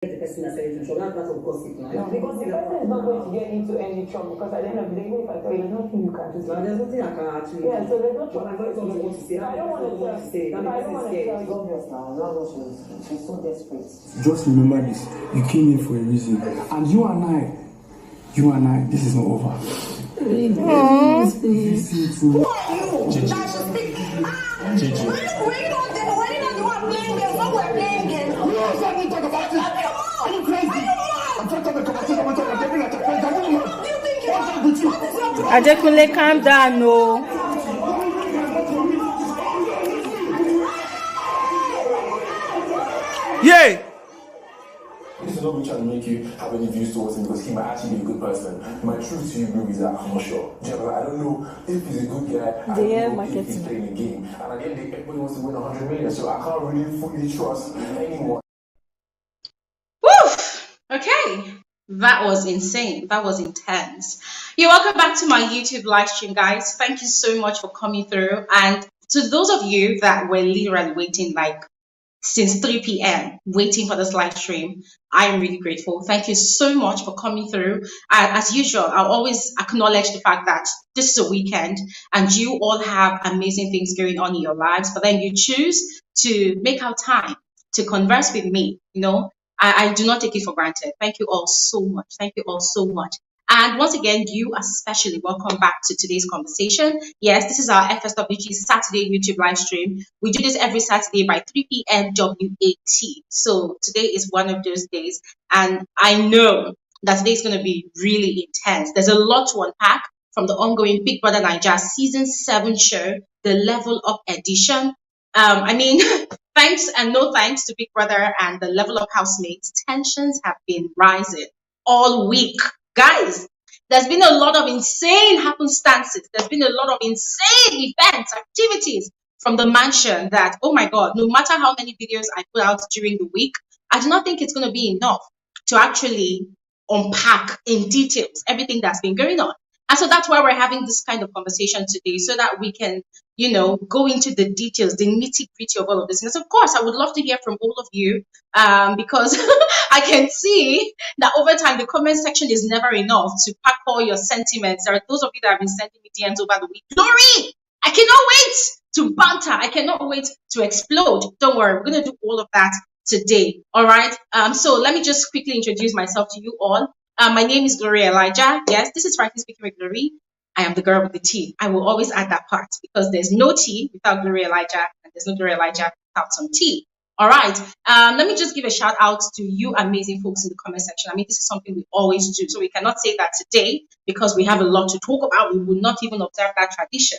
The person has said trouble. That's of gossip now. No, because the person is not going to get into any trouble. Because at the end of the day, even if I tell you, there's nothing you can do. So there's nothing I can actually. Yeah, so there's no trouble. I don't want to say. I don't want to say. I don't want to say. It's obvious now. Now she's so desperate. Just remember this. You came here for a reason, and you and I, this is not over. Adekunle, calm down, no. Yeah. This is not me trying to make you have any views towards him because he might actually be a good person. My truth to you, Groovy, is that I'm not sure. I don't know if he's a good guy. I don't know if he's playing a game. And at the end of the day, everybody wants to win 100 million, so I can't really fully trust anyone. Woof! Okay. That was insane. That was intense. You're welcome back to my YouTube live stream, guys. Thank you so much for coming through. And to those of you that were literally waiting like since 3 p.m. waiting for this live stream, I am really grateful. Thank you so much for coming through. As usual, I'll always acknowledge the fact that this is a weekend and you all have amazing things going on in your lives, but then you choose to make out time to converse with me. You know, I do not take it for granted. Thank you all so much. Thank you all so much. And once again, you especially welcome back to today's conversation. Yes, this is our FSWG Saturday YouTube live stream. We do this every Saturday by 3 p.m. WAT. So today is one of those days. And I know that today is going to be really intense. There's a lot to unpack from the ongoing Big Brother Naija Season 7 show, the Level Up edition. I mean, thanks and no thanks to Big Brother and the Level Up housemates, tensions have been rising all week. Guys, there's been a lot of insane happenstances. There's been a lot of insane events, activities from the mansion that, oh my God, no matter how many videos I put out during the week, I do not think it's going to be enough to actually unpack in details everything that's been going on. And so that's why we're having this kind of conversation today, so that we can, you know, go into the details, the nitty-gritty of all of this. And of course, I would love to hear from all of you because I can see that over time, the comment section is never enough to pack all your sentiments. There are those of you that have been sending me DMs over the week. Glory, I cannot wait to banter. I cannot wait to explode. Don't worry, we're going to do all of that today. All right. So let me just quickly introduce myself to you all. My name is Bbnaija. Yes, this is Frankly Speaking with Glory. I am the girl with the tea. I will always add that part because there's no tea without Bbnaija, and there's no Bbnaija without some tea. All right. Let me just give a shout out to you amazing folks in the comment section. I mean, this is something we always do. So we cannot say that today because we have a lot to talk about. We will not even observe that tradition.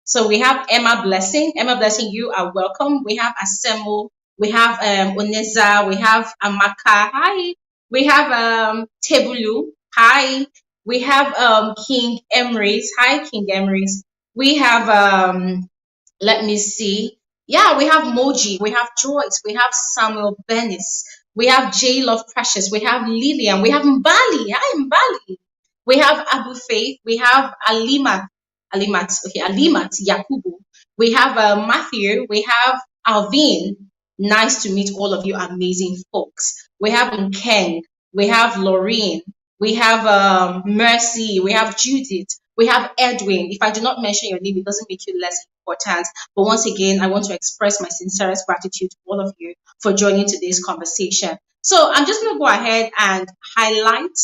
So we have Emma Blessing. Emma Blessing, you are welcome. We have Asemo. We have Oneza. We have Amaka. Hi. We have Tebulu. Hi. We have King Emrys. Hi, King Emrys. We have, let me see. Yeah, we have Moji. We have Joyce. We have Samuel Bennis. We have J Love Precious. We have Lillian. We have Mbali. Hi, Mbali. We have Abu Faith. We have Alimat Yakubu. We have Matthew. We have Alvin. Nice to meet all of you amazing folks. We have Nkeng. We have Laureen. We have Mercy. We have Judith. We have Edwin. If I do not mention your name, it doesn't make you less important. But once again, I want to express my sincerest gratitude to all of you for joining today's conversation. So I'm just going to go ahead and highlight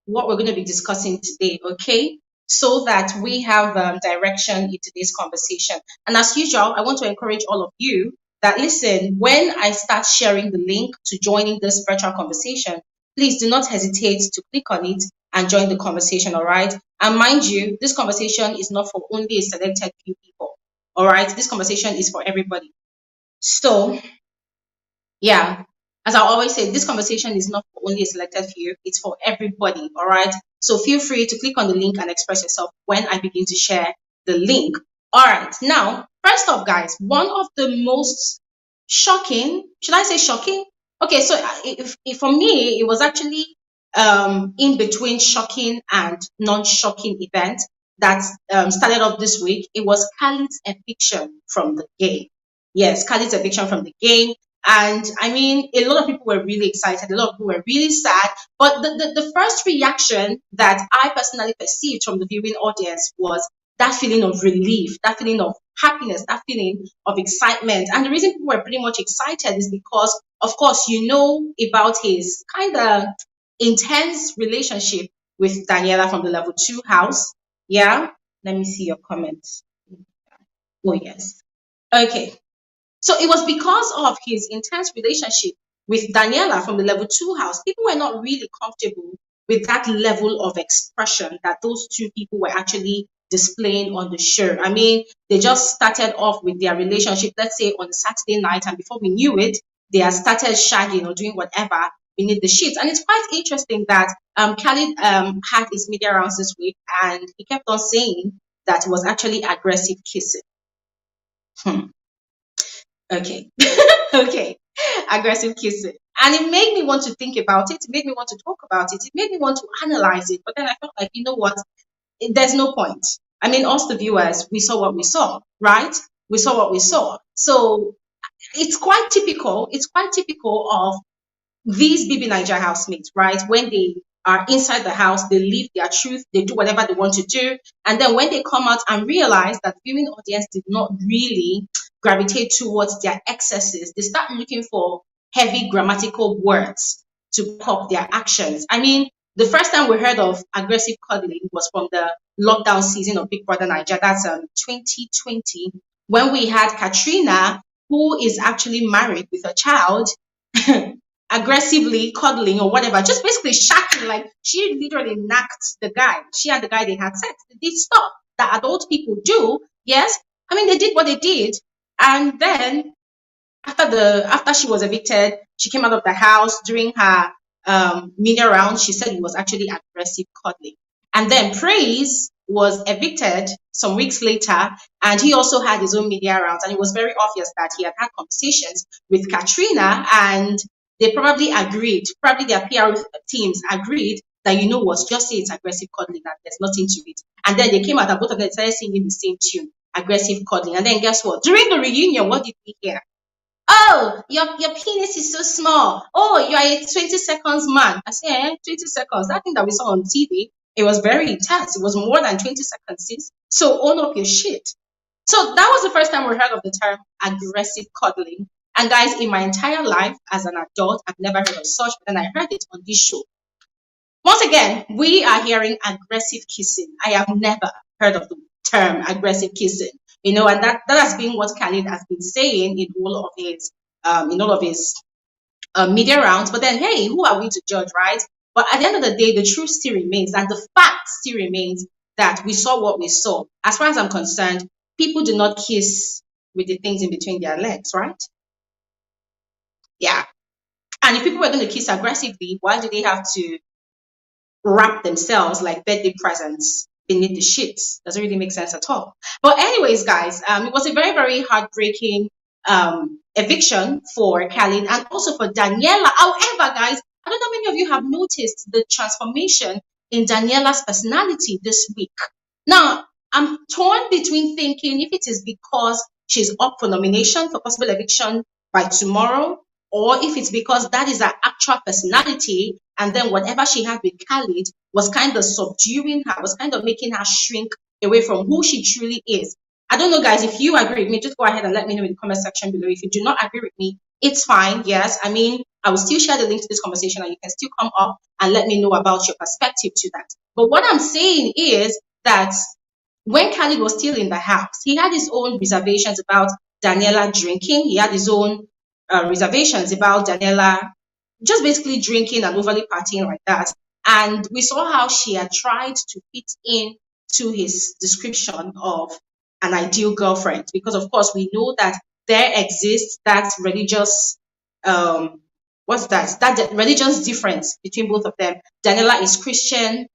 what we're going to be discussing today, okay? So that we have direction in today's conversation. And as usual, I want to encourage all of you that, listen, when I start sharing the link to joining this virtual conversation, please do not hesitate to click on it and join the conversation, all right? And mind you, this conversation is not for only a selected few people, all right? This conversation is for everybody. So, yeah, as I always say, this conversation is not for only a selected few, it's for everybody, all right? So feel free to click on the link and express yourself when I begin to share the link. All right, now, first off, guys, one of the most shocking, should I say shocking? Okay, so if for me, it was actually in between shocking and non-shocking event that started off this week. It was Khalid's eviction from the game. Yes, Khalid's eviction from the game. And I mean, a lot of people were really excited, a lot of people were really sad. But the first reaction that I personally perceived from the viewing audience was that feeling of relief, that feeling of happiness, that feeling of excitement. And the reason people were pretty much excited is because, of course, you know about his kind of intense relationship with Daniela from the level 2 house. Yeah, let me see your comments. Oh, yes. Okay. So it was because of his intense relationship with Daniela from the level 2 house. People were not really comfortable with that level of expression that those two people were actually displaying on the show. I mean, they just started off with their relationship, let's say on a Saturday night, and before we knew it, they had started shagging or doing whatever beneath the sheets. And it's quite interesting that Khalid had his media rounds this week, and he kept on saying that it was actually aggressive kissing. Okay. Okay. Aggressive kissing. And it made me want to think about it. It made me want to talk about it. It made me want to analyze it. But then I felt like, you know what? There's no point. I mean, us, the viewers, we saw what we saw, right? We saw what we saw. So it's quite typical. It's quite typical of these Bbnaija housemates, right? When they are inside the house, they live their truth, they do whatever they want to do. And then when they come out and realize that viewing audience did not really gravitate towards their excesses, they start looking for heavy grammatical words to pop their actions. I mean, the first time we heard of aggressive cuddling was from the lockdown season of Big Brother Naija. That's 2020, when we had Katrina, who is actually married with a child, aggressively cuddling or whatever, just basically shacking. Like, she literally knocked the guy. She and the guy, they had sex. They did stuff that adult people do. Yes, I mean, they did what they did. And then after she was evicted, she came out of the house. During her media round, she said it was actually aggressive cuddling. And then Praise was evicted some weeks later, and he also had his own media rounds. And it was very obvious that he had conversations with Katrina, and they probably agreed, probably their PR teams agreed that, you know what, just say it's aggressive cuddling, that there's nothing to it. And then they came out and both of them started singing the same tune, aggressive cuddling. And then guess what? During the reunion, what did we hear? Oh, your penis is so small. Oh, you are a 20 seconds man. I said, 20 seconds. That thing that we saw on TV, it was very intense. It was more than 20 seconds, sis. So own up your shit. So that was the first time we heard of the term aggressive cuddling. And guys, in my entire life as an adult, I've never heard of such, but then I heard it on this show. Once again, we are hearing aggressive kissing. I have never heard of the term aggressive kissing. You know, and that has been what Khalid has been saying in all of his media rounds. But then, hey, who are we to judge, right? But at the end of the day, the truth still remains, and the fact still remains that we saw what we saw. As far as I'm concerned, people do not kiss with the things in between their legs, right? Yeah. And if people were going to kiss aggressively, why do they have to wrap themselves like birthday presents beneath the sheets? Doesn't really make sense at all. But anyways, guys, it was a very, very heartbreaking eviction for Khalid and also for Daniela. However, guys, I don't know many of you have noticed the transformation in Daniela's personality this week. Now, I'm torn between thinking if it is because she's up for nomination for possible eviction by tomorrow, or if it's because that is her actual personality, and then whatever she had with Khalid was kind of subduing her, was kind of making her shrink away from who she truly is. I don't know, guys. If you agree with me, just go ahead and let me know in the comment section below. If you do not agree with me, it's fine. Yes, I mean, I will still share the link to this conversation, and you can still come up and let me know about your perspective to that. But what I'm saying is that when Khalid was still in the house, he had his own reservations about Daniela drinking. He had his own reservations about Daniela just basically drinking and overly partying like that. And we saw how she had tried to fit in to his description of an ideal girlfriend, because of course we know that there exists that religious that religious difference between both of them. Daniela is Christian,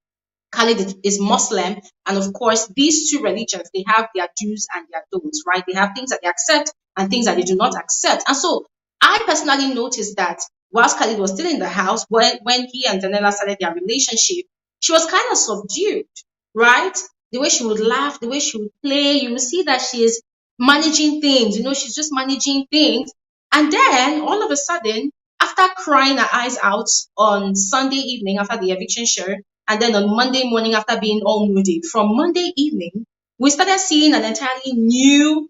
Khalid is Muslim, and of course these two religions, they have their do's and their don'ts, right? They have things that they accept and things that they do not accept. And so I personally noticed that whilst Khalid was still in the house, when he and Daniela started their relationship, she was kind of subdued, right? The way she would laugh, the way she would play, you will see that she is managing things, you know, she's just managing things. And then all of a sudden, after crying her eyes out on Sunday evening after the eviction show, and then on Monday morning after being all moody, from Monday evening, we started seeing an entirely new,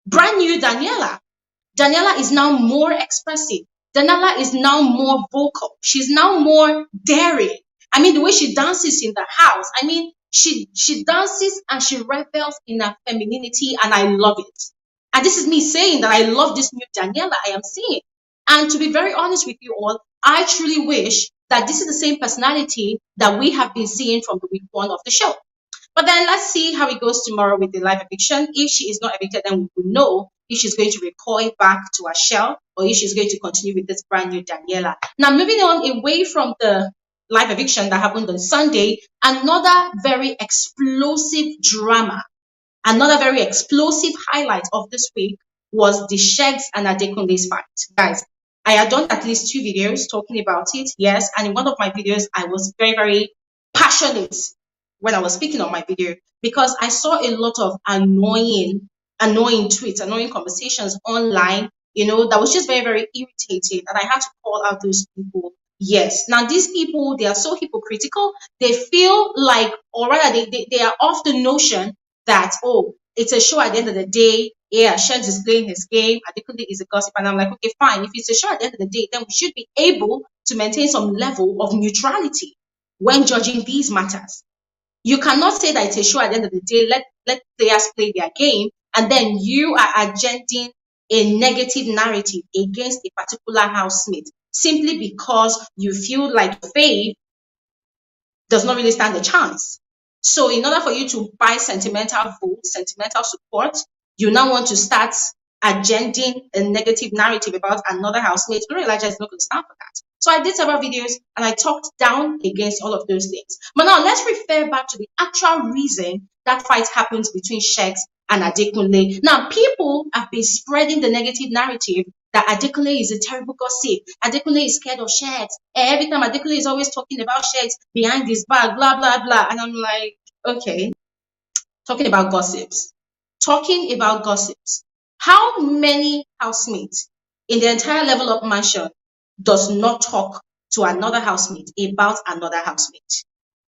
brand new Daniela. Daniela is now more expressive. Daniela is now more vocal. She's now more daring. I mean, the way she dances in the house. I mean, she dances and she revels in her femininity, and I love it. And this is me saying that I love this new Daniela I am seeing. And to be very honest with you all, I truly wish that this is the same personality that we have been seeing from the week one of the show. But then let's see how it goes tomorrow with the live eviction. If she is not evicted, then we will know if she's going to recoil back to her shell or if she's going to continue with this brand new Daniela. Now, moving on away from the live eviction that happened on Sunday, another very explosive drama, another very explosive highlight of this week was the Sheggz and Adekunle's fight. Guys, I had done at least 2 videos talking about it, yes, and in one of my videos, I was very, very passionate when I was speaking on my video because I saw a lot of annoying tweets, annoying conversations online, that was just very, very irritating, and I had to call out those people. Yes, now these people, they are so hypocritical. They feel like, or rather, they are off the notion that, oh, it's a show at the end of the day. Yeah, Sheggz is playing his game. Adekunle is a gossip, and I'm like, okay, fine. If it's a show at the end of the day, then we should be able to maintain some level of neutrality when judging these matters. You cannot say that it's a show at the end of the day. Let players play their game, and then you are agending a negative narrative against a particular housemate simply because you feel like faith does not really stand a chance. So in order for you to buy sentimental votes, sentimental support, you now want to start agending a negative narrative about another housemate. Bbnaija is not going to stand for that. So I did several videos and I talked down against all of those things. But now let's refer back to the actual reason that fight happens between Sheggz and Adekunle. Now, people have been spreading the negative narrative that Adekunle is a terrible gossip. Adekunle is scared of Sheggz. Every time Adekunle is always talking about Sheggz behind his back, blah, blah, blah. And I'm like, okay, talking about gossips. How many housemates in the entire level up mansion does not talk to another housemate about another housemate?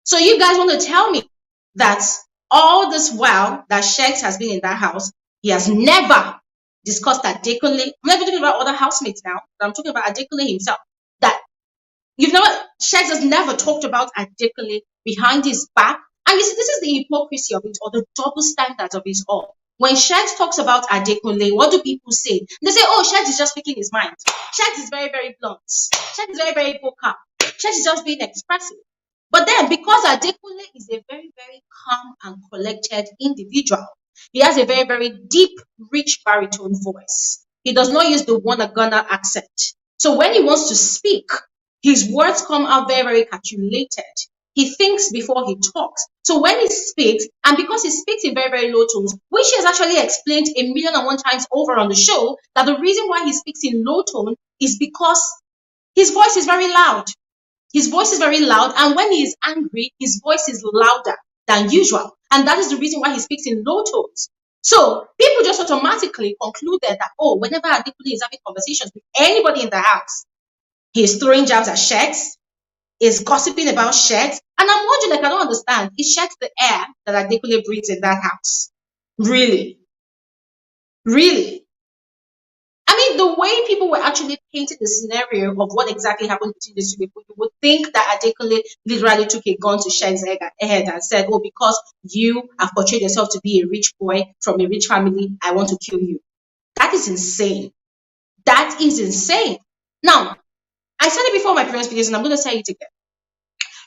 So you guys want to tell me that all this while that Sheggz has been in that house, he has never discussed Adekunle. I'm not even talking about other housemates now, but I'm talking about Adekunle himself. That Sheggz has never talked about Adekunle behind his back. And you see, this is the hypocrisy of it, or the double standards of it all. When Sheggz talks about Adekunle, what do people say? They say, oh, Sheggz is just speaking his mind. Sheggz is very, very blunt. Sheggz is very, very vocal. Sheggz is just being expressive. But then, because Adekunle is a very, very calm and collected individual, he has a very, very deep, rich baritone voice. He does not use the Ghana accent. So when he wants to speak, his words come out very, very calculated. He thinks before he talks. So when he speaks, and because he speaks in very, very low tones, which he has actually explained 1,000,001 times over on the show, that the reason why he speaks in low tone is because his voice is very loud. His voice is very loud, and when he is angry, his voice is louder than usual. And that is the reason why he speaks in low tones. So people just automatically concluded that, oh, whenever Adekunle is having conversations with anybody in the house, he is throwing jabs at Sheggz, is gossiping about Sheggz. And I'm wondering, like, I don't understand. Is Sheggz the air that Adekunle breathes in that house? Really? Really? I mean, the way people were actually painting the scenario of what exactly happened between these two people, you would think that Adekunle literally took a gun to Sheggz's head and said, oh, because you have portrayed yourself to be a rich boy from a rich family, I want to kill you. That is insane. That is insane. Now, I said it before in my previous videos, and I'm going to say it again.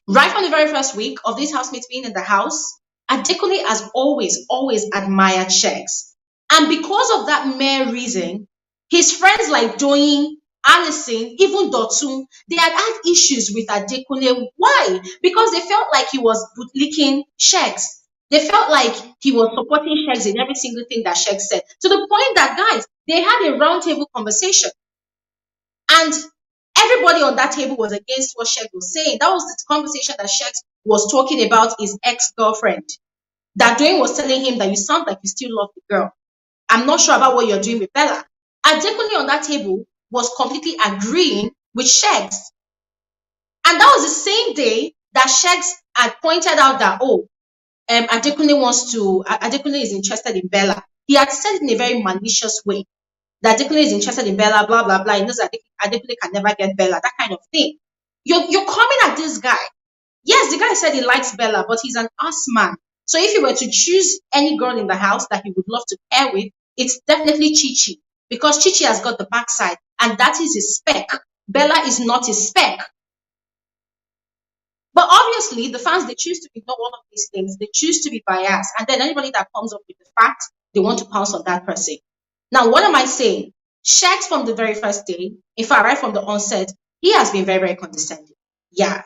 Right from the very first week of these housemates being in the house, Adekunle has always admired Sheggz. And because of that mere reason, his friends like Doyin, Allison, even Dotun, they had issues with Adekunle. Why? Because they felt like he was bootlicking Sheggz. They felt like he was supporting Sheggz in every single thing that Sheggz said. To the point that, guys, they had a roundtable conversation. And everybody on that table was against what Sheggz was saying. That was the conversation that Sheggz was talking about his ex-girlfriend. That Doyin was telling him that you sound like you still love the girl. I'm not sure about what you're doing with Bella. Adekunle on that table was completely agreeing with Sheggz. And that was the same day that Sheggz had pointed out that, Adekunle is interested in Bella. He had said it in a very malicious way that Adekunle is interested in Bella, blah, blah, blah. He knows that Adekunle can never get Bella, that kind of thing. You're coming at this guy. Yes, the guy said he likes Bella, but he's an ass man. So if he were to choose any girl in the house that he would love to pair with, it's definitely Chichi. Because Chichi has got the backside, and that is his spec. Bella is not his spec. But obviously, the fans, they choose to ignore all of these things. They choose to be biased. And then anybody that comes up with the fact, they want to pounce on that person. Now, what am I saying? Sheggz from the very first day, in fact, right from the onset, he has been very, very condescending. Yeah.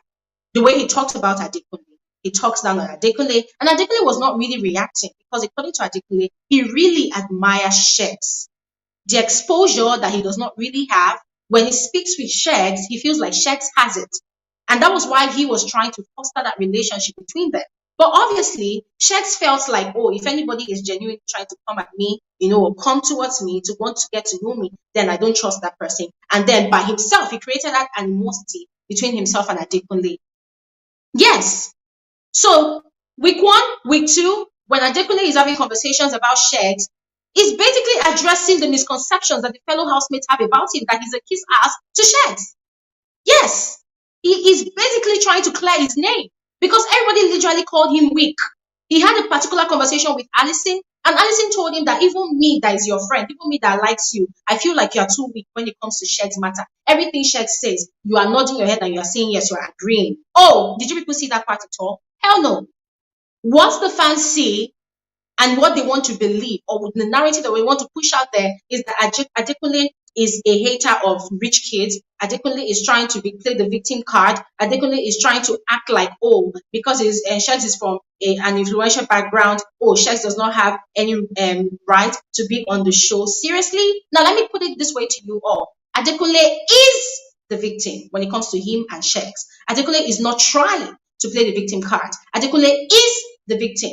The way he talks about Adekunle, he talks down on Adekunle, and Adekunle was not really reacting because according to Adekunle, he really admires Sheggz. The exposure that he does not really have, when he speaks with Sheggz, he feels like Sheggz has it. And that was why he was trying to foster that relationship between them. But obviously, Sheggz felt like, if anybody is genuinely trying to come at me, or come towards me to want to get to know me, then I don't trust that person. And then by himself, he created that animosity between himself and Adekunle. Yes. So, week 1, week 2, when Adekunle is having conversations about Sheggz, he's basically addressing the misconceptions that the fellow housemates have about him, that he's a kiss ass to Sheggz. Yes. He is basically trying to clear his name because everybody literally called him weak. He had a particular conversation with Allison, and Allison told him that even me that is your friend, even me that likes you, I feel like you are too weak when it comes to Sheggz matter. Everything Sheggz says, you are nodding your head and you are saying yes, you are agreeing. Oh, did you people see that part at all? Hell no. What the fans see and what they want to believe, or the narrative that we want to push out there, is that Adekunle is a hater of rich kids. Adekunle is trying to play the victim card. Adekunle is trying to act like, because Sheggz is from an influential background, Sheggz does not have any right to be on the show. Seriously? Now, let me put it this way to you all. Adekunle is the victim when it comes to him and Sheggz. Adekunle is not trying to play the victim card. Adekunle is the victim.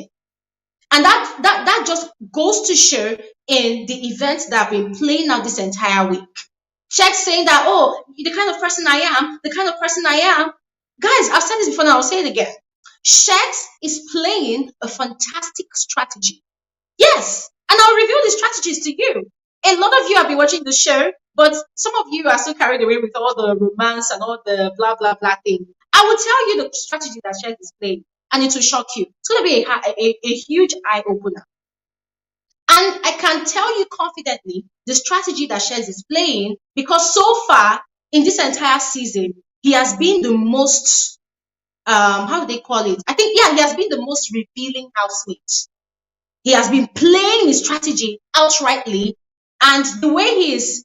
And that just goes to show in the events that have been playing out this entire week. Sheggz saying that, the kind of person I am, Guys, I've said this before, now I'll say it again. Sheggz is playing a fantastic strategy. Yes, and I'll reveal the strategies to you. A lot of you have been watching the show, but some of you are still carried away with all the romance and all the blah, blah, blah thing. I will tell you the strategy that Sheggz is playing, and it will shock you. It's going to be a huge eye-opener. And I can tell you confidently the strategy that Sheggz is playing, because so far in this entire season, he has been the most, how do they call it? I think, he has been the most revealing housemate. He has been playing his strategy outrightly, and the way he is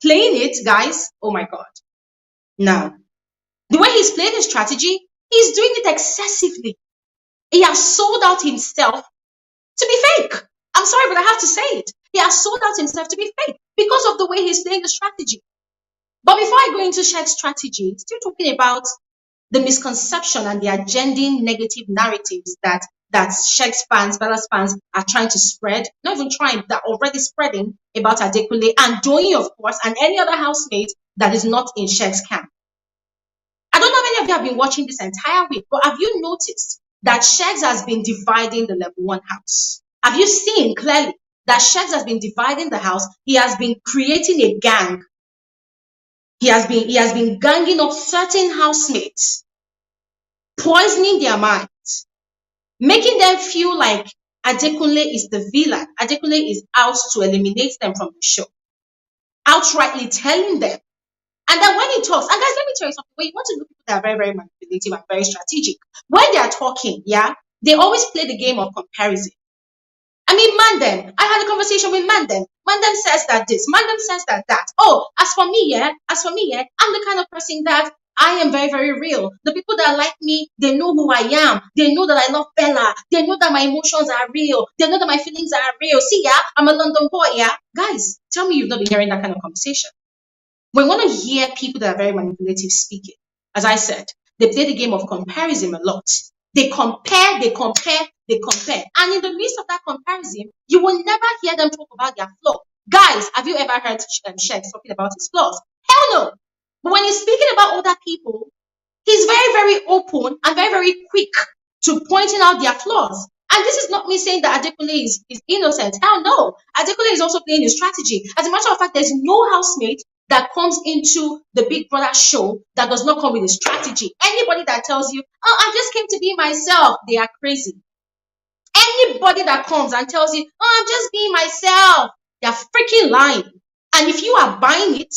playing it, guys, oh my God. Now, the way he's playing his strategy, he's doing it excessively. He has sold out himself to be fake. I'm sorry, but I have to say it. He has sold out himself to be fake because of the way he's playing the strategy. But before I go into Sheggz strategy, still talking about the misconception and the agending negative narratives that Sheggz fans, Bella's fans are trying to spread, not even trying, they're already spreading about Adekunle and Doyin, of course, and any other housemate that is not in Sheggz camp. I don't know how many of you have been watching this entire week, but have you noticed that Sheggz has been dividing the level 1 house? Have you seen clearly that Sheggz has been dividing the house? He has been creating a gang. He has been ganging up certain housemates, poisoning their minds, making them feel like Adekunle is the villain. Adekunle is out to eliminate them from the show. Outrightly telling them. And then when he talks, and guys, let me tell you something. When you want to know people that are very, very manipulative and very strategic, when they are talking, they always play the game of comparison. I mean, Mandem, I had a conversation with Mandem. Mandem says that this, Mandem says that that. As for me, I'm the kind of person that I am very, very real. The people that like me, they know who I am. They know that I love Bella. They know that my emotions are real. They know that my feelings are real. See, I'm a London boy, Guys, tell me you've not been hearing that kind of conversation. We want to hear people that are very manipulative speaking. As I said, they play the game of comparison a lot. They compare. And in the midst of that comparison, you will never hear them talk about their flaw. Guys, have you ever heard Sheggz talking about his flaws? Hell no. But when he's speaking about other people, he's very, very open and very, very quick to pointing out their flaws. And this is not me saying that Adekunle is innocent. Hell no. Adekunle is also playing his strategy. As a matter of fact, there's no housemate that comes into the Big Brother show that does not come with a strategy. Anybody that tells you, oh, I just came to be myself, they are crazy. Anybody that comes and tells you, oh, I'm just being myself, they're freaking lying. And if you are buying it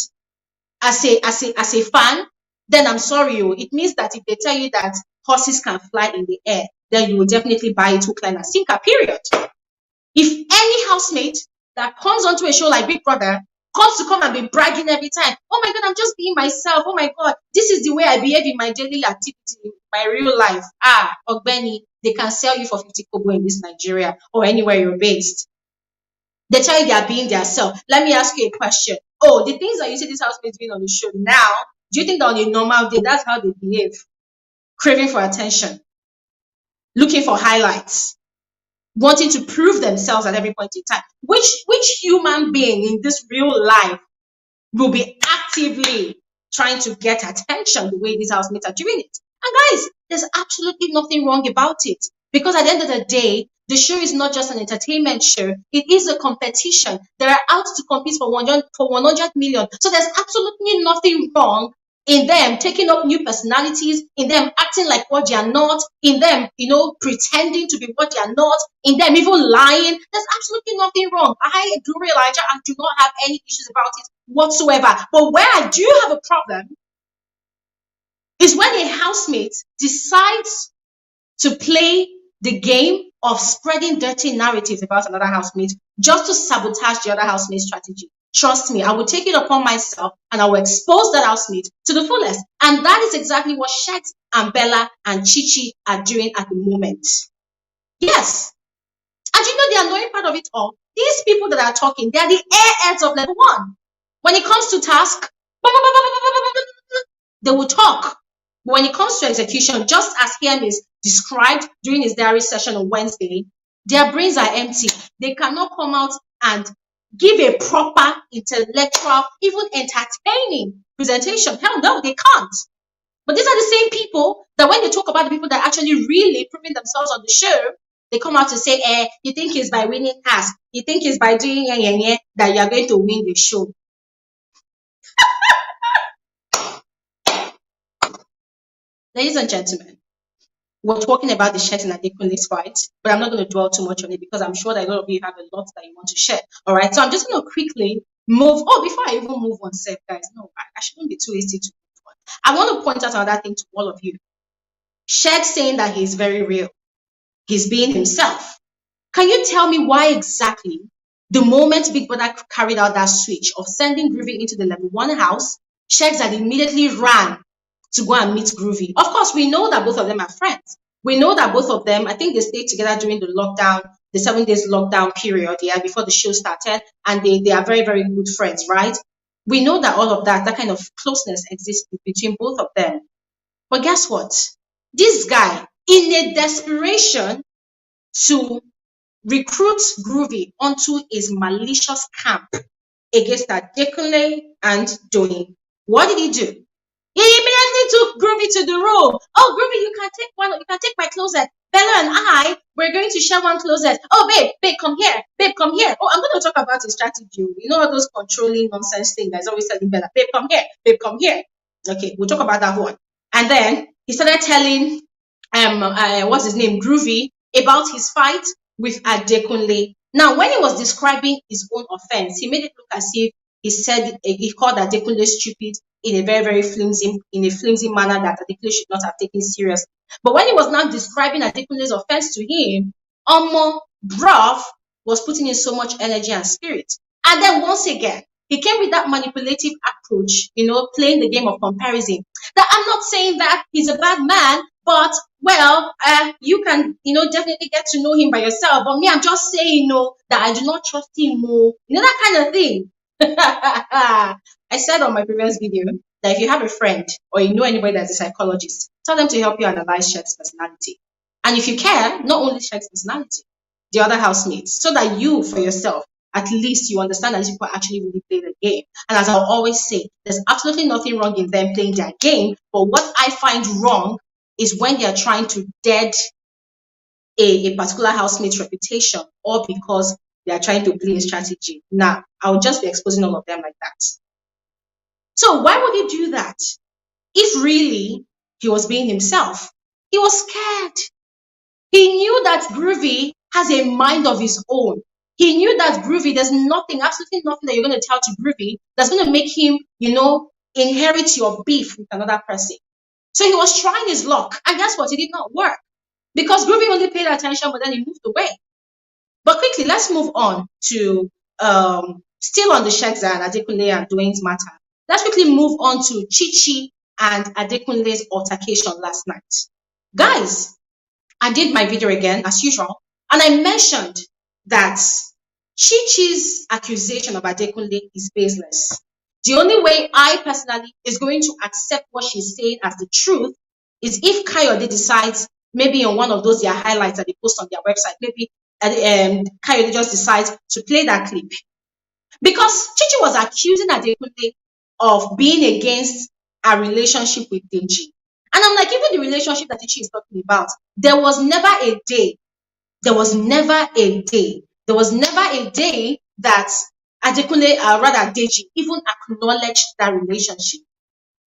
as a fan, then I'm sorry, it means that if they tell you that horses can fly in the air, then you will definitely buy it hook, line, and sinker, period. If any housemate that comes onto a show like Big Brother comes to come and be bragging every time, oh my God, I'm just being myself. Oh my God, this is the way I behave in my daily activity, in my real life. Ogbeni, they can sell you for 50 kobo in this Nigeria or anywhere you're based. They tell you they are being themselves. Let me ask you a question. Oh, the things that you see these housemates doing on the show now, do you think that on a normal day, that's how they behave? Craving for attention, looking for highlights, wanting to prove themselves at every point in time. Which human being in this real life will be actively trying to get attention the way these housemates are doing it? And guys, there's absolutely nothing wrong about it. Because at the end of the day, the show is not just an entertainment show. It is a competition. They are out to compete for 100 million. So there's absolutely nothing wrong in them taking up new personalities, in them acting like what they are not, in them, pretending to be what they are not, in them even lying. There's absolutely nothing wrong. I, Bbnaija, I do not have any issues about it whatsoever. But where I do have a problem is when a housemate decides to play the game of spreading dirty narratives about another housemate just to sabotage the other housemate's strategy. Trust me, I will take it upon myself and I will expose that housemate to the fullest. And that is exactly what Sheggz and Bella and Chichi are doing at the moment. Yes. And the annoying part of it all, these people that are talking, they are the airheads of level 1. When it comes to task, they will talk. But when it comes to execution, just as Hermes described during his diary session on Wednesday, their brains are empty. They cannot come out and give a proper, intellectual, even entertaining presentation. Hell no, they can't. But these are the same people that when they talk about the people that are actually really proving themselves on the show, they come out to say, you think it's by winning task, you think it's by doing that you are going to win the show. Ladies and gentlemen, we're talking about the Sheggz and Adekunle's fight, but I'm not going to dwell too much on it because I'm sure that a lot of you have a lot that you want to share. All right, so I'm just going to quickly move. Oh, before I even move on, guys, no, I shouldn't be too hasty to move on. I want to point out another thing to all of you. Sheggz saying that he's very real. He's being himself. Can you tell me why exactly the moment Big Brother carried out that switch of sending Groovy into the level 1 house, Sheggz had immediately ran to go and meet Groovy? Of course, we know that both of them are friends. We know that both of them, I think they stayed together during the lockdown, the 7 days lockdown period, before the show started, and they are very, very good friends, right? We know that all of that kind of closeness exists between both of them. But guess what? This guy, in a desperation to recruit Groovy onto his malicious camp against Adekunle and Doyin, what did he do? He immediately took Groovy to the room. Oh, Groovy, you can take my closet. Bella and I, we're going to share one closet. Oh, babe, come here. Babe, come here. Oh, I'm going to talk about his strategy. You know all those controlling nonsense things that's always telling Bella, babe, come here. Babe, come here. Okay, we'll talk about that one. And then he started telling, what's his name, Groovy, about his fight with Adekunle. Now, when he was describing his own offense, he made it look as if he called Adekunle stupid in a very, very flimsy manner that Adekunle should not have taken seriously. But when he was now describing Adekunle's offense to him, bruv was putting in so much energy and spirit. And then once again, he came with that manipulative approach, playing the game of comparison. That I'm not saying that he's a bad man, but, you can, definitely get to know him by yourself. But me, I'm just saying, that I do not trust him more. That kind of thing. I said on my previous video that if you have a friend or you know anybody that's a psychologist, tell them to help you analyze Sheggz's personality. And if you can, not only Sheggz's personality, the other housemates, so that you, for yourself, at least you understand that these people actually really play the game. And as I'll always say, there's absolutely nothing wrong in them playing their game. But what I find wrong is when they are trying to dead a particular housemate's reputation, or because they are trying to play a strategy. Now, I'll just be exposing all of them like that. So why would he do that? If really he was being himself, he was scared. He knew that Groovy has a mind of his own. He knew that Groovy, there's nothing, absolutely nothing that you're going to tell to Groovy that's going to make him, inherit your beef with another person. So he was trying his luck. And guess what? It did not work. Because Groovy only paid attention, but then he moved away. But quickly, let's move on to, still on the Sheggz and Adekunle and Dwayne's matter. Let's quickly move on to Chichi and Adekunle's altercation last night. Guys, I did my video again, as usual, and I mentioned that Chichi's accusation of Adekunle is baseless. The only way I personally is going to accept what she's saying as the truth is if Kayode decides, maybe on one of those their highlights that they post on their website, maybe Kayode just decides to play that clip. Because Chichi was accusing Adekunle of being against a relationship with Deji. And I'm like, even the relationship that Chichi is talking about, there was never a day that Adekunle, rather Deji, even acknowledged that relationship.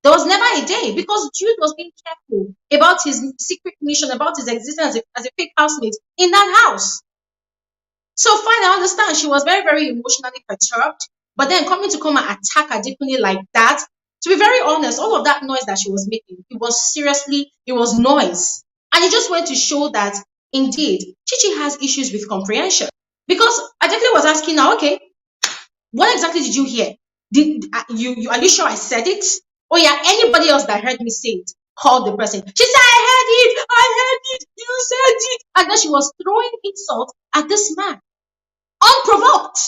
There was never a day, because Jude was being careful about his secret mission, about his existence as a fake housemate in that house. So fine, I understand she was very, very emotionally perturbed, but then come and attack Adekunle like that, to be very honest, all of that noise that she was making, it was noise. And it just went to show that, indeed, Chichi has issues with comprehension. Because Adekunle was asking now, okay, what exactly did you hear? Are you sure I said it? Oh yeah, anybody else that heard me say it, called the person. She said, I heard it, you said it. And then she was throwing insult at this man, unprovoked.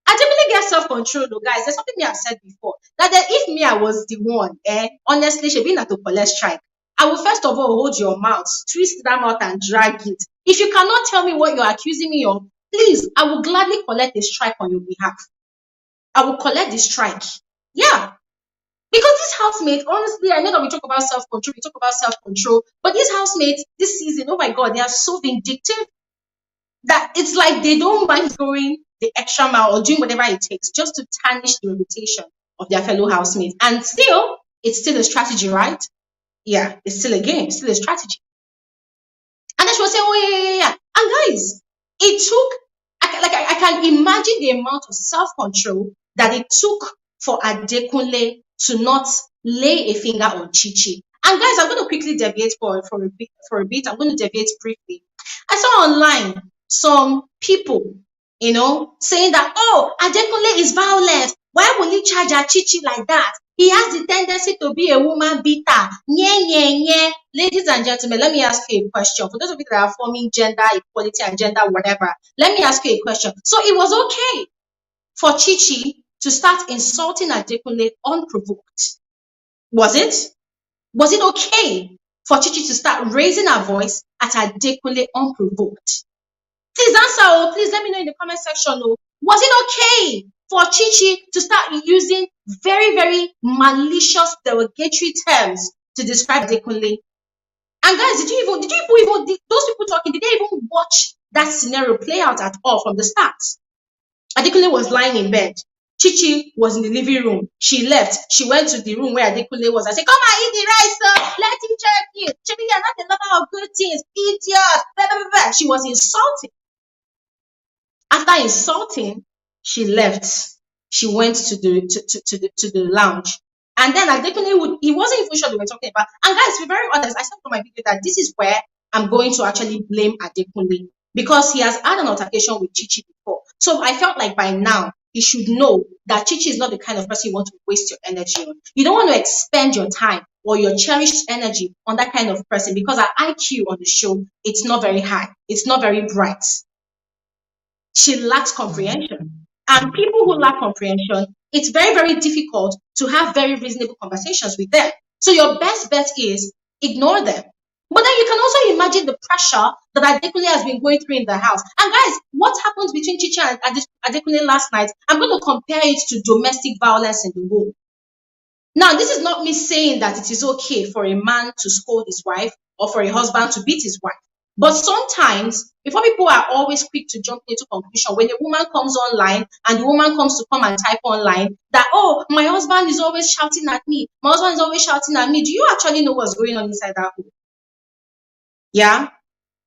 Adekunle get self-control though, guys. There's something I've said before, that if me, I was the one, honestly, she been at a collect strike, I will first of all hold your mouth, twist that mouth and drag it. If you cannot tell me what you're accusing me of, please, I will gladly collect a strike on your behalf. I will collect the strike. Yeah. Because this housemate, honestly, I know that we talk about self-control, but these housemates, this season, oh my God, they are so vindictive that it's like they don't mind going the extra mile or doing whatever it takes just to tarnish the reputation of their fellow housemates. And still, it's still a strategy, right? Yeah, it's still a game, still a strategy. And then she was saying, oh, yeah. And guys, it took, I can imagine the amount of self-control that it took for Adekunle to not lay a finger on Chichi. And guys, I'm going to quickly deviate for a bit. I'm going to deviate briefly. I saw online some people, saying that, oh, Adekunle is violent. Why will he charge a Chichi like that? He has the tendency to be a woman beater. Nye. Ladies and gentlemen, let me ask you a question. For those of you that are forming gender equality and gender whatever, let me ask you a question. So it was okay for Chichi to start insulting Adekunle unprovoked. Was it? Was it okay for Chichi to start raising her voice at Adekunle unprovoked? Please answer, please let me know in the comment section. Was it okay for Chichi to start using very, very malicious, derogatory terms to describe Adekunle? And guys, did those people talking, did they even watch that scenario play out at all from the start? Adekunle was lying in bed. Chichi was in the living room. She left. She went to the room where Adekunle was. I said, come and eat the rice, sir. Let him check you. Chibi, you're not a lover of good things. Idiot. Blah, blah, blah, blah. She was insulting. After insulting, she left. She went to the lounge. And then Adekunle he wasn't even sure they were talking about. And guys, to be very honest, I said on my video that this is where I'm going to actually blame Adekunle, because he has had an altercation with Chichi before. So I felt like by now, he should know that Chichi is not the kind of person you want to waste your energy on. You don't want to expend your time or your cherished energy on that kind of person, because our IQ on the show, it's not very high. It's not very bright. She lacks comprehension. And people who lack comprehension, it's very, very difficult to have very reasonable conversations with them. So your best bet is ignore them. But then you can also imagine the pressure that Adekunle has been going through in the house. And guys, what happened between Chichi and Adekunle last night? I'm going to compare it to domestic violence in the home. Now, this is not me saying that it is okay for a man to scold his wife or for a husband to beat his wife. But sometimes, before people are always quick to jump into conclusion, when a woman comes online and the woman comes to come and type online that, oh, my husband is always shouting at me, my husband is always shouting at me, do you actually know what's going on inside that home? Yeah?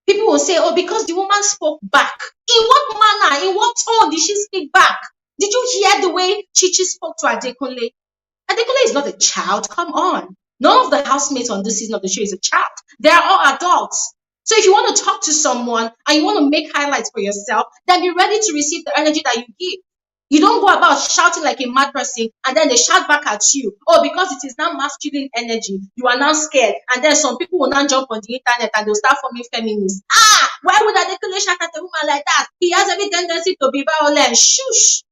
People will say, oh, because the woman spoke back. In what manner, in what tone did she speak back? Did you hear the way Chichi spoke to Adekunle? Adekunle is not a child. Come on. None of the housemates on this season of the show is a child. They are all adults. So if you want to talk to someone and you want to make highlights for yourself, then be ready to receive the energy that you give. You don't go about shouting like a mad person and then they shout back at you. Oh, because it is now masculine energy. You are now scared. And then some people will now jump on the internet and they'll start forming feminists. Ah, why would Adekunle shout at a woman like that? He has every tendency to be violent. Shush.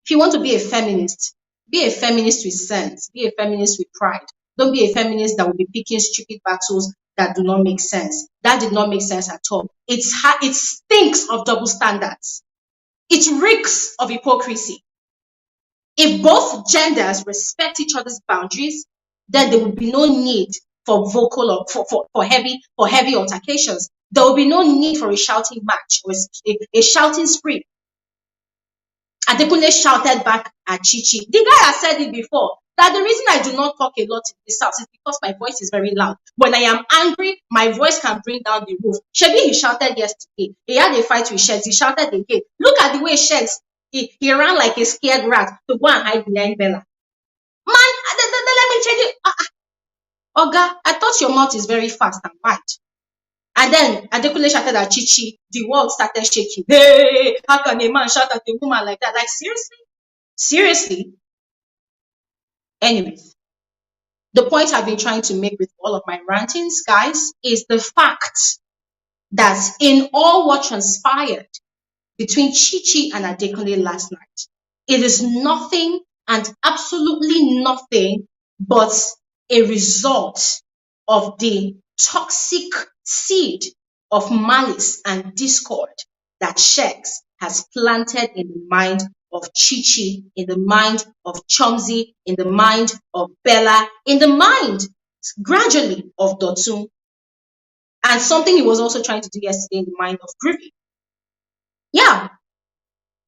If you want to be a feminist with sense. Be a feminist with pride. Don't be a feminist that will be picking stupid battles that do not make sense. That did not make sense at all. It stinks of double standards. It reeks of hypocrisy. If both genders respect each other's boundaries, then there will be no need for vocal or for heavy altercations. There will be no need for a shouting match or a shouting spree. Adekunle shouted back at Chichi. The guy has said it before, that the reason I do not talk a lot in this house is because my voice is very loud. When I am angry, my voice can bring down the roof. Shebi, he shouted yesterday. He had a fight with Sheggz. He shouted again. Look at the way Sheggz, he ran like a scared rat to go and hide behind Bella. Man, let me tell you. Oga, I thought your mouth is very fast and wide. And then Adekunle shouted at Chichi. The world started shaking. Hey, how can a man shout at a woman like that? Like, seriously? Seriously? Anyways, the point I've been trying to make with all of my rantings, guys, is the fact that in all what transpired between Chichi and Adekunle last night, it is nothing and absolutely nothing but a result of the toxic seed of malice and discord that Sheggz has planted in the mind of Chichi, in the mind of Chomzy, in the mind of Bella, in the mind, gradually, of Dotun, and something he was also trying to do yesterday in the mind of Groovy. Yeah.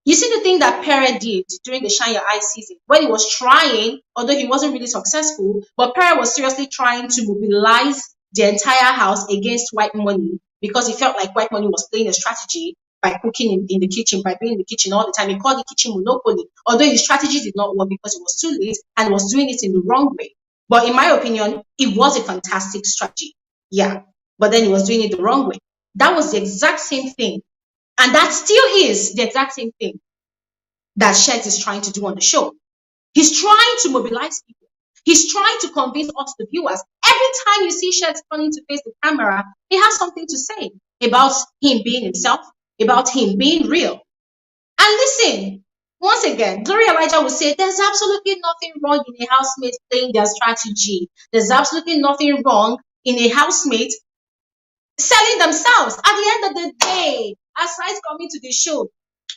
You see the thing that Pere did during the Shine Your Eyes season, when he was trying, although he wasn't really successful, but Pere was seriously trying to mobilize the entire house against white money because he felt like white money was playing a strategy by cooking in the kitchen, by being in the kitchen all the time. He called the kitchen monopoly, although his strategy did not work because it was too late and was doing it in the wrong way. But in my opinion, it was a fantastic strategy. Yeah, but then he was doing it the wrong way. That was the exact same thing. And that still is the exact same thing that Sheggz is trying to do on the show. He's trying to mobilize people. He's trying to convince us, the viewers. Every time you see Sheggz turning to face the camera, he has something to say about him being himself, about him being real. And listen, once again, Glory Elijah will say, there's absolutely nothing wrong in a housemate playing their strategy. There's absolutely nothing wrong in a housemate selling themselves. At the end of the day, aside coming to the show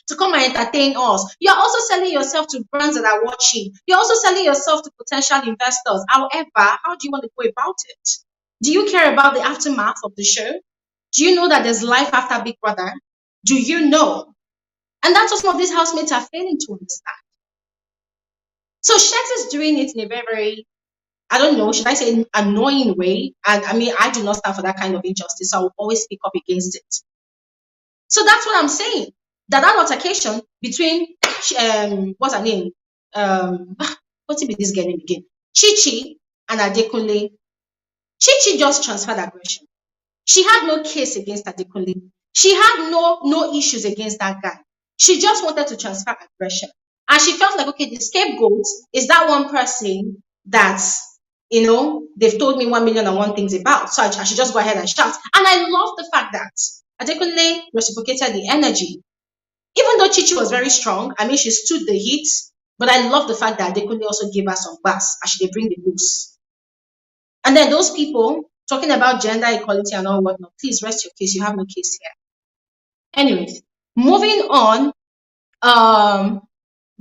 to come and entertain us, you're also selling yourself to brands that are watching. You're also selling yourself to potential investors. However, how do you want to go about it? Do you care about the aftermath of the show? Do you know that there's life after Big Brother? Do you know? And that's what some of these housemates are failing to understand. So Sheggz is doing it in a very, very, I don't know, should I say annoying way? And I mean, I do not stand for that kind of injustice, so I will always speak up against it. So that's what I'm saying. That altercation between, what's her name? What's it be this girl name again? Chichi and Adekunle. Chichi just transferred aggression. She had no case against Adekunle. She had no issues against that guy. She just wanted to transfer aggression. And she felt like, okay, the scapegoat is that one person that, you know, they've told me 1,000,001 things about. So I should just go ahead and shout. And I love the fact that Adekunle reciprocated the energy. Even though Chichi was very strong, I mean, she stood the heat. But I love the fact that Adekunle also gave her some bass as they bring the loose. And then those people talking about gender equality and all whatnot. Please rest your case. You have no case here. Anyways, moving on.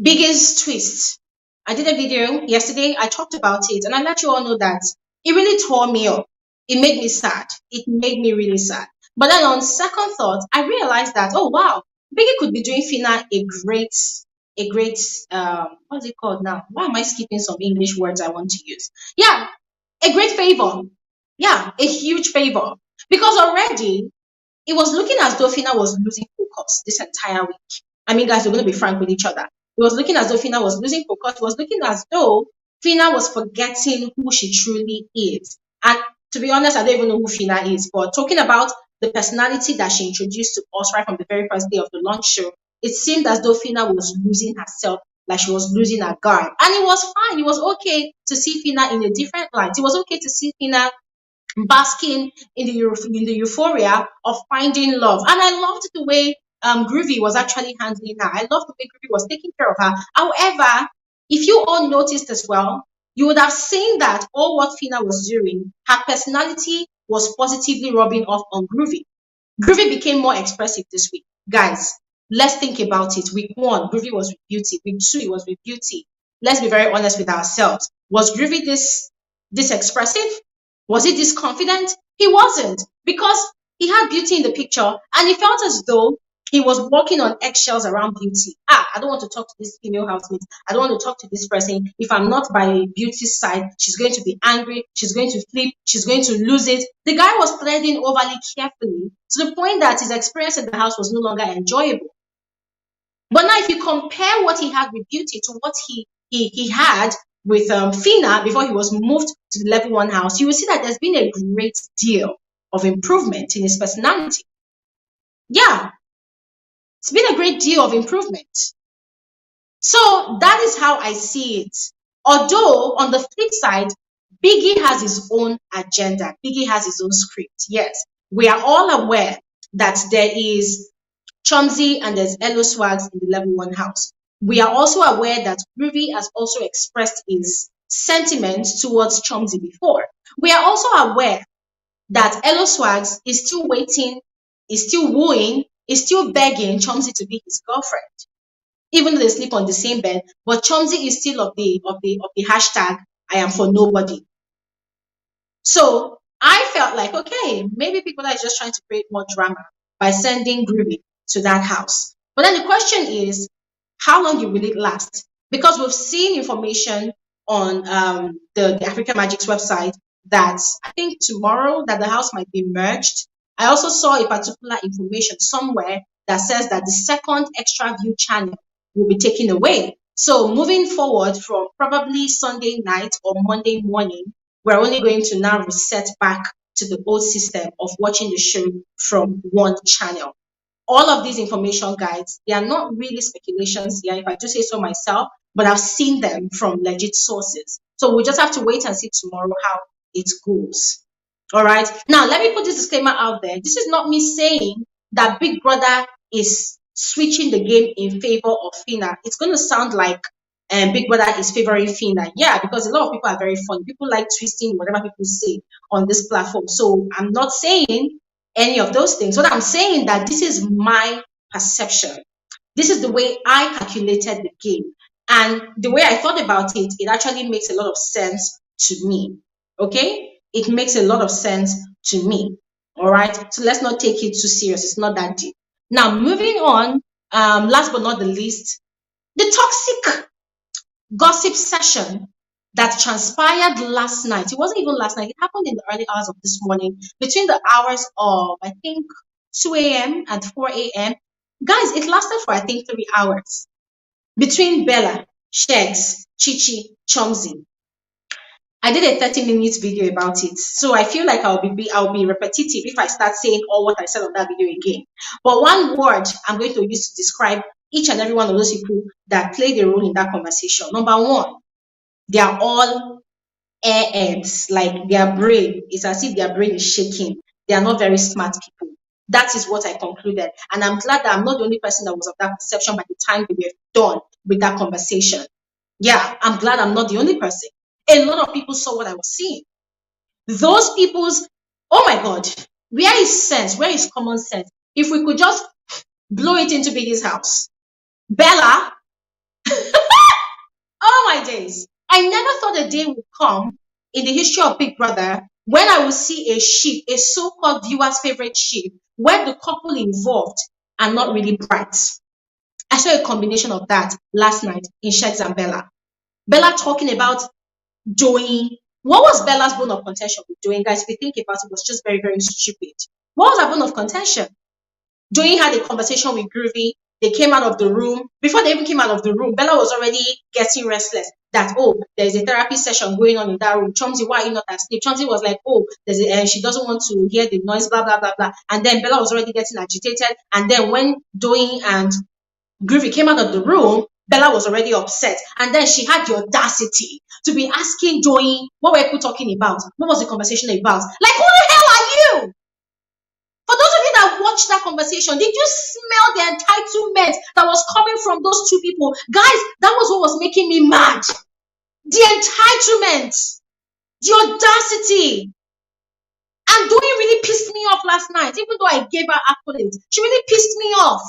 Biggest twist. I did a video yesterday. I talked about it, and I let you all know that it really tore me up. It made me sad. It made me really sad. But then on second thought, I realized that, oh wow, Biggie could be doing phyna a great what's it called now? Why am I skipping some English words I want to use? Yeah, a great favor. Yeah, a huge favor. Because already it was looking as though phyna was losing focus this entire week. I mean, guys, we're going to be frank with each other. It was looking as though phyna was losing focus. It was looking as though phyna was forgetting who she truly is. And to be honest, I don't even know who phyna is. But talking about the personality that she introduced to us right from the very first day of the launch show, it seemed as though phyna was losing herself, like she was losing her guard. And it was fine. It was okay to see phyna in a different light. It was okay to see phyna basking in the euphoria of finding love. And I loved the way Groovy was actually handling her. I loved the way Groovy was taking care of her. However, if you all noticed as well, you would have seen that all what phyna was doing, her personality was positively rubbing off on Groovy. Groovy became more expressive this week. Guys, let's think about it. Week 1, Groovy was with beauty. Week 2, it was with beauty. Let's be very honest with ourselves. Was Groovy this expressive? Was he this confident? He wasn't, because he had beauty in the picture and he felt as though he was walking on eggshells around beauty. I don't want to talk to this female housemate. I don't want to talk to this person. If I'm not by beauty's side, she's going to be angry. She's going to flip. She's going to lose it. The guy was threading overly carefully to the point that his experience in the house was no longer enjoyable. But now if you compare what he had with beauty to what he had with phyna before he was moved to the level 1 house, you will see that there's been a great deal of improvement in his personality. Yeah, it's been a great deal of improvement. So that is how I see it. Although on the flip side, Biggie has his own agenda. Biggie has his own script. Yes, we are all aware that there is Chomzy and there's Elo Swags in the level 1 house. We are also aware that Groovy has also expressed his sentiments towards Chomzy before. We are also aware that Elo Swags is still waiting, is still wooing, is still begging Chomzy to be his girlfriend. Even though they sleep on the same bed, but Chomzy is still of the hashtag I am for nobody. So I felt like, okay, maybe people are just trying to create more drama by sending Groovy to that house. But then the question is, how long will it last? Because we've seen information on the African Magic's website that I think tomorrow that the house might be merged. I also saw a particular information somewhere that says that the second extra view channel will be taken away. So moving forward from probably Sunday night or Monday morning, we're only going to now reset back to the old system of watching the show from one channel. All of these information guides, they are not really speculations here, if I do say so myself, but I've seen them from legit sources. So we'll just have to wait and see tomorrow how it goes. All right. Now, let me put this disclaimer out there. This is not me saying that Big Brother is switching the game in favor of phyna. It's going to sound like Big Brother is favoring phyna. Yeah, because a lot of people are very funny. People like twisting whatever people say on this platform. So I'm not saying any of those things. What I'm saying that this is my perception. This is the way I calculated the game. And the way I thought about it, it actually makes a lot of sense to me. Okay? It makes a lot of sense to me. All right? So let's not take it too serious. It's not that deep. Now, moving on, last but not the least, the toxic gossip session that transpired last night. It wasn't even last night. It happened in the early hours of this morning, between the hours of, I think, 2 a.m. and 4 a.m. Guys, it lasted for, I think, 3 hours. Between Bella, Sheggz, Chichi, Chomzy. I did a 30-minute video about it. So I feel like I'll be repetitive if I start saying all what I said on that video again. But one word I'm going to use to describe each and every one of those people that played a role in that conversation. Number one, they are all airheads. Like their brain, it's as if their brain is shaking. They are not very smart people. That is what I concluded. And I'm glad that I'm not the only person that was of that perception by the time we were done with that conversation. Yeah, I'm glad I'm not the only person. A lot of people saw what I was seeing. Those people's Oh my God. Where is sense? Where is common sense? If we could just blow it into Biggie's house. Bella, oh my days. I never thought a day would come in the history of Big Brother when I would see a ship, a so-called viewer's favorite ship, where the couple involved are not really bright. I saw a combination of that last night in Sheggz and Bella. Bella talking about doing. What was Bella's bone of contention with doing? Guys, if you think about it, it was just very, very stupid. What was her bone of contention? Doing had a conversation with Groovy. They came out of the room. Before they even came out of the room, Bella was already getting restless. That, oh, there's a therapy session going on in that room. Chomzy, why are you not asleep? Chomzy was like, oh, she doesn't want to hear the noise, blah, blah, blah, blah. And then Bella was already getting agitated. And then when Doing and Groovy came out of the room, Bella was already upset. And then she had the audacity to be asking Doing, what were people talking about? What was the conversation about? Like, who the hell are you? For those of you that watched that conversation, did you smell the entitlement that was coming from those two people? Guys, that was what was making me mad. The entitlement, the audacity. And Doing really pissed me off last night, even though I gave her accolades. She really pissed me off.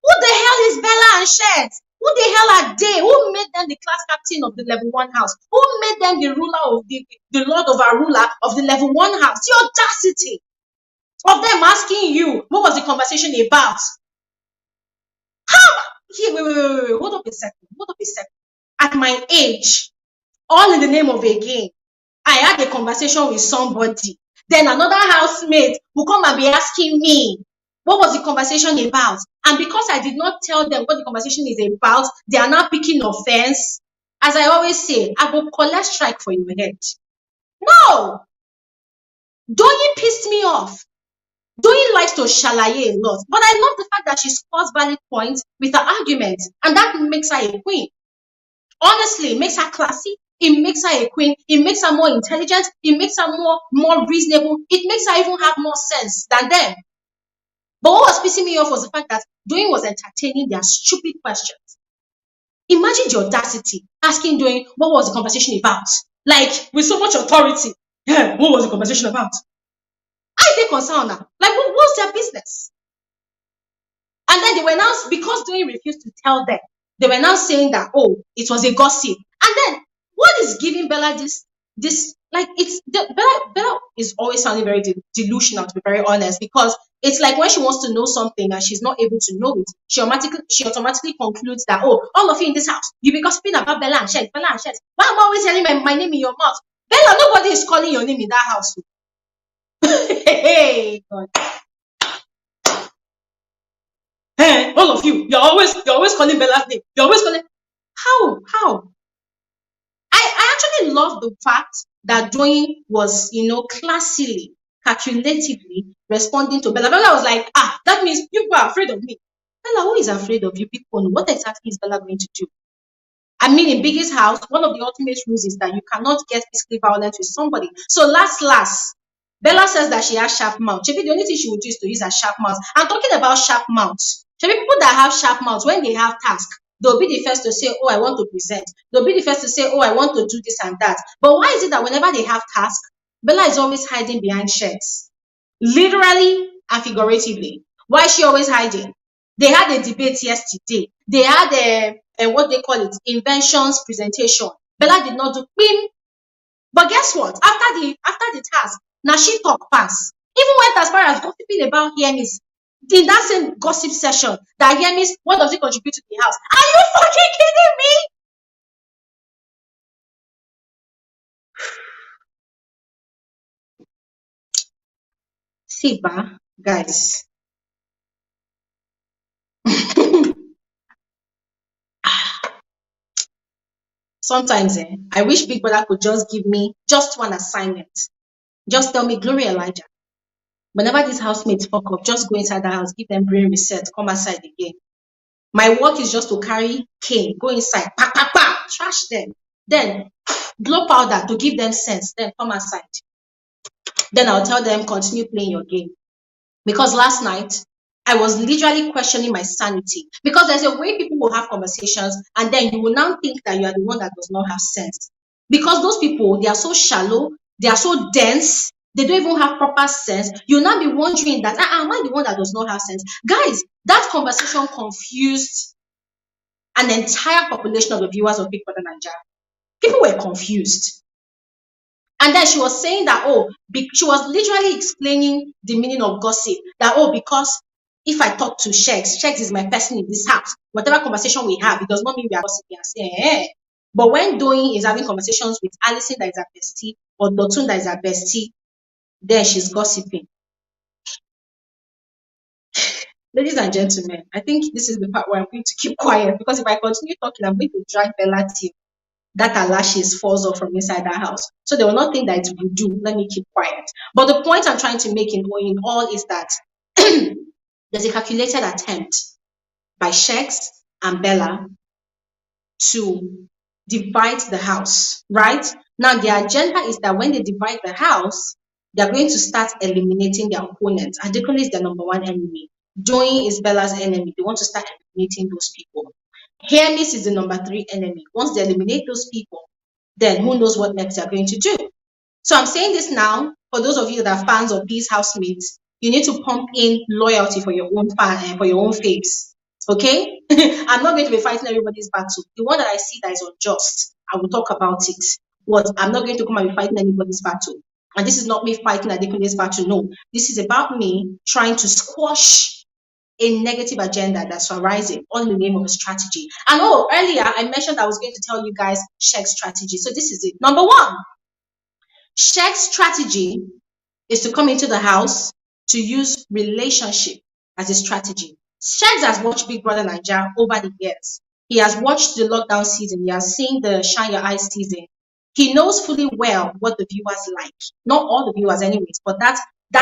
Who the hell is Bella and Sheggz? Who the hell are they? Who made them the class captain of the level 1 house? Who made them the ruler of the lord of our ruler of the level 1 house? The audacity of them asking you, what was the conversation about? How? Here, wait. Hold up a second. At my age, all in the name of a game, I had a conversation with somebody. Then another housemate will come and be asking me, what was the conversation about? And because I did not tell them what the conversation is about, they are now picking offense. As I always say, I will collect strike for your head. No! Doyin pissed me off. Doyin likes to shalaye a lot, but I love the fact that she scores valid points with her arguments, and that makes her a queen. Honestly, it makes her classy. It makes her a queen. It makes her more intelligent. It makes her more reasonable. It makes her even have more sense than them. But what was pissing me off was the fact that Doyin was entertaining their stupid questions. Imagine the audacity asking Doyin, what was the conversation about? Like, with so much authority. Yeah, what was the conversation about? I take concern now. Like, what's their business? And then they were now, because Doyin refused to tell them, they were now saying that, oh, it was a gossip. And then, what is giving Bella this, like, Bella is always sounding very delusional, to be very honest, because it's like when she wants to know something and she's not able to know it, she automatically concludes that, oh, all of you in this house, you be gossiping about Bella and Sheggz. Why am I always hearing my name in your mouth? Bella, nobody is calling your name in that house. Hey, God. Hey, all of you, you're always calling Bella's name. You're always calling. How? I actually love the fact that Doyin was, classily, calculatively responding to Bella. Bella was like, that means you people are afraid of me. Bella, who is afraid of you people? What exactly is Bella going to do? I mean, in Biggie's house, one of the ultimate rules is that you cannot get physically violent with somebody. So last, Bella says that she has sharp mouth. Maybe the only thing she would do is to use her sharp mouth. I'm talking about sharp mouths. Maybe people that have sharp mouths, when they have tasks, they'll be the first to say, oh, I want to present. They'll be the first to say, oh, I want to do this and that. But why is it that whenever they have tasks, Bella is always hiding behind Sheggz? Literally and figuratively. Why is she always hiding? They had a debate yesterday. They had what they call it, inventions presentation. Bella did not do PIM. But guess what? After the task, now she talk fast. Even went as far as gossiping about Hemis. In that same gossip session, that Hemis, what does it contribute to the house? Are you fucking kidding me? See, guys. Sometimes I wish Big Brother could just give me just one assignment. Just tell me, Glory Elijah, whenever these housemates fuck up, just go inside the house, give them brain reset, come outside again. My work is just to carry cane, go inside, trash them, then blow powder to give them sense, then come outside. Then I'll tell them, continue playing your game. Because last night, I was literally questioning my sanity. Because there's a way people will have conversations, and then you will now think that you are the one that does not have sense. Because those people, they are so shallow, they are so dense, They don't even have proper sense. You'll not be wondering that, am I the one that does not have sense? Guys, that conversation confused an entire population of the viewers of Big Brother Naija. People were confused. And then she was saying that, she was literally explaining the meaning of gossip. That, because if I talk to Sheggz is my person in this house. Whatever conversation we have, it does not mean we are gossiping and saying, But when Doyin is having conversations with Allison that is her bestie, or Dotun that is her bestie, then she's gossiping. Ladies and gentlemen, I think this is the part where I'm going to keep quiet, because if I continue talking, I'm going to drag Bella till that her lashes falls off from inside that house. So they will not think that it's voodoo. Let me keep quiet. But the point I'm trying to make in all is that there's a calculated attempt by Sheggz and Bella to divide the house, right? Now, the agenda is that when they divide the house, they're going to start eliminating their opponents. Adekunle is their number one enemy. Doyin is Bella's enemy. They want to start eliminating those people. Hermes is the number 3 enemy. Once they eliminate those people, then who knows what next they're going to do. So I'm saying this now, for those of you that are fans of these housemates, you need to pump in loyalty for your own fan and for your own fakes. Okay? I'm not going to be fighting everybody's battle. The one that I see that is unjust, I will talk about it. But I'm not going to come and be fighting anybody's battle. And this is not me fighting Adekunle's battle. No. This is about me trying to squash a negative agenda that's arising all in the name of a strategy. And earlier I mentioned I was going to tell you guys Sheggz strategy. So this is it. Number 1, Sheggz strategy is to come into the house to use relationship as a strategy. Sheggz has watched Big Brother Naija over the years. He has watched the lockdown season. He has seen the shine your eyes season. He knows fully well what the viewers like. Not all the viewers anyways, but that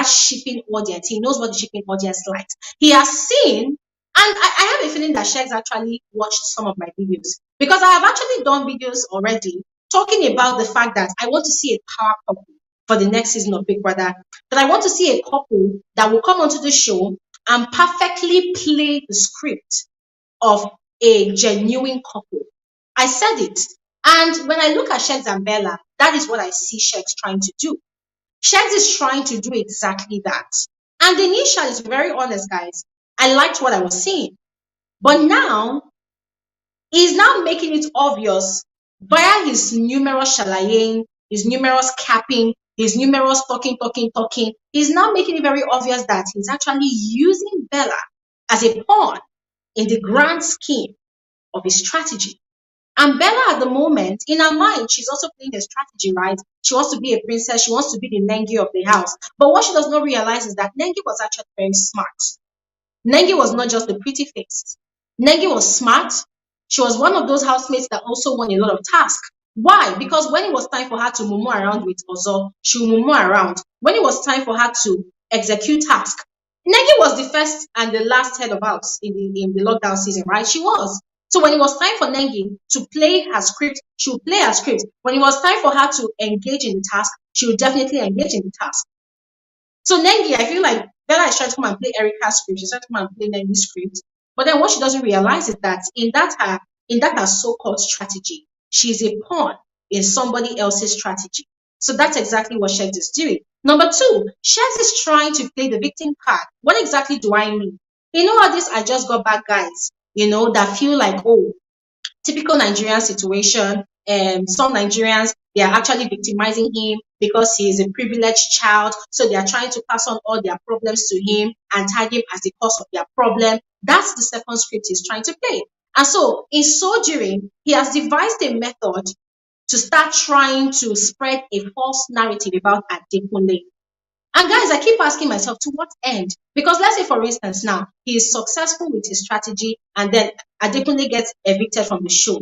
shipping audience. He knows what the shipping audience likes. He has seen, and I have a feeling that Sheggz actually watched some of my videos, because I have actually done videos already talking about the fact that I want to see a power couple for the next season of Big Brother. That I want to see a couple that will come onto the show and perfectly play the script of a genuine couple. I said it. And when I look at Sheggz and Bella, that is what I see Sheggz trying to do. Sheggz is trying to do exactly that. And initially, to be very honest, guys, I liked what I was seeing. But now, he's now making it obvious via his numerous shalaying, his numerous capping, his numerous talking. He's now making it very obvious that he's actually using Bella as a pawn in the grand scheme of his strategy. And Bella, at the moment, in her mind, she's also playing a strategy, right? She wants to be a princess. She wants to be the Nengi of the house. But what she does not realize is that Nengi was actually very smart. Nengi was not just the pretty face. Nengi was smart. She was one of those housemates that also won a lot of tasks. Why? Because when it was time for her to mumu around with Ozo, she would mumu around. When it was time for her to execute tasks, Nengi was the first and the last head of house in the lockdown season, right? She was. So when it was time for Nengi to play her script, she would play her script. When it was time for her to engage in the task, she would definitely engage in the task. So Nengi, I feel like Bella is trying to come and play Erica's script. She's trying to come and play Nengi's script. But then what she doesn't realize is that in that her so-called strategy, she's a pawn in somebody else's strategy. So that's exactly what Sheggz is doing. Number 2, Sheggz is trying to play the victim card. What exactly do I mean? You know all this I just got back guys, that feel like, typical Nigerian situation. Some Nigerians, they are actually victimizing him because he is a privileged child. So they are trying to pass on all their problems to him and tag him as the cause of their problem. That's the second script he's trying to play. And so in so doing, he has devised a method to start trying to spread a false narrative about Adekunle. And guys, I keep asking myself, to what end? Because let's say, for instance, now, he is successful with his strategy and then Adekunle gets evicted from the show.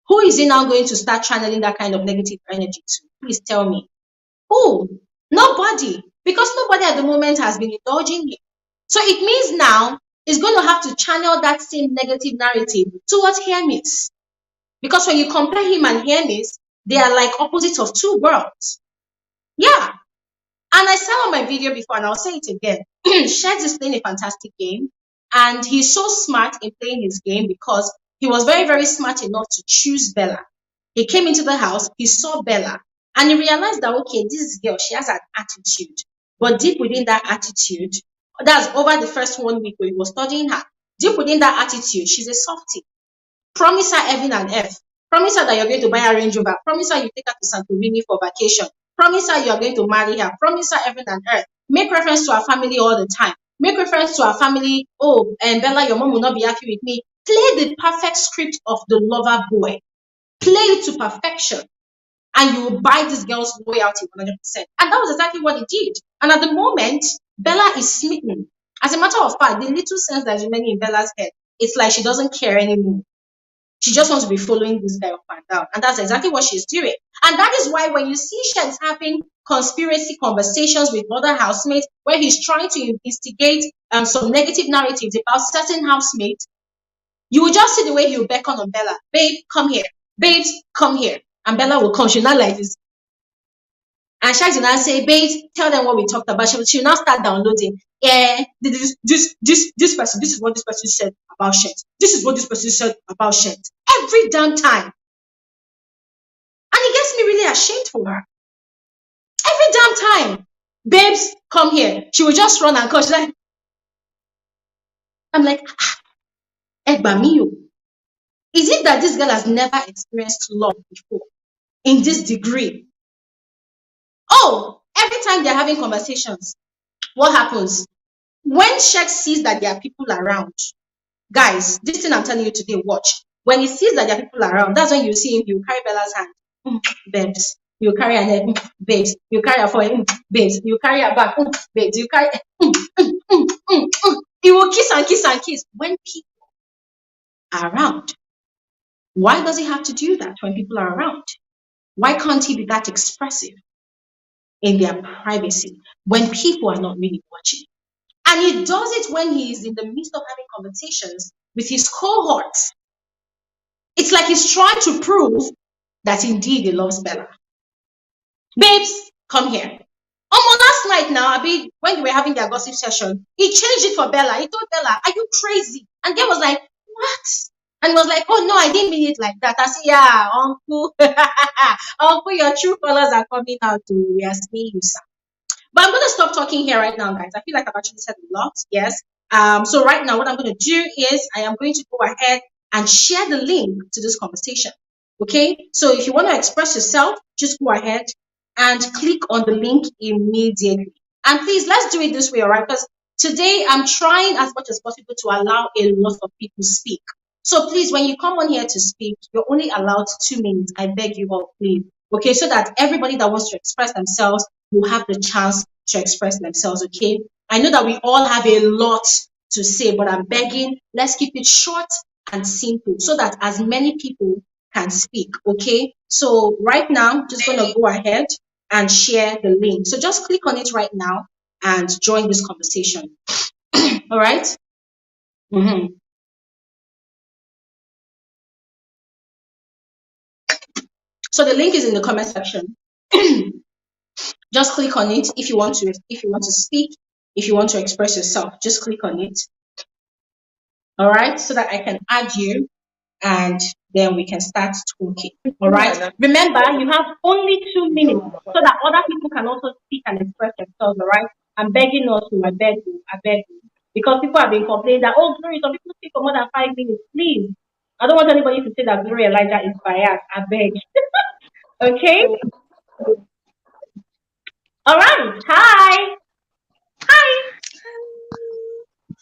Who is he now going to start channeling that kind of negative energy to? Please tell me. Who? Nobody. Because nobody at the moment has been indulging him. So it means now he's going to have to channel that same negative narrative towards Hermes. Because when you compare him and Hermes, they are like opposites of two worlds. Yeah. And I said on my video before, and I'll say it again, Sheggz is playing a fantastic game, and he's so smart in playing his game because he was very, very smart enough to choose Bella. He came into the house, he saw Bella, And you realize that, okay, this girl, she has an attitude. But deep within that attitude, that's over the first 1 week where you were studying her, deep within that attitude, she's a softie. Promise her heaven and earth. Promise her that you're going to buy her Range Rover. Promise her you take her to Santorini for vacation. Promise her you're going to marry her. Promise her heaven and earth. Make reference to her family all the time. Make reference to her family. Oh, and Bella, your mom will not be happy with me. Play the perfect script of the lover boy. Play it to perfection. And you will buy this girl's loyalty 100%. And that was exactly what he did. And at the moment, Bella is smitten. As a matter of fact, the little sense that is remaining in Bella's head, it's like she doesn't care anymore. She just wants to be following this guy up and down. And that's exactly what she's doing. And that is why when you see Sheggz having conspiracy conversations with other housemates, where he's trying to instigate some negative narratives about certain housemates, you will just see the way he'll beckon on Bella. Babe, come here. Babes, come here. And Bella will come. She'll not like this. And Sheggz will now say, babes, tell them what we talked about. She'll now start downloading. Yeah, this person, this is what this person said about Sheggz. This is what this person said about Sheggz. Every damn time. And it gets me really ashamed for her. Every damn time. Babes, come here. She will just run and call. She's like, I'm like, Egbamiyo. Is it that this girl has never experienced love before in this degree? Oh, every time they're having conversations, what happens? When Sheggz sees that there are people around, guys, this thing I'm telling you today, watch. When he sees that there are people around, that's when you see him, you carry Bella's hand, babes. You carry her neck, babes. You carry her forehead, babes. You carry her back, babes. You carry, he will kiss and kiss and kiss when people are around. Why does he have to do that when people are around? Why can't he be that expressive in their privacy when people are not really watching? And he does it when he is in the midst of having conversations with his cohorts. It's like he's trying to prove that indeed he loves Bella. Babes, come here. Last night now, when they were having their gossip session, he changed it for Bella. He told Bella, are you crazy? And girl was like, what? And was like, oh no, I didn't mean it like that. I said, yeah, uncle. Uncle, your true colors are coming out. We are seeing you, sir. But I'm going to stop talking here right now, guys. I feel like I've actually said a lot. Yes. So right now, what I'm going to do is I am going to go ahead and share the link to this conversation. Okay. So if you want to express yourself, just go ahead and click on the link immediately. And please, let's do it this way, all right? Because today I'm trying as much as possible to allow a lot of people speak. So please, when you come on here to speak, you're only allowed 2 minutes. I beg you all, please. Okay, so that everybody that wants to express themselves will have the chance to express themselves, okay? I know that we all have a lot to say, but I'm begging, let's keep it short and simple so that as many people can speak, okay? So right now, I'm just going to go ahead and share the link. So just click on it right now and join this conversation. All right? So the link is in the comment section. Just click on it if you want to speak, if you want to express yourself, just click on it. All right, so that I can add you and then we can start talking. All right. Remember, you have only 2 minutes so that other people can also speak and express themselves. All right. I'm begging also, I beg you, because people have been complaining that, oh, Glory, some people speak for more than 5 minutes. Please, I don't want anybody to say that Glory Elijah is biased. I beg. Okay. All right. Hi.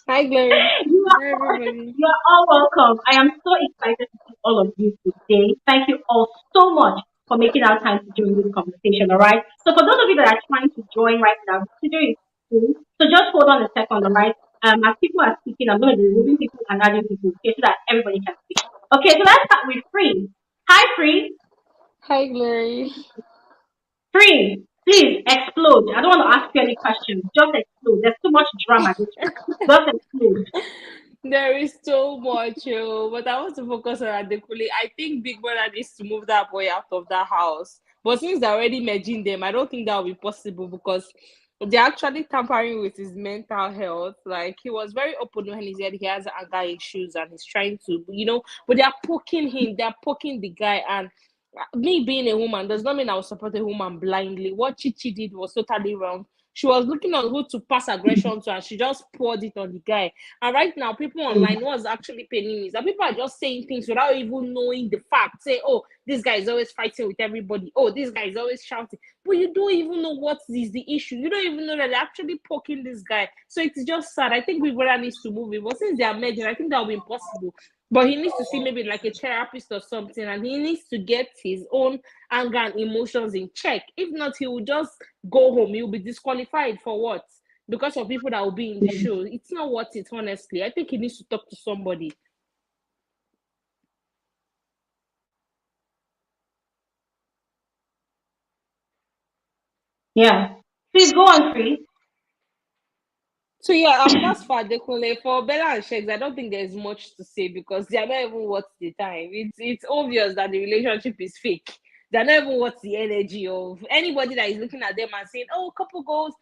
Hi, Glory. You are all welcome. I am so excited to see all of you today. Thank you all so much for making our time to join this conversation, all right? So for those of you that are trying to join right now, the video is cool. So just hold on a second, all right? As people are speaking, I'm going to be removing people and adding people, okay, so that everybody can speak. Okay, so let's start with Free. Hi, Free. Hi, Glory. Free, please explode. I don't want to ask you any questions. Just explode. There's too much drama this week. Just explode. There is so much, but I want to focus on Adekunle. I think Big Brother needs to move that boy out of that house. But since they're already merging them, I don't think that will be possible because they're actually tampering with his mental health. Like, he was very open when he said he has anger issues and he's trying to, but they're poking him, they're poking the guy. And me being a woman does not mean I will support a woman blindly. What Chichi did was totally wrong. She was looking on who to pass aggression to, and she just poured it on the guy. And right now, people online, what's actually paining me is that people are just saying things without even knowing the fact. Say, oh, this guy is always fighting with everybody. Oh, this guy is always shouting. But you don't even know what is the issue. You don't even know that they're actually poking this guy. So it's just sad. I think Big Brother needs to move it. But since they are merging, I think that will be impossible. But he needs to see maybe like a therapist or something, and he needs to get his own anger and emotions in check. If not, he will just go home. He will be disqualified for what? Because of people that will be in the show. It's not worth it, honestly. I think he needs to talk to somebody. Yeah. Please go on, Free. So that's for Adekunle. For Bella and Sheggz, I don't think there's much to say because they are not even worth the time. It's obvious that the relationship is fake. They're not even worth the energy of anybody that is looking at them and saying, "Oh, couple goals."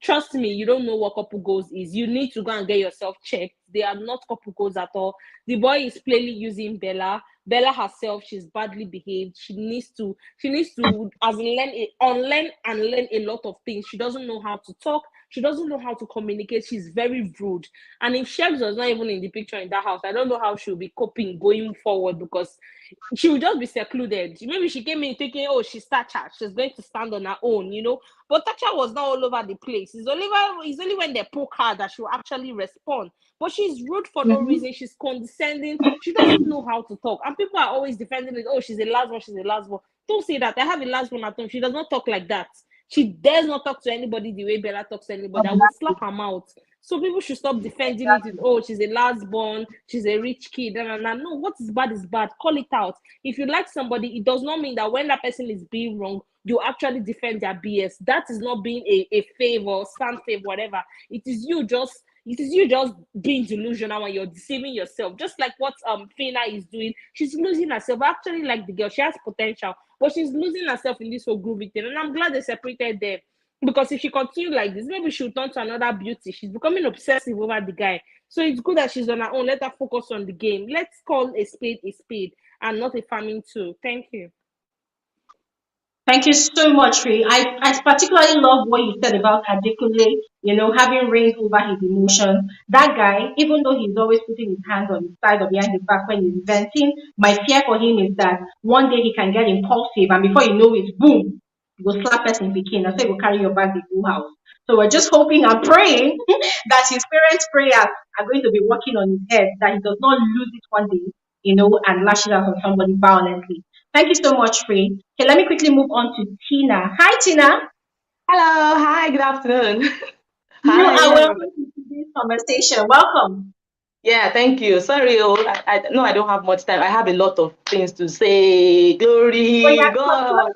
Trust me, you don't know what couple goals is. You need to go and get yourself checked. They are not couple goals at all. The boy is plainly using Bella. Bella herself, she's badly behaved. She needs to as in unlearn and learn a lot of things. She doesn't know how to talk. She doesn't know how to communicate. She's very rude. And if Sheggz was not even in the picture in that house, I don't know how she'll be coping going forward because she will just be secluded. Maybe she came in thinking, oh, she's Thatcher. She's going to stand on her own, But Thatcher was not all over the place. It's only when they poke her that she'll actually respond. But she's rude for no reason. She's condescending. She doesn't know how to talk. And people are always defending it. Oh, she's a last one. She's a last one. Don't say that. I have a last one at home. She does not talk like that. She dares not talk to anybody the way Bella talks to anybody. I will slap her mouth. So people should stop defending it with, oh, she's a last born, she's a rich kid. No, what is bad is bad. Call it out. If you like somebody, it does not mean that when that person is being wrong, you actually defend their BS. That is not being a favor, stand favor, whatever. It is you just being delusional and you're deceiving yourself. Just like what phyna is doing. She's losing herself. I actually like the girl. She has potential. But she's losing herself in this whole groovy thing. And I'm glad they separated them. Because if she continues like this, maybe she'll turn to another beauty. She's becoming obsessive over the guy. So it's good that she's on her own. Let her focus on the game. Let's call a spade and not a farming tool. Thank you. Thank you so much, Free. I particularly love what you said about Adekunle, having reign over his emotions. That guy, even though he's always putting his hands on his side or behind his back when he's venting, my fear for him is that one day he can get impulsive and before you know it, boom, he will slap us in Peking and say, we'll carry your bag to the house. So we're just hoping and praying that his parents' prayers are going to be working on his head, that he does not lose it one day, and lash it out on somebody violently. Thank you so much, Free. Okay, let me quickly move on to Tina. Hi, Tina. Hello, hi, good afternoon. You Hi. are welcome to today's conversation. Welcome. Yeah, thank you. Sorry, I no, I don't have much time. I have a lot of things to say. Glory, God.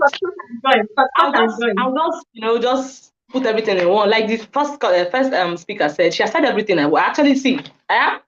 I'll just put everything in one. Like the first speaker said, she has said everything. I will actually see.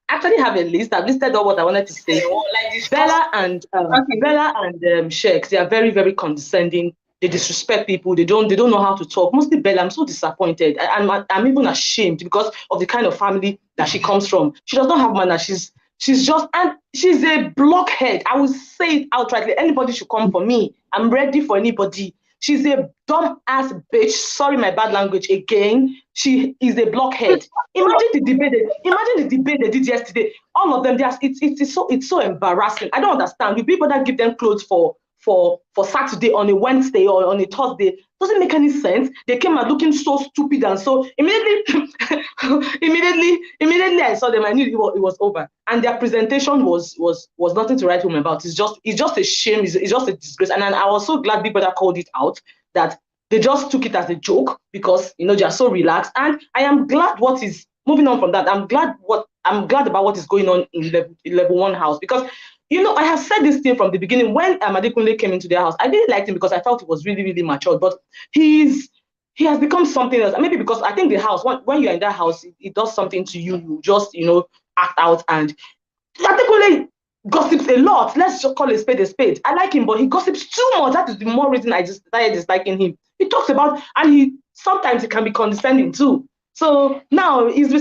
Actually have a list. I've listed all what I wanted to say. Like Bella and Sheggz, they are very, very condescending. They disrespect people. They don't know how to talk. Mostly Bella, I'm so disappointed. I'm even ashamed because of the kind of family that she comes from. She does not have manners. She's a blockhead. I will say it outrightly. Anybody should come for me. I'm ready for anybody. She's a dumb ass bitch. Sorry, my bad language again. She is a blockhead. Imagine the debate they did yesterday. All of them, it's so embarrassing. I don't understand. The people that give them clothes for Saturday on a Wednesday or on a Thursday doesn't make any sense. They came out looking so stupid and so immediately I saw them. I knew it was over. And their presentation was nothing to write home about. It's just a shame. It's just a disgrace. And I was so glad Big Brother called it out that they just took it as a joke because they are so relaxed. And I am glad moving on from that. I'm glad about what is going on in level 1 house because. I have said this thing from the beginning. When Adekunle came into their house, I really liked him because I felt it was really, really mature. But he has become something else. Maybe because I think the house, when you're in that house, it does something to you. You just, act out. And Adekunle gossips a lot. Let's just call a spade a spade. I like him, but he gossips too much. That is the more reason I just started disliking him. He talks about, and sometimes he can be condescending too. So now he's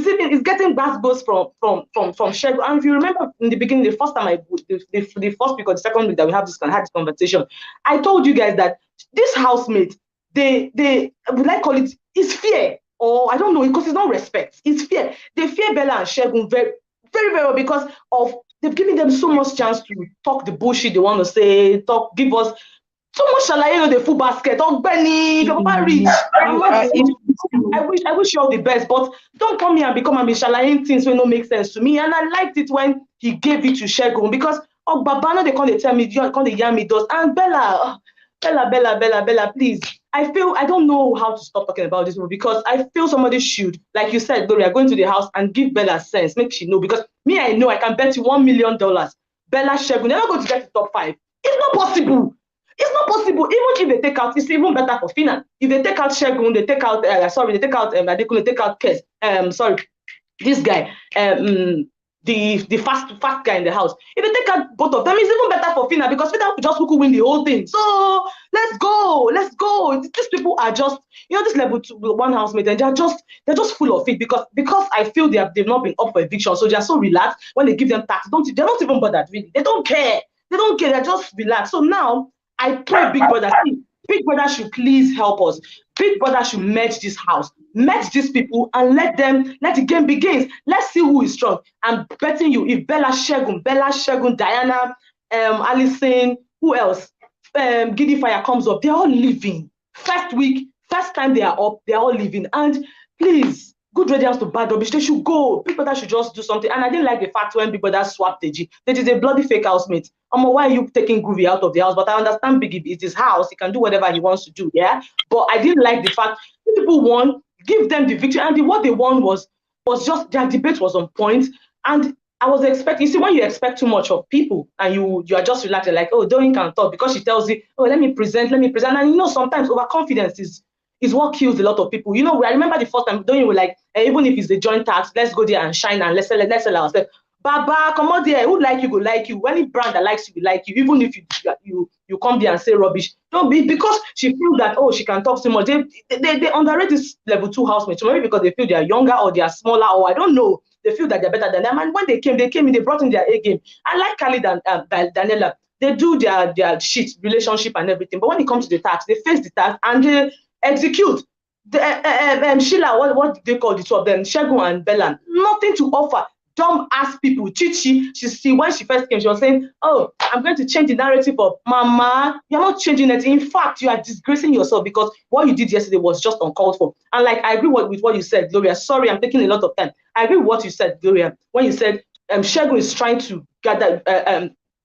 getting bad buzz from Sheggz. And if you remember in the beginning, the first time the first week or the second week that we had this conversation, I told you guys that this housemate, they would like call it, is fear, or I don't know, because it's not respect, it's fear. They fear Bella and Sheggz very, very, very well because of they've given them so much chance to talk the bullshit they want to say, give us so much shalaye, the full basket. Oh, Benny, your papa rich. I wish you all the best, but don't come here and become a shalaye things when no make sense to me. And I liked it when he gave it to Sheggz because Babano they can't tell me, you can't yam me does. And Bella, please. I don't know how to stop talking about this movie because I feel somebody should, like you said, Gloria, go into the house and give Bella sense, make she know. Because me, I know I can bet you $1 million. Bella Sheggz never going to get to top 5. It's not possible. It's not possible. Even if they take out, it's even better for phyna. If they take out Sheggz, they take out Adekunle, take out Kes. This guy, the fast guy in the house. If they take out both of them, it's even better for phyna because phyna will just win the whole thing. So let's go. These people are just, this level 1 housemate, and they're just full of it because I feel they've not been up for eviction, so they're so relaxed when they give them tax. They're not even bothered really. They don't care. They're just relaxed. So now I pray Big Brother, Big Brother should please help us. Big Brother should merge this house, merge these people, and let the game begins. Let's see who is strong. I'm betting you, if Bella Sheggz, Diana, Allison, who else? Giddy Fire comes up, they're all leaving. First week, first time they are up, they're all leaving. And please, good riddance to bad rubbish. They should go. Big Brother should just do something. And I didn't like the fact when Big Brother swapped Deji. Deji is a bloody fake housemate. Why are you taking Groovy out of the house? But I understand Biggie, it's his house. He can do whatever he wants to do, yeah? But I didn't like the fact people won, give them the victory. And what they won was just, their debate was on point. And I was expecting, you see, when you expect too much of people and you are just relaxed, like, oh, Doreen can talk because she tells you, oh, let me present. And sometimes overconfidence is what kills a lot of people. I remember the first time Doreen was like, even if it's the joint tax, let's go there and shine and let's sell ourselves. Baba, come on there. Who like you go like you. Any brand that likes you will like you. Even if you come there and say rubbish, don't be because she feels that she can talk so much. They underrate this level 2 housemates. Maybe because they feel they are younger or they are smaller or I don't know. They feel that they're better than them. And when they came in, they brought in their A game. I like Khalid and Daniela. They do their shit, relationship and everything. But when it comes to the tax, they face the tax and they execute. Sheila, what they call the two of them, Sheggz and Bella, nothing to offer. Dumb ass people. Chichi, when she first came, she was saying, oh, I'm going to change the narrative of Mama. You're not changing it. In fact, you are disgracing yourself because what you did yesterday was just uncalled for. And like, I agree with what you said, Gloria. Sorry, I'm taking a lot of time. I agree with what you said, Gloria, when you said Sheggz is trying to gather,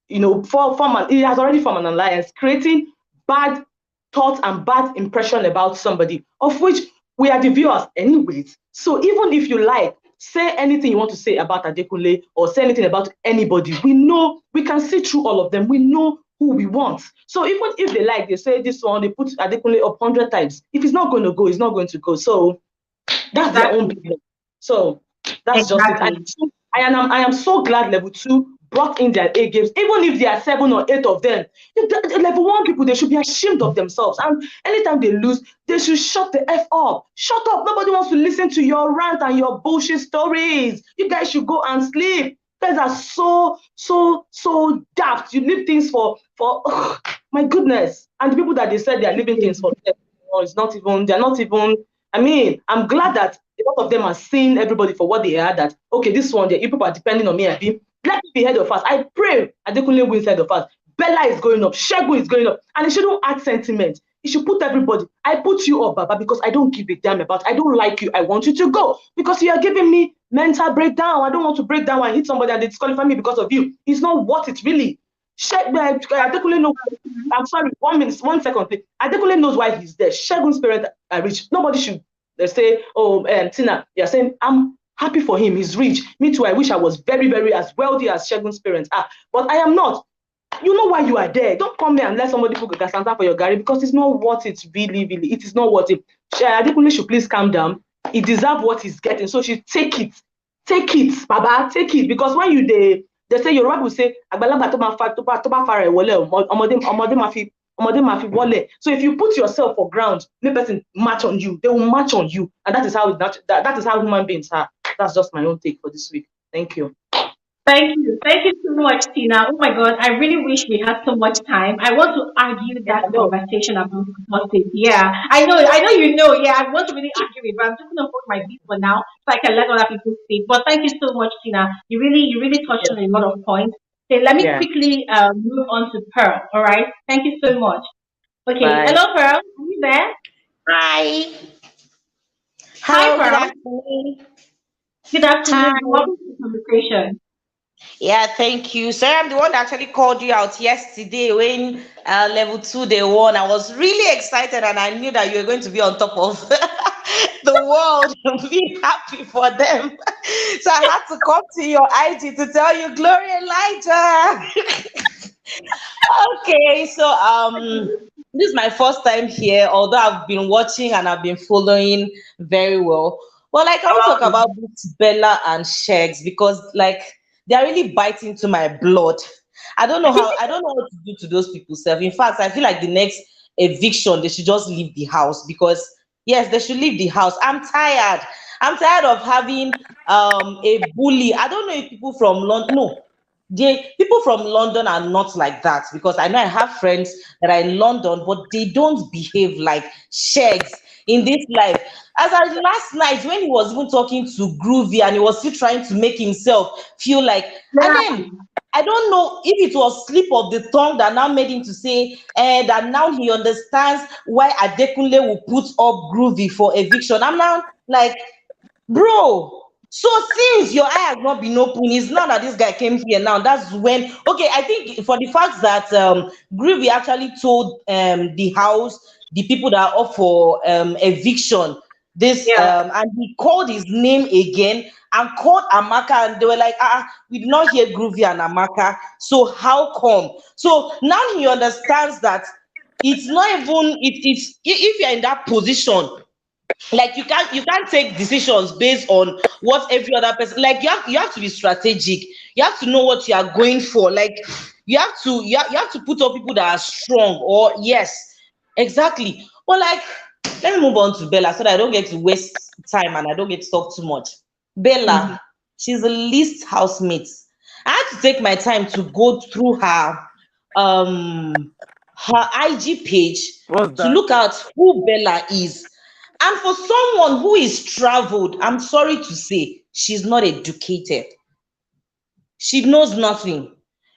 he has already formed an alliance, creating bad thoughts and bad impression about somebody, of which we are the viewers anyways. So even if you like, say anything you want to say about Adekunle or say anything about anybody, we can see through all of them. We know who we want. So even if they like, they say this one, they put Adekunle up 100 times. If it's not going to go, it's not going to go. So that's their own business. So that's just it. And I am so glad level 2 brought in their A games, even if there are 7 or 8 of them. Level 1 people, they should be ashamed of themselves. And anytime they lose, they should shut the F up. Shut up. Nobody wants to listen to your rant and your bullshit stories. You guys should go and sleep. You guys are so daft. You leave things for my goodness. And the people that they said they are leaving things for, they're not even, I'm glad that a lot of them are seeing everybody for what they are, that, okay, this one, if people are depending on me, let me be head of us. I pray Adekunle wins head of us. Bella is going up. Sheggz is going up. And it shouldn't add sentiment. It should put everybody. I put you up, Baba, because I don't give a damn about. I don't like you. I want you to go. Because you are giving me mental breakdown. I don't want to break down and hit somebody and they disqualify me because of you. It's not worth it, really. Adekunle knows. I'm sorry, 1 second. Adekunle knows why he's there. Sheggz's parents are rich. Nobody should say, Tina, you're saying, I'm happy for him, he's rich. Me too, I wish I was very, very as wealthy as Sheggz's parents are. But I am not. You know why you are there. Don't come here and let somebody put a Santa for your Gary because it's not worth it, really. It is not worth it. Adekunle should please calm down. He deserves what he's getting. So she take it. Take it, Baba, take it. Because when they say, your rabbi will say, So if you put yourself for ground, the person match on you, they will match on you. And that is how that is how human beings are. That's just my own take for this week. Thank you. Thank you. Thank you so much, Tina. Oh my God, I really wish we had so much time. I want to argue that conversation about gossip. Yeah, I know you know. Yeah, I want to really argue it, but I'm just gonna hold my peace for now so I can let other people speak. But thank you so much, Tina. You really touched on a lot of points. Okay, let me Yeah. quickly move on to Pearl. All right. Thank you so much. Okay. Bye. Hello, Pearl. Are you there? Hi. Hi, Hello, good Pearl. afternoon. Good Hi. afternoon. Welcome to the conversation. Yeah, thank you. Sorry, I'm the one that actually called you out yesterday when level 2 they won. I was really excited and I knew that you were going to be on top of the world and be happy for them. So I had to come to your IG to tell you, Glory Elijah. Okay, so this is my first time here, although I've been watching and I've been following very well. Well, like I want to talk about this Bella and Sheggz because like they're really biting to my blood. I don't know what to do to those people self. In fact, I feel like the next eviction they should just leave the house because yes, they should leave the house. I'm tired. I'm tired of having a bully. I don't know if people from London no, the people from London are not like that because I know I have friends that are in London, but they don't behave like Sheggz in this life. As I last night when he was even talking to Groovy and he was still trying to make himself feel like, and then I don't know if it was slip of the tongue that now made him to say that now he understands why Adekunle will put up Groovy for eviction. I'm now like, bro, so since your eye has not been open, it's now that this guy came here now. That's when okay, I think for the fact that Groovy actually told the house, the people that are up for eviction, this and he called his name again and called Amaka, and they were like, we did not hear Groovy and Amaka. So how come? So now he understands that it's not even it's if you're in that position like you can't take decisions based on what every other person like you have to be strategic. You have to know what you are going for. Like you have to put up people that are strong or yes, exactly. But like let me move on to Bella so that I don't get to waste time and I don't get to talk too much. Bella, she's the least housemate. I had to take my time to go through her IG page What's to that? look at who Bella is. And for someone who is traveled, I'm sorry to say, she's not educated. She knows nothing.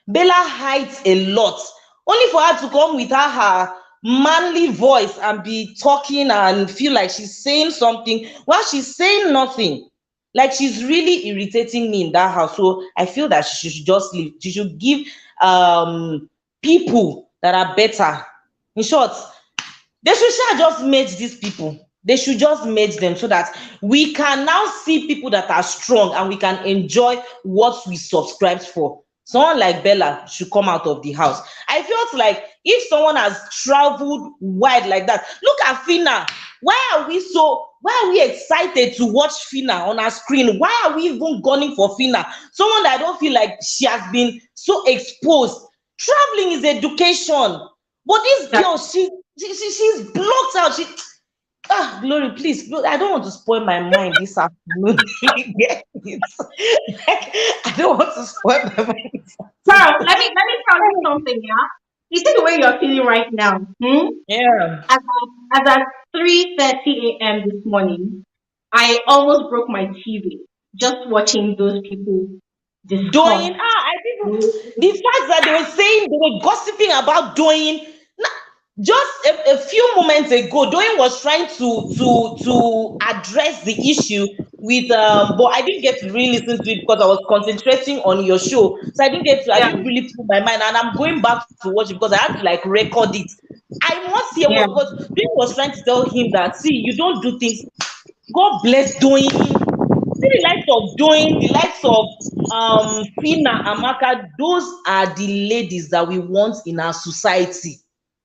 Bella hides a lot. Only for her to come with her manly voice and be talking and feel like she's saying something while she's saying nothing. Like she's really irritating me in that house. So I feel that she should just leave. She should give people that are better. In short, they should just merge these people. They should just merge them so that we can now see people that are strong and we can enjoy what we subscribed for. Someone like Bella should come out of the house. I felt like if someone has traveled wide like that, look at phyna. Why are we excited to watch phyna on our screen? Why are we even gunning for phyna? Someone that I don't feel like she has been so exposed. Traveling is education. But this girl, she's blocked out. Glory, please. I don't want to spoil my mind this afternoon. You get it? Like, I don't want to spoil my mind. Pearl, let me tell you something, yeah. You see the way you're feeling right now. Yeah. As at 3:30 a.m. this morning, I almost broke my TV just watching those people discuss. I didn't. The fact that they were saying they were gossiping about doing. Just a few moments ago, Doyin was trying to address the issue with but I didn't get to really listen to it because I was concentrating on your show. So I didn't really put my mind and I'm going back to watch it because I had to like record it. I must hear what because Doyin was trying to tell him that see, you don't do things. God bless Doyin. See the likes of Doyin, the likes of phyna, Amaka, those are the ladies that we want in our society.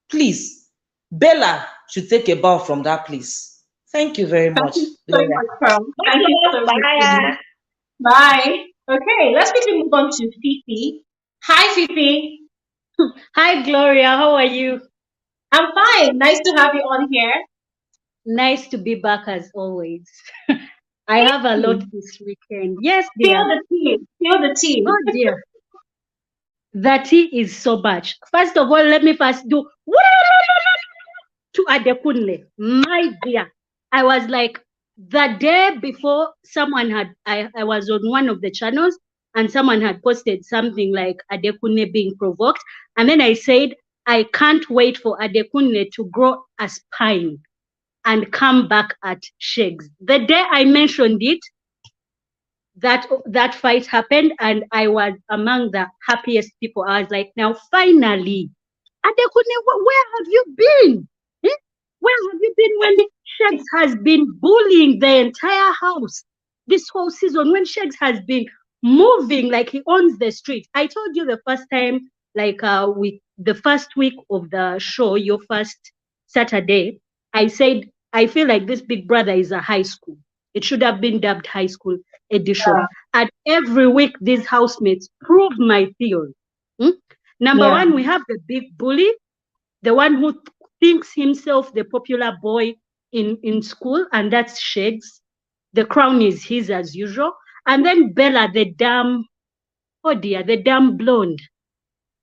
Please, Bella should take a bow from that place. Thank you very Thank much. you so much, Pearl. Thank you so much. Bye. Bye. Okay, let's quickly move on to Fifi. Hi, Fifi. Hi, Gloria. How are you? I'm fine. Nice to have you on here. Nice to be back as always. I have a lot this weekend. Yes, Feel dear. the tea. Feel the tea. Oh, dear. The tea is so much. First of all, let me first do to Adekunle. My dear. I was like, the day before I was on one of the channels and someone had posted something like Adekunle being provoked. And then I said, I can't wait for Adekunle to grow a spine and come back at Sheggz. The day I mentioned it, that fight happened, and I was among the happiest people. I was like, now finally, Adekunle, where have you been? Eh? Where have you been when Sheggz has been bullying the entire house this whole season? When Sheggz has been moving like he owns the street. I told you the first time, like the first week of the show, your first Saturday, I said I feel like this Big Brother is a high school. It should have been dubbed high school edition. Yeah. And every week, these housemates prove my theory. Number one, we have the big bully, the one who thinks himself the popular boy in school, and that's Sheggz. The crown is his as usual. And then Bella, the damn blonde.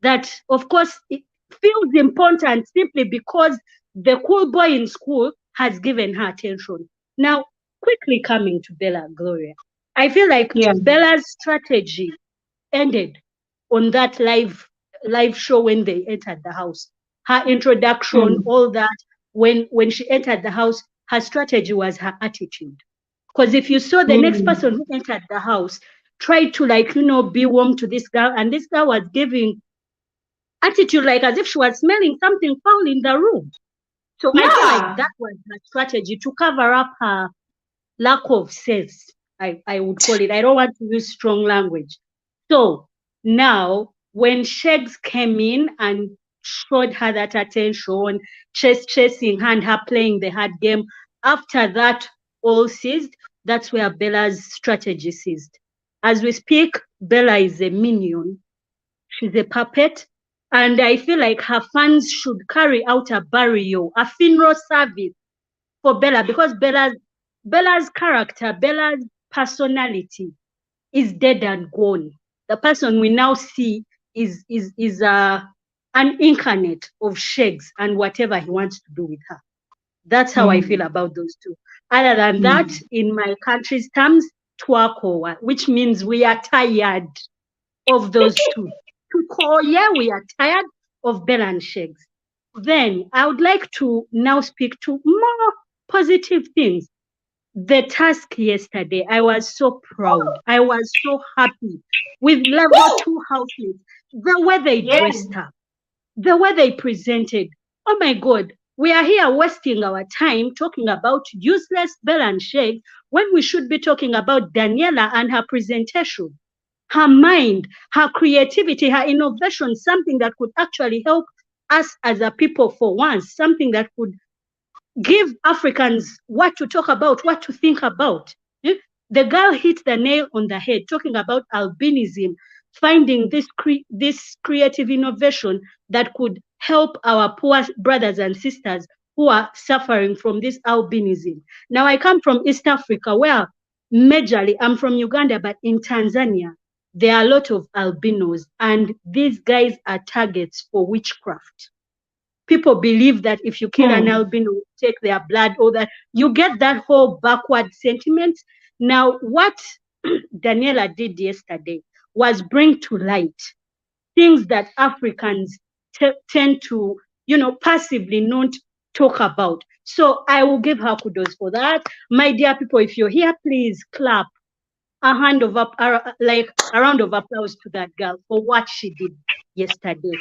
That, of course, it feels important simply because the cool boy in school has given her attention. Now, quickly coming to Bella Gloria, I feel like Bella's strategy ended on that live show when they entered the house. Her introduction, all that, when she entered the house, her strategy was her attitude. Because if you saw the next person who entered the house tried to be warm to this girl, and this girl was giving attitude like as if she was smelling something foul in the room. So I feel like that was her strategy to cover up her lack of sense, I would call it. I don't want to use strong language. So now when Sheggz came in and showed her that attention, chasing her and her playing the hard game, after that all ceased, that's where Bella's strategy ceased. As we speak, Bella is a minion. She's a puppet. And I feel like her fans should carry out a burial, a funeral service for Bella, because Bella's character, Bella's personality is dead and gone. The person we now see is an incarnate of Sheggz and whatever he wants to do with her. That's how I feel about those two. Other than that, in my country's terms, twakowa, which means we are tired of those two. We are tired of Bella and Sheggz. Then I would like to now speak to more positive things. The task yesterday, I was so proud. I was so happy with level 2 housemates. The way they dressed up, the way they presented. Oh my God, we are here wasting our time talking about useless Bella and Sheggz when we should be talking about Daniela and her presentation. Her mind, her creativity, her innovation, something that could actually help us as a people for once, something that could give Africans what to talk about, what to think about. The girl hit the nail on the head, talking about albinism, finding this creative innovation that could help our poor brothers and sisters who are suffering from this albinism. Now, I come from East Africa, where majorly, I'm from Uganda, but in Tanzania, there are a lot of albinos, and these guys are targets for witchcraft. People believe that if you kill an albino, take their blood, or that you get that whole backward sentiment. Now, what Daniela did yesterday was bring to light things that Africans tend to, passively not talk about. So I will give her kudos for that. My dear people, if you're here, please clap. A round of applause to that girl for what she did yesterday.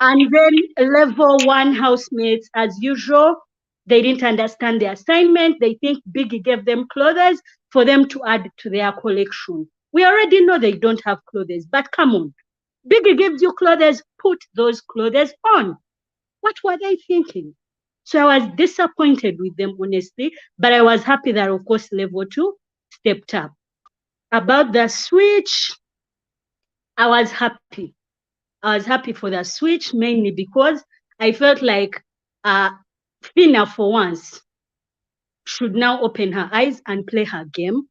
And then level 1 housemates, as usual, they didn't understand the assignment. They think Biggie gave them clothes for them to add to their collection. We already know they don't have clothes, but come on. Biggie gives you clothes, put those clothes on. What were they thinking? So I was disappointed with them, honestly, but I was happy that, of course, level 2 stepped up. About the switch, I was happy. I was happy for the switch, mainly because I felt like Phyna, for once, should now open her eyes and play her game.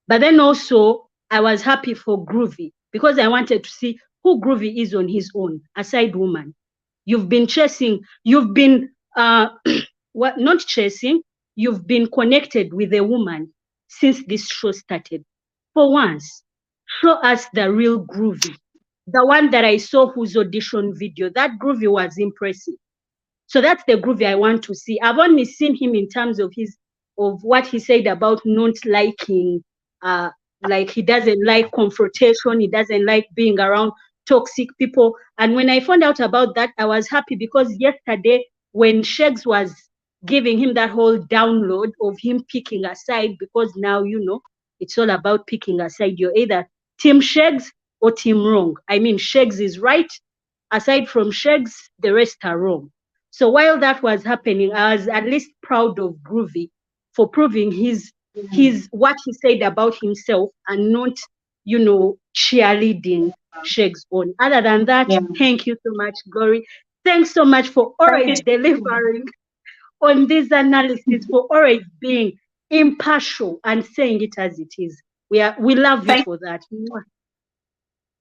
But then also, I was happy for Groovy because I wanted to see who Groovy is on his own, aside woman. You've been chasing, you've been, what, not chasing, you've been connected with a woman since this show started. For once, show us the real Groovy. The one that I saw whose audition video, that Groovy was impressive. So that's the Groovy I want to see. I've only seen him in terms of what he said about not liking, like he doesn't like confrontation, he doesn't like being around toxic people. And when I found out about that, I was happy because yesterday when Sheggz was giving him that whole download of him picking a side, because now, you know, it's all about picking a side. You're either Team Sheggz or Team Wrong. I mean, Sheggz is right. Aside from Sheggz, the rest are wrong. So while that was happening, I was at least proud of Groovy for proving his what he said about himself and not, you know, cheerleading Sheggz on. Other than that, thank you so much, Glory. Thanks so much for always delivering on this analysis, for always being impartial and saying it as it is. We love you for that.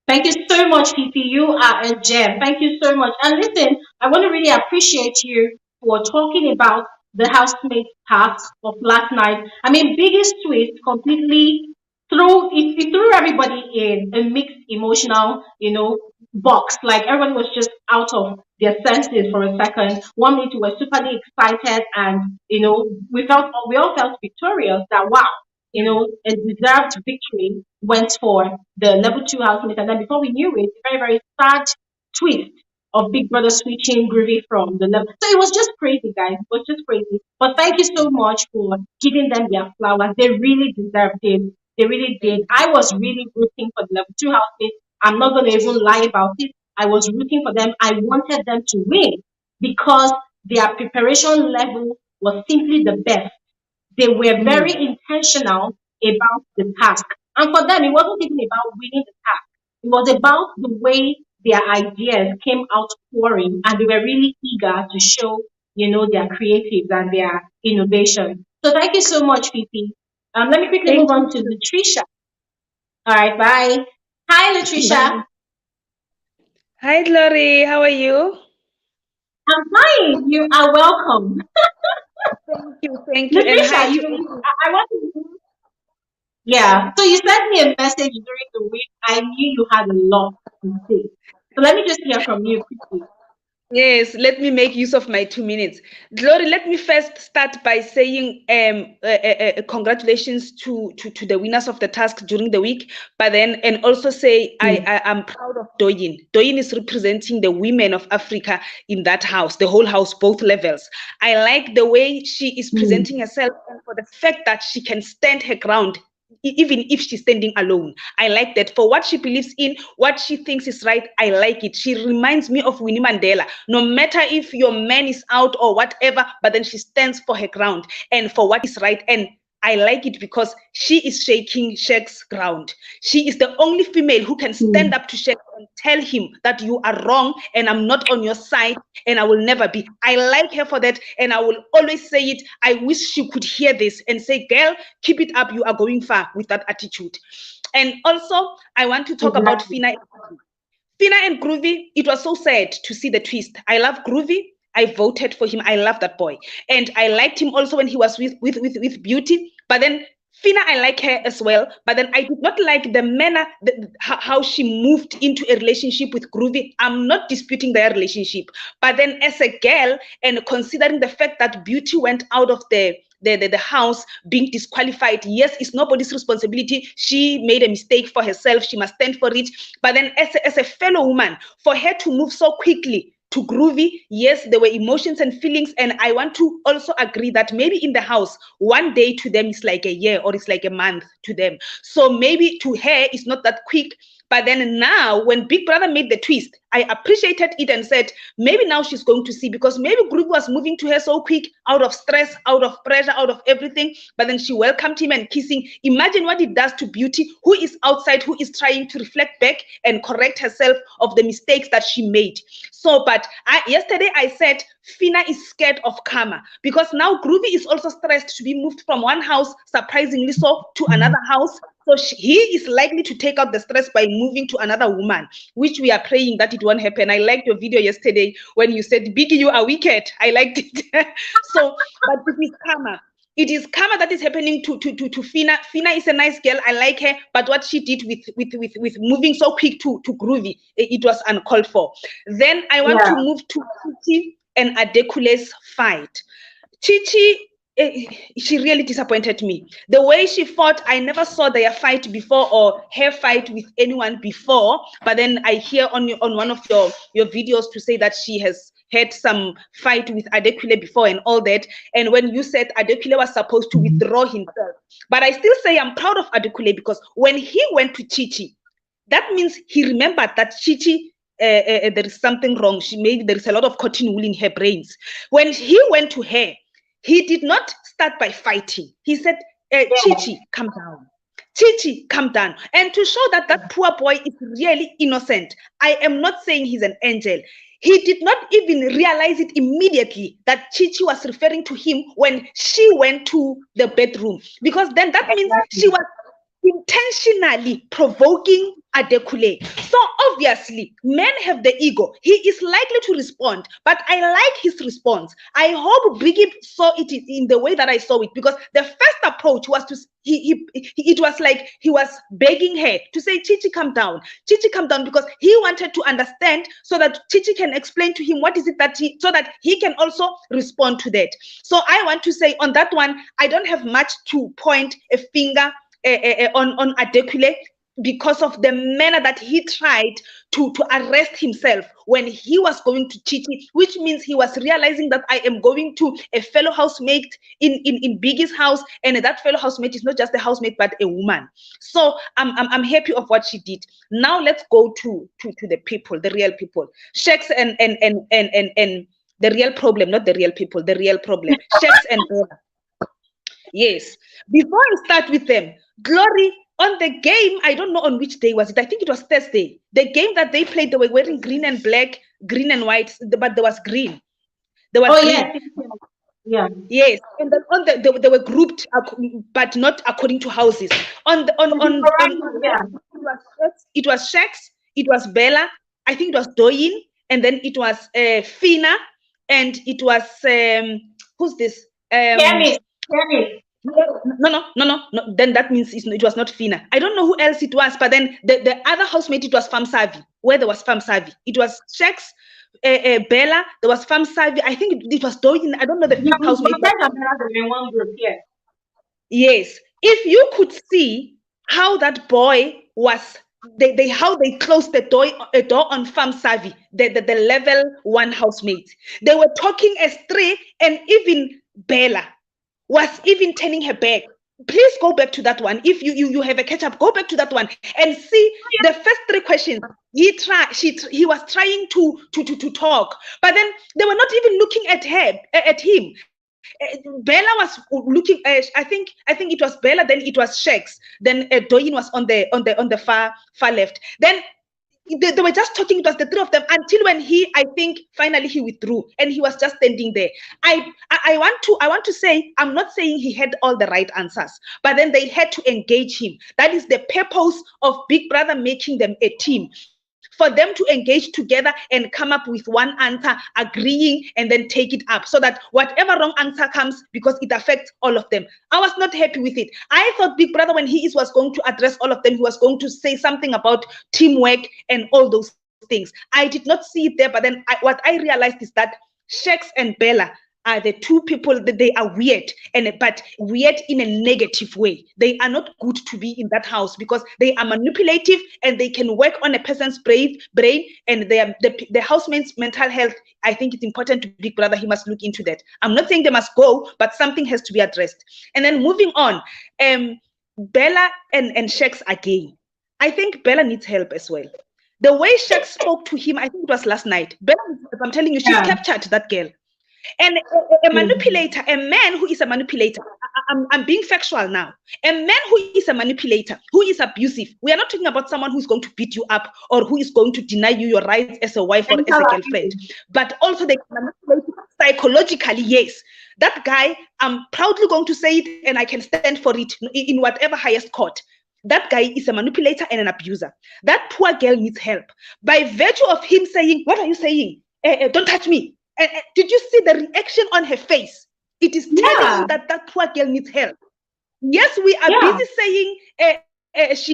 Thank you so much, Fifi. You are a gem. Thank you so much. And listen, I want to really appreciate you for talking about the housemates task of last night. I mean, Biggie's twist completely threw everybody in a mixed emotional, you know, box. Like everyone was just out of their senses for a second. 1 minute we were superly excited, and you know, we all felt victorious. That wow, you know, a deserved victory went for the level 2 housemate. And then before we knew it, a very, very sad twist of Big Brother switching Groovy from the level. So it was just crazy, guys. It was just crazy. But thank you so much for giving them their flowers. They really deserved it. They really did. I was really rooting for the level 2 housemate. I'm not going to even lie about it. I was rooting for them. I wanted them to win because their preparation level was simply the best. They were very intentional about the task. And for them, it wasn't even about winning the task. It was about the way their ideas came out pouring, and they were really eager to show, you know, their creatives and their innovation. So thank you so much, Fifi. Let me quickly move on to Latricia. All right, bye. Hi, Latricia. Hi, Glory. How are you? I'm fine. You are welcome. Thank you. Latricia, And hi I want to. Yeah. So you sent me a message during the week. I knew you had a lot to say. So let me just hear from you quickly. Yes, let me make use of my 2 minutes. Glory, let me first start by saying congratulations to the winners of the task during the week, but then and also say I am proud of Doyin. Doyin is representing the women of Africa in that house, the whole house, both levels. I like the way she is presenting herself and for the fact that she can stand her ground even if she's standing alone. I like that. For what she believes in, what she thinks is right, I like it. She reminds me of Winnie Mandela. No matter if your man is out or whatever, but then she stands for her ground and for what is right. And I like it because she is shaking Sheggz's ground. She is the only female who can stand up to Sheggz and tell him that you are wrong and I'm not on your side and I will never be. I like her for that and I will always say it. I wish she could hear this and say, girl, keep it up. You are going far with that attitude. And also, I want to talk about Phyna. Phyna and Groovy, it was so sad to see the twist. I love Groovy. I voted for him. I love that boy. And I liked him also when he was with Beauty. But then Phyna, I like her as well. But then I did not like the manner, how she moved into a relationship with Groovy. I'm not disputing their relationship. But then as a girl, and considering the fact that Beauty went out of the house being disqualified, yes, it's nobody's responsibility. She made a mistake for herself. She must stand for it. But then as a fellow woman, for her to move so quickly to Groovy, yes, there were emotions and feelings, and I want to also agree that maybe in the house, one day to them is like a year or it's like a month to them. So maybe to her, it's not that quick. But then now, when Big Brother made the twist, I appreciated it and said, maybe now she's going to see, because maybe Groovy was moving to her so quick, out of stress, out of pressure, out of everything. But then she welcomed him and kissing. Imagine what it does to Beauty, who is outside, who is trying to reflect back and correct herself of the mistakes that she made. So, but yesterday I said phyna is scared of karma because now Groovy is also stressed to be moved from one house, surprisingly so, to another house. So he is likely to take out the stress by moving to another woman, which we are praying that it won't happen. I liked your video yesterday when you said, Biggie, you are wicked. I liked it. So, but it is karma. It is karma that is happening to phyna. Phyna is a nice girl. I like her, but what she did with moving so quick to Groovy, it was uncalled for. Then I want to move to Chichi and Adekule's fight. Chichi, she really disappointed me. The way she fought, I never saw their fight before or her fight with anyone before. But then I hear on one of your videos to say that she has had some fight with Adekunle before and all that. And when you said Adekunle was supposed to withdraw himself, but I still say I'm proud of Adekunle because when he went to Chichi, that means he remembered that Chichi, there is something wrong. There is a lot of cotton wool in her brains. When he went to her, he did not start by fighting. He said, Chichi, calm down. Chichi, calm down. And to show that that poor boy is really innocent, I am not saying he's an angel. He did not even realize it immediately that Chichi was referring to him when she went to the bedroom. Because then that means she was intentionally provoking Adekunle. So obviously, men have the ego. He is likely to respond, but I like his response. I hope Biggie saw it in the way that I saw it, because the first approach was to it was like he was begging her to say, Chichi, calm down. Chichi, calm down, because he wanted to understand so that Chichi can explain to him what is it that so that he can also respond to that. So I want to say on that one, I don't have much to point a finger on Adekunle, because of the manner that he tried to arrest himself when he was going to Chichi, which means he was realizing that I am going to a fellow housemate in Biggie's house, and that fellow housemate is not just a housemate but a woman. So I'm happy of what she did. Now let's go to the people, the real people. Sheggz and the real problem, not the real people, the real problem. Sheggz and Bella. Yes. Before I start with them, Glory, on the game, I don't know on which day was it. I think it was Thursday. The game that they played, they were wearing green and black, green and white, but there was green. There was green. Yeah. Yes, and then on they were grouped, but not according to houses. It was Sheggz, it was Bella, I think it was Doyin, and then it was phyna, and it was who's this? Kemi. No. Then that means it was not phyna. I don't know who else it was, but then the other housemate, it was Famsavi. Where there was Famsavi, it was Sheggz, Bella. There was Famsavi. I think it was Doyin. I don't know the fifth housemate. Yes, if you could see how that boy was, how they closed the door on Famsavi, the level 1 housemate. They were talking as three, and even Bella was even turning her back. Please go back to that one. If you have a catch up, go back to that one and see the first 3 questions. He was trying to talk, but then they were not even looking at him. Bella was looking. I think it was Bella. Then it was Sheggz. Then Doyin was on the far left. Then they were just talking. It was the 3 of them until when I think finally he withdrew and he was just standing there. I want to say, I'm not saying he had all the right answers, but then they had to engage him. That is the purpose of Big Brother making them a team, for them to engage together and come up with one answer, agreeing, and then take it up, so that whatever wrong answer comes, because it affects all of them. I was not happy with it. I thought Big Brother, when he was going to address all of them, he was going to say something about teamwork and all those things. I did not see it there, but then what I realized is that Sheggz and Bella are the 2 people that they are weird, but weird in a negative way. They are not good to be in that house because they are manipulative and they can work on a person's brain, and the housemate's mental health. I think it's important to Big Brother. He must look into that. I'm not saying they must go, but something has to be addressed. And then moving on, Bella and Sheggz again. I think Bella needs help as well. The way Sheggz spoke to him, I think it was last night. Bella, I'm telling you, she's captured that girl. And a manipulator, a man who is a manipulator, I'm being factual now. A man who is a manipulator, who is abusive, we are not talking about someone who is going to beat you up or who is going to deny you your rights as a wife or as a girlfriend, but also they can manipulate psychologically, yes. That guy, I'm proudly going to say it and I can stand for it in whatever highest court. That guy is a manipulator and an abuser. That poor girl needs help. By virtue of him saying, what are you saying? Don't touch me. Did you see the reaction on her face? It is telling you that that poor girl needs help. Yes, we are busy saying she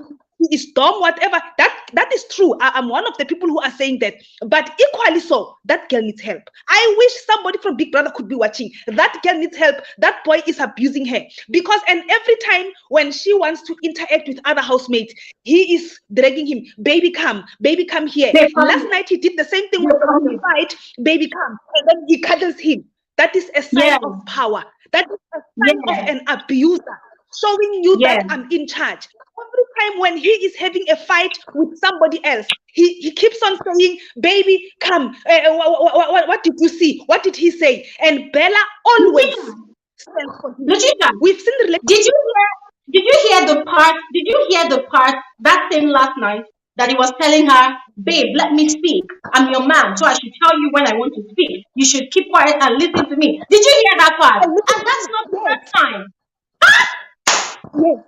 is dumb, whatever. That is true. I'm one of the people who are saying that. But equally so, that girl needs help. I wish somebody from Big Brother could be watching. That girl needs help. That boy is abusing her. Because every time when she wants to interact with other housemates, he is dragging him. Baby, come here. Last night he did the same thing with the fight. Baby, come. And then he cuddles him. That is a sign of power. That is a sign of an abuser, showing you that I'm in charge. Every time when he is having a fight with somebody else, he keeps on saying, baby, come. What did you see? What did he say? And Bella always stands for him. We've seen the Did you hear the part? Did you hear the part that same last night that he was telling her, babe, let me speak. I'm your man, so I should tell you when I want to speak. You should keep quiet and listen to me. Did you hear that part? And that's not the first time. Yes.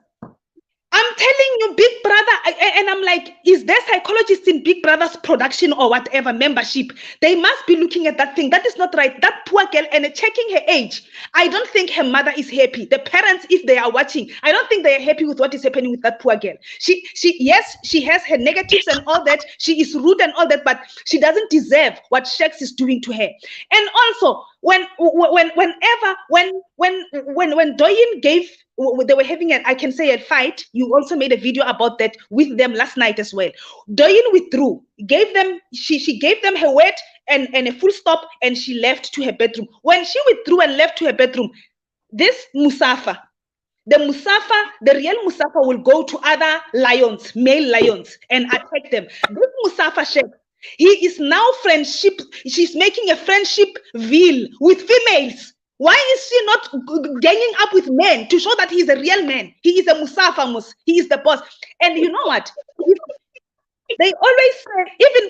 I'm telling you, Big Brother, and I'm like, is there psychologists in Big Brother's production or whatever membership? They must be looking at that thing. That is not right. That poor girl, and checking her age. I don't think her mother is happy. The parents, if they are watching, I don't think they are happy with what is happening with that poor girl. Yes, she has her negatives and all that. She is rude and all that, but she doesn't deserve what Sheggz is doing to her. And also, when Doyin gave, they were having I can say a fight. You also made a video about that with them last night as well. Doyin withdrew, gave them, she gave them her word and a full stop, and she left to her bedroom. When she withdrew and left to her bedroom, this Musafa, the real Musafa will go to other lions, male lions, and attack them. This Musafa Sheggz, he is now she's making a friendship veil with females. Why is she not ganging up with men to show that he's a real man? He is a Musafa, he is the boss. And you know what? They always say, even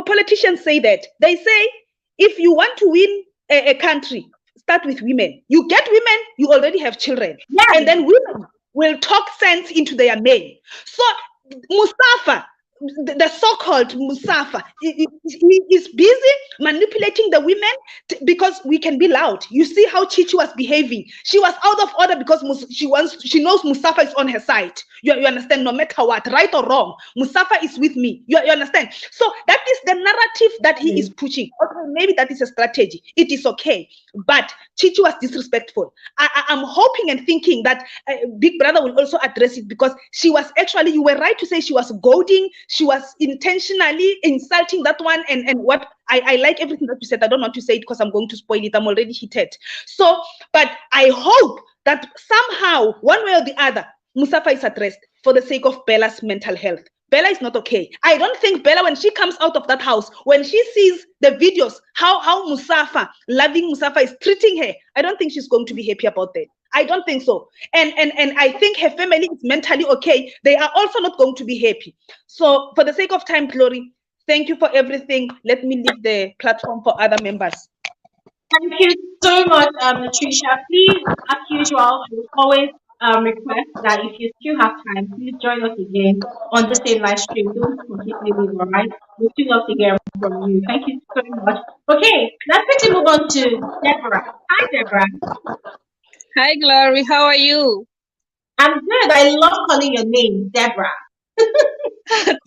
politicians say that. They say, if you want to win a country, start with women. You get women, you already have children. Yes. And then women will talk sense into their men. So Musafa, the so-called Musafa, he is busy manipulating the women because we can be loud. You see how Chichi was behaving. She was out of order because she knows Musafa is on her side. You understand? No matter what, right or wrong, Musafa is with me. You understand? So that is the narrative that he is pushing. Okay, maybe that is a strategy. It is okay. But Chichi was disrespectful. I'm hoping and thinking that Big Brother will also address it, because she was actually, you were right to say she was goading. She was intentionally insulting that one, and what I like everything that you said. I don't want to say it because I'm going to spoil it. I'm already heated. So, but I hope that somehow, one way or the other, Musafa is addressed for the sake of Bella's mental health. Bella is not okay. I don't think Bella, when she comes out of that house, when she sees the videos, how Musafa, loving Musafa, is treating her, I don't think she's going to be happy about that. I don't think so. And I think her family is mentally okay. They are also not going to be happy. So for the sake of time, Glory, thank you for everything. Let me leave the platform for other members. Thank you so much, Trisha. Please, as usual, we always request that if you still have time, please join us again on the same live stream. Don't completely leave, all right? We still love to hear from you. Thank you so much. Okay, let's quickly move on to Deborah. Hi, Deborah. Hi, Glory. How are you? I'm good. I love calling your name, Deborah.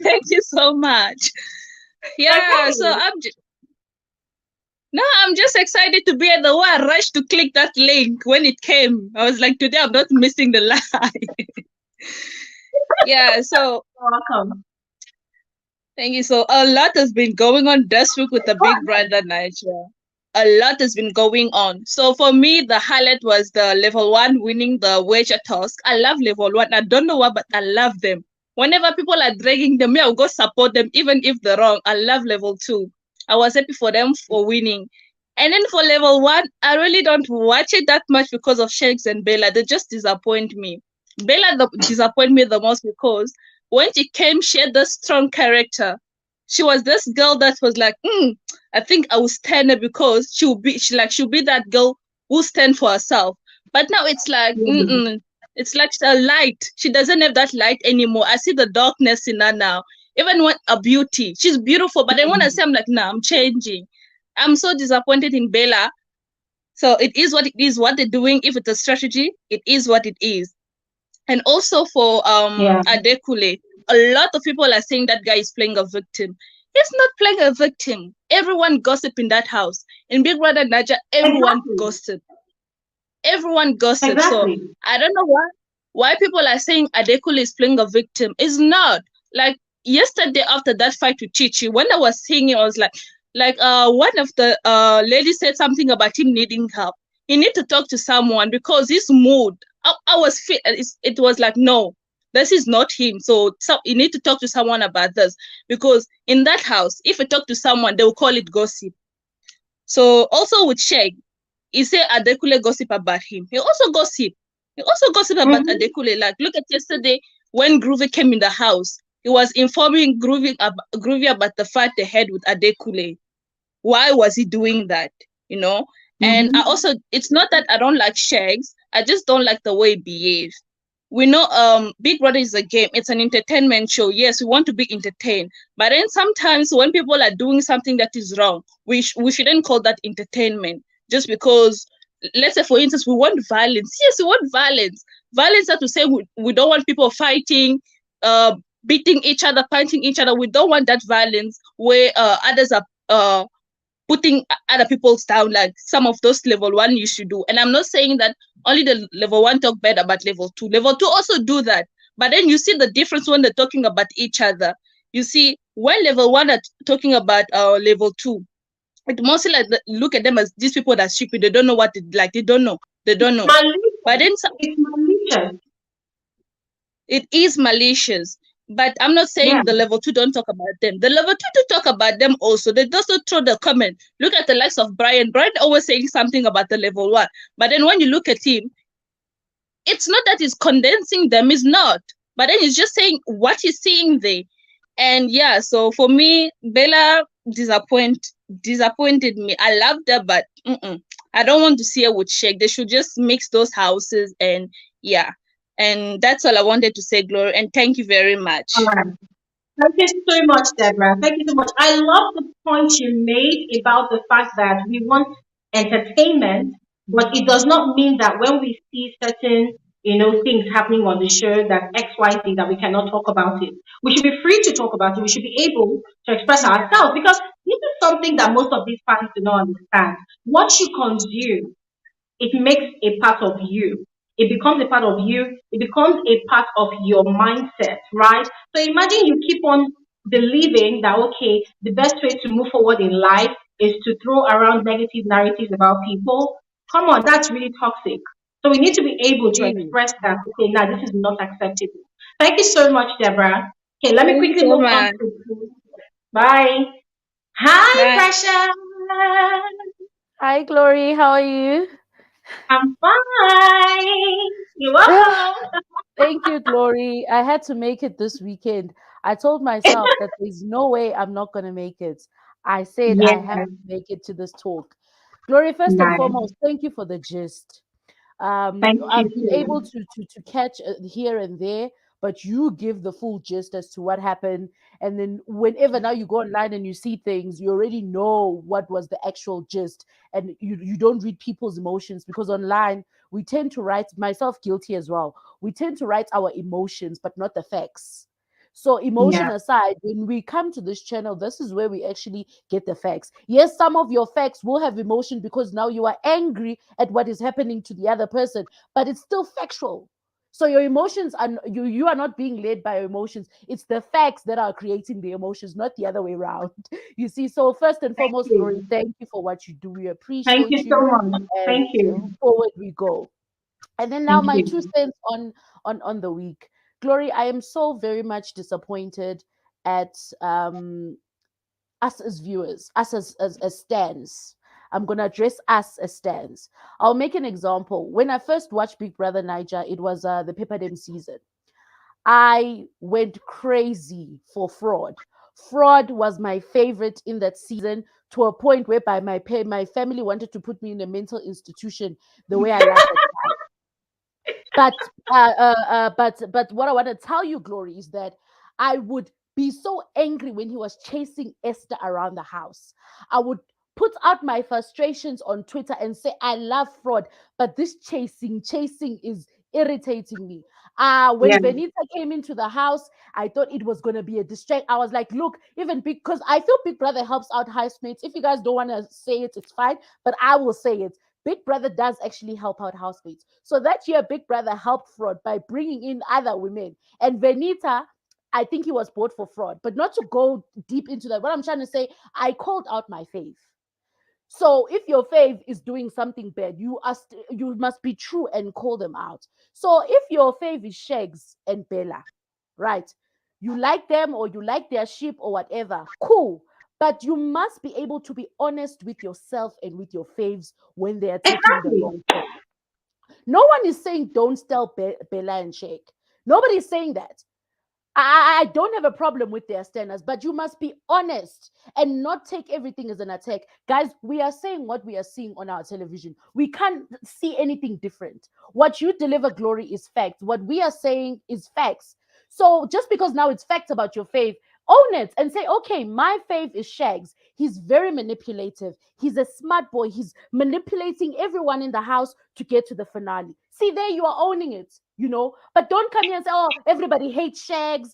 Thank you so much. Yeah, okay. So I'm just excited to be at the one. I rushed to click that link when it came. I was like, today I'm not missing the live. Yeah, so welcome. Thank you. So a lot has been going on this week with the Big Brother Naija. A lot has been going on. So for me, the highlight was the level 1 winning the wager task. I love level 1. I don't know why, but I love them. Whenever people are dragging them, I'll go support them, even if they're wrong. I love level 2. I was happy for them for winning. And then for level 1, I really don't watch it that much because of Sheggz and Bella. They just disappoint me. Bella disappoint me the most because when she came, she had this strong character. She was this girl that was like, I think I will stand her because she'll be that girl who stand for herself. But now it's like, it's like a light. She doesn't have that light anymore. I see the darkness in her now. Even when a beauty, she's beautiful. But then when I say, I'm like, nah, I'm changing. I'm so disappointed in Bella. So it is what it is. What they're doing, if it's a strategy, it is what it is. And also for Adekunle, a lot of people are saying that guy is playing a victim. He's not playing a victim. Everyone gossip in that house. In Big Brother Naija, everyone gossip. Everyone gossip. Exactly. So I don't know why people are saying Adekunle is playing a victim. It's not. Like yesterday after that fight with Chichi, when I was seeing it, I was like one of the ladies said something about him needing help. He need to talk to someone because his mood. I was fit. It was like, no, this is not him. So you need to talk to someone about this because in that house, if you talk to someone, they will call it gossip. So also with Sheggz, he said Adekunle gossip about him. He also gossip about Adekunle. Like look at yesterday when Groovy came in the house. He was informing Groovy about the fight they had with Adekunle. Why was he doing that? And I also, it's not that I don't like Sheggz. I just don't like the way he behaves. We know Big Brother is a game. It's an entertainment show. Yes, we want to be entertained. But then sometimes when people are doing something that is wrong, we shouldn't call that entertainment. Just because, let's say, for instance, we want violence. Yes, we want violence. Violence is to say we don't want people fighting, beating each other, punching each other. We don't want that violence where others are putting other people down, like some of those level 1 you should do. And I'm not saying that only the level 1 talk bad about level 2. Level 2 also do that. But then you see the difference when they're talking about each other. You see, when level 1 are talking about level 2, it mostly like look at them as these people that are stupid. They don't know what they don't know. But then it's malicious. It is malicious. But I'm not saying the level 2 don't talk about them. The level 2 do talk about them also. They just don't throw the comment. Look at the likes of Brian. Brian always saying something about the level 1. But then when you look at him, it's not that he's condensing them. It's not. But then he's just saying what he's seeing there. And yeah, so for me, Bella disappointed me. I loved her, but I don't want to see her with Sheggz. They should just mix those houses and yeah. And that's all I wanted to say, Glory. And thank you very much. All right. Thank you so much, Deborah. Thank you so much. I love the point you made about the fact that we want entertainment, but it does not mean that when we see certain, things happening on the show that XYZ that we cannot talk about it. We should be free to talk about it. We should be able to express ourselves because this is something that most of these fans do not understand. What you consume, it makes a part of you. It becomes a part of you. It becomes a part of your mindset, right? So imagine you keep on believing that, okay, the best way to move forward in life is to throw around negative narratives about people. Come on, that's really toxic. So we need to be able to express that, okay, now this is not acceptable. Thank you so much, Deborah. Okay, let me Thank you quickly so move on much. to bye. Hi, Bye. Precious. Hi, Glory. How are you? I'm fine. You're welcome. Thank you, Glory. I had to make it this weekend. I told myself that there's no way I'm not going to make it. I said I Yes, have to make it to this talk. Glory, first and nice. foremost, thank you for the gist. Thank I've you been able too. to catch here and there, but you give the full gist as to what happened. And then whenever now you go online and you see things, you already know what was the actual gist, and you don't read people's emotions because online we tend to write, myself guilty as well. We tend to write our emotions, but not the facts. So emotion Yeah. aside, when we come to this channel, this is where we actually get the facts. Yes, some of your facts will have emotion because now you are angry at what is happening to the other person, but it's still factual. So your emotions are you are not being led by your emotions. It's the facts that are creating the emotions, not the other way around. You see, so first and Thank foremost, Glory, you. thank you for what you do. We Thank appreciate you so you, much. and Thank you. forward we go. And then now Thank my two you. cents on the week. Glory, I am so very much disappointed at us as viewers, us as stands. I'm going to address us as stands. I'll make an example. When I first watched Big Brother Naija, it was the Pepperdam season. I went crazy for Fraud. Fraud was my favorite in that season, to a point whereby my family wanted to put me in a mental institution the way I like it. But what I want to tell you, Glory, is that I would be so angry when he was chasing Esther around the house. I would put out my frustrations on Twitter and say, I love Fraud, but this chasing is irritating me. When Benita came into the house, I thought it was going to be a distract. I was like, look, even because I feel Big Brother helps out housemates. If you guys don't want to say it, it's fine, but I will say it. Big Brother does actually help out housemates. So that year, Big Brother helped Fraud by bringing in other women. And Benita, I think he was bought for Fraud. But not to go deep into that, what I'm trying to say, I called out my fave. So if your fave is doing something bad, you must be true and call them out. So if your fave is Sheggz and Bella, right? You like them or you like their ship or whatever, cool. But you must be able to be honest with yourself and with your faves when they are taking the wrong step. No one is saying don't tell Bella and Sheggz. Nobody's saying that. I don't have a problem with their standards, but you must be honest and not take everything as an attack. Guys, we are saying what we are seeing on our television. We can't see anything different. What you deliver, Glory, is facts. What we are saying is facts. So just because now it's facts about your faith, own it and say, okay, my fave is Sheggz. He's very manipulative. He's a smart boy. He's manipulating everyone in the house to get to the finale. See, there you are owning it, But don't come here and say, oh, everybody hates Sheggz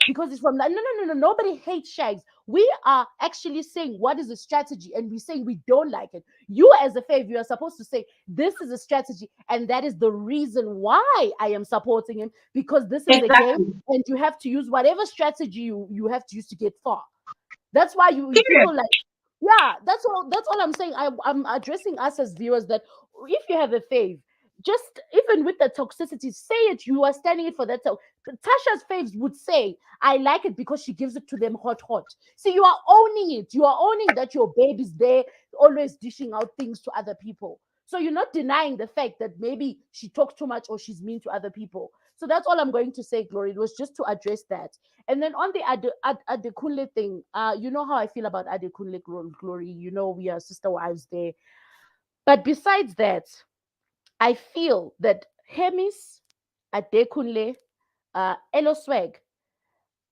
because it's from that. No. Nobody hates Sheggz. We are actually saying what is a strategy, and we're saying we don't like it. You, as a fave, you are supposed to say this is a strategy, and that is the reason why I am supporting him, because this is a game, and you have to use whatever strategy you have to use to get far. That's why people like, yeah, that's all I'm saying. I'm addressing us as viewers that if you have a fave, just even with the toxicity, say it. You are standing it for that. Tasha's faves would say, I like it because she gives it to them hot. See, you are owning it. You are owning that your baby's there, always dishing out things to other people. So you're not denying the fact that maybe she talks too much or she's mean to other people. So that's all I'm going to say, Glory. It was just to address that. And then on the Adekunle thing, you know how I feel about Adekunle, Glory. We are sister wives there. But besides that, I feel that Hemis, Adekunle, Elo Swag,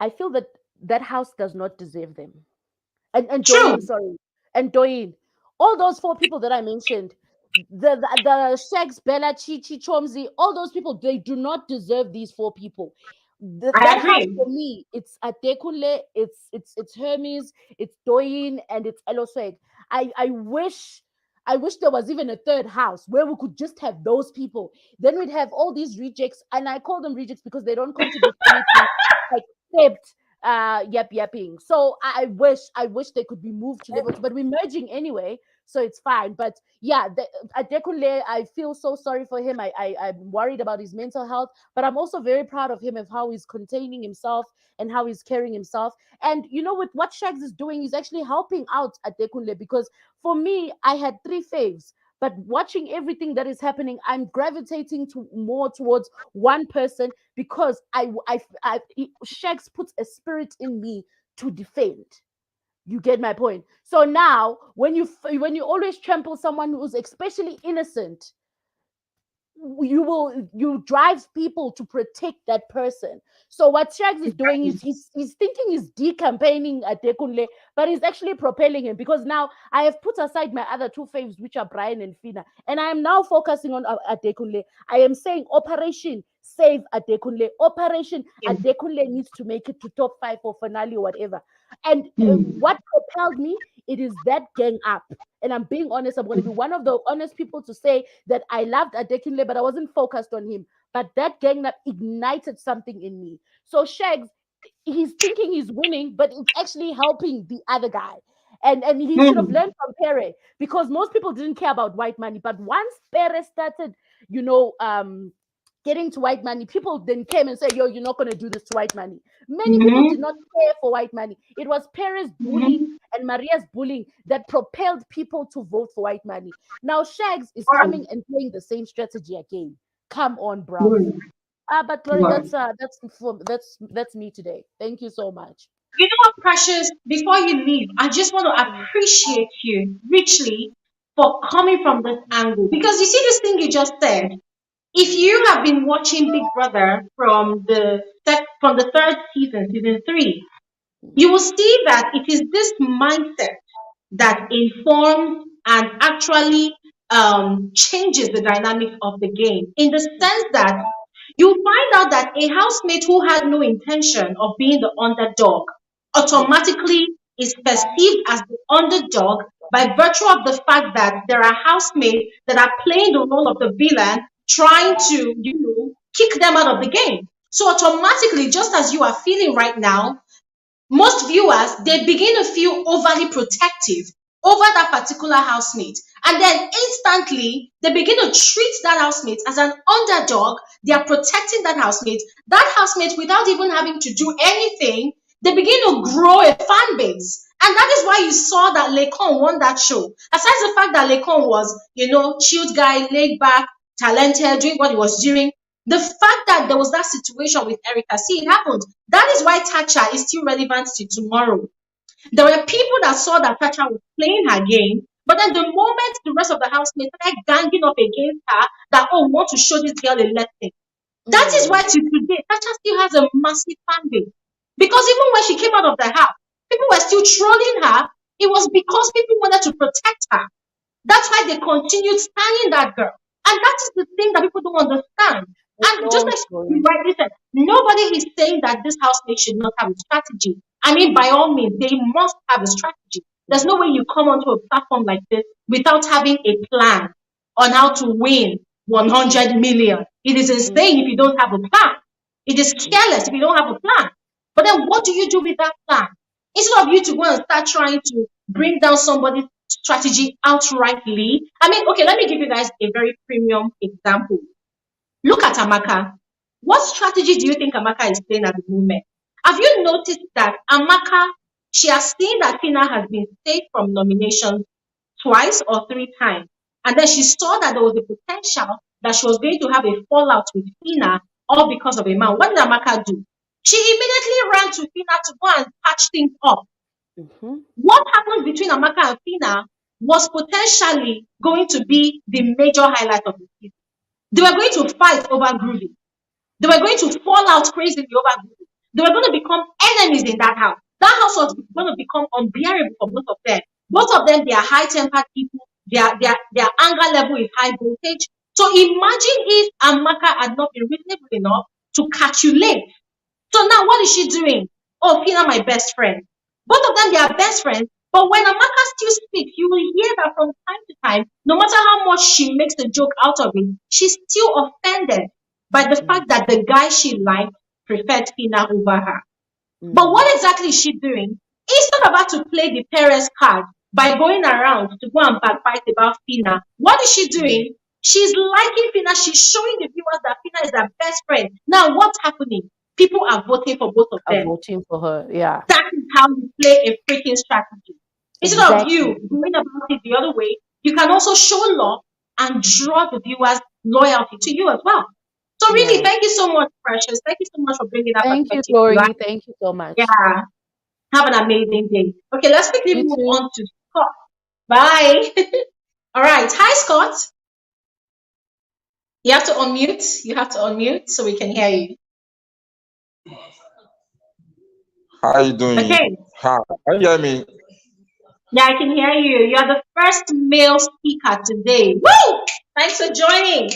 I feel that house does not deserve them. And Doyin, all those 4 people that I mentioned, the Sheggz, Bella, Chichi, Chomzi, all those people, they do not deserve these 4 people. That house for me, it's Adekunle, it's Hermes, it's Doyin, and it's Elo Swag. I wish there was even a 3rd house where we could just have those people. Then we'd have all these rejects, and I call them rejects because they don't contribute anything except yapping. So I wish they could be moved to levels, but we're merging anyway, so it's fine. But yeah, Adekunle, I feel so sorry for him. I'm worried about his mental health, but I'm also very proud of him of how he's containing himself and how he's carrying himself. And with what Sheggz is doing, he's actually helping out Adekunle, because for me, I had 3 faves. But watching everything that is happening, I'm gravitating more towards one person, because Sheggz puts a spirit in me to defend. You get my point? So now, when you always trample someone who's especially innocent, you drive people to protect that person. So what Sheggz is doing is he's thinking he's decampaigning Adekunle, but he's actually propelling him, because now I have put aside my other 2 faves, which are Brian and phyna, and I am now focusing on Adekunle. I am saying Operation Save Adekunle. Operation Adekunle needs to make it to top 5 or finale or whatever. And what propelled me, it is that gang up. And I'm being honest, I'm going to be one of the honest people to say that I loved Adekunle, but I wasn't focused on him. But that gang up ignited something in me. So Sheggz, he's thinking he's winning, but it's actually helping the other guy. And he should have learned from Pere, because most people didn't care about white money. But once Pere started, getting to White Money, people then came and said, yo, you're not going to do this to White Money. Many people did not care for White Money. It was Perez bullying and Maria's bullying that propelled people to vote for White Money. Now Sheggz is coming and playing the same strategy again. Come on, bro. But Glory, that's me today. Thank you so much. You know what, Precious? Before you leave, I just want to appreciate you richly for coming from this angle, because you see this thing you just said. If you have been watching Big Brother from the third season, season 3, you will see that it is this mindset that informs and actually changes the dynamic of the game, in the sense that you find out that a housemate who had no intention of being the underdog automatically is perceived as the underdog by virtue of the fact that there are housemates that are playing the role of the villain, trying to, kick them out of the game. So automatically, just as you are feeling right now, most viewers, they begin to feel overly protective over that particular housemate. And then instantly, they begin to treat that housemate as an underdog. They are protecting that housemate. That housemate, without even having to do anything, they begin to grow a fan base. And that is why you saw that Lecon won that show. Aside the fact that Lecon was, chilled guy, laid back, talented, doing what he was doing, the fact that there was that situation with Erica, see, it happened. That is why Tacha is still relevant to tomorrow. There were people that saw that Tacha was playing her game, but then the moment the rest of the housemates started ganging up against her, that, we want to show this girl a lesson. That is why to today, Tacha still has a massive fan base. Because even when she came out of the house, people were still trolling her. It was because people wanted to protect her. That's why they continued standing that girl. And that is the thing that people don't understand. And just like you rightly said, nobody is saying that this housemate should not have a strategy. I mean, by all means, they must have a strategy. There's no way you come onto a platform like this without having a plan on how to win 100 million. It is insane if you don't have a plan. It is careless if you don't have a plan. But then what do you do with that plan? Instead of you to go and start trying to bring down somebody's strategy outrightly. I mean, okay, let me give you guys a very premium example. Look at Amaka. What strategy do you think Amaka is playing at the moment? Have you noticed that Amaka, she has seen that phyna has been saved from nomination twice or 3 times. And then she saw that there was a potential that she was going to have a fallout with phyna, all because of a man. What did Amaka do? She immediately ran to phyna to go and patch things up. What happened between Amaka and phyna was potentially going to be the major highlight of the season. They were going to fight over Groovy. They were going to fall out crazily over Groovy. They were going to become enemies in that house. That house was going to become unbearable for both of them. Both of them, they are high-tempered people. Their anger level is high voltage. So imagine if Amaka had not been reasonable enough to calculate. So now what is she doing? Oh, phyna, my best friend. Both of them, they are best friends. But when Amaka still speaks, you will hear that from time to time, no matter how much she makes a joke out of it, she's still offended by the fact that the guy she liked preferred phyna over her. But what exactly is she doing? Instead of her to play the Perez card by going around to go and backbite about phyna, what is she doing? She's liking phyna. She's showing the viewers that phyna is her best friend. Now, what's happening? People are voting for both of them. Voting for her, yeah. That is how you play a freaking strategy. Instead of you going about it the other way, you can also show love and draw the viewers' loyalty to you as well. So really, thank you so much, Precious. Thank you so much for bringing that perspective. Thank you, Glory. Thank you so much. Yeah. Have an amazing day. Okay, let's quickly move on to Scott. Bye. All right. Hi, Scott. You have to unmute. You have to unmute so we can hear you. How are you doing? Okay. Hi. Can you hear me? Yeah, I can hear you. You are the first male speaker today. Woo! Thanks for joining.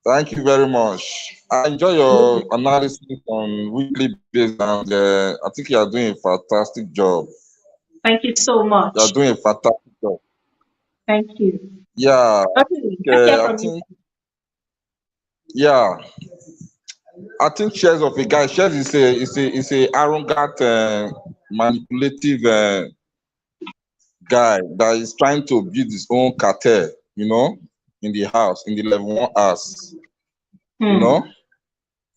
Thank you very much. I enjoy your analysis on weekly basis, and I think you are doing a fantastic job. Thank you so much. You are doing a fantastic job. Thank you. Yeah. Okay. Yeah. I think Sheggz of a guy. Sheggz is a arrogant, manipulative guy that is trying to build his own cartel, in in the house, in the level 1 house. You Hmm. know?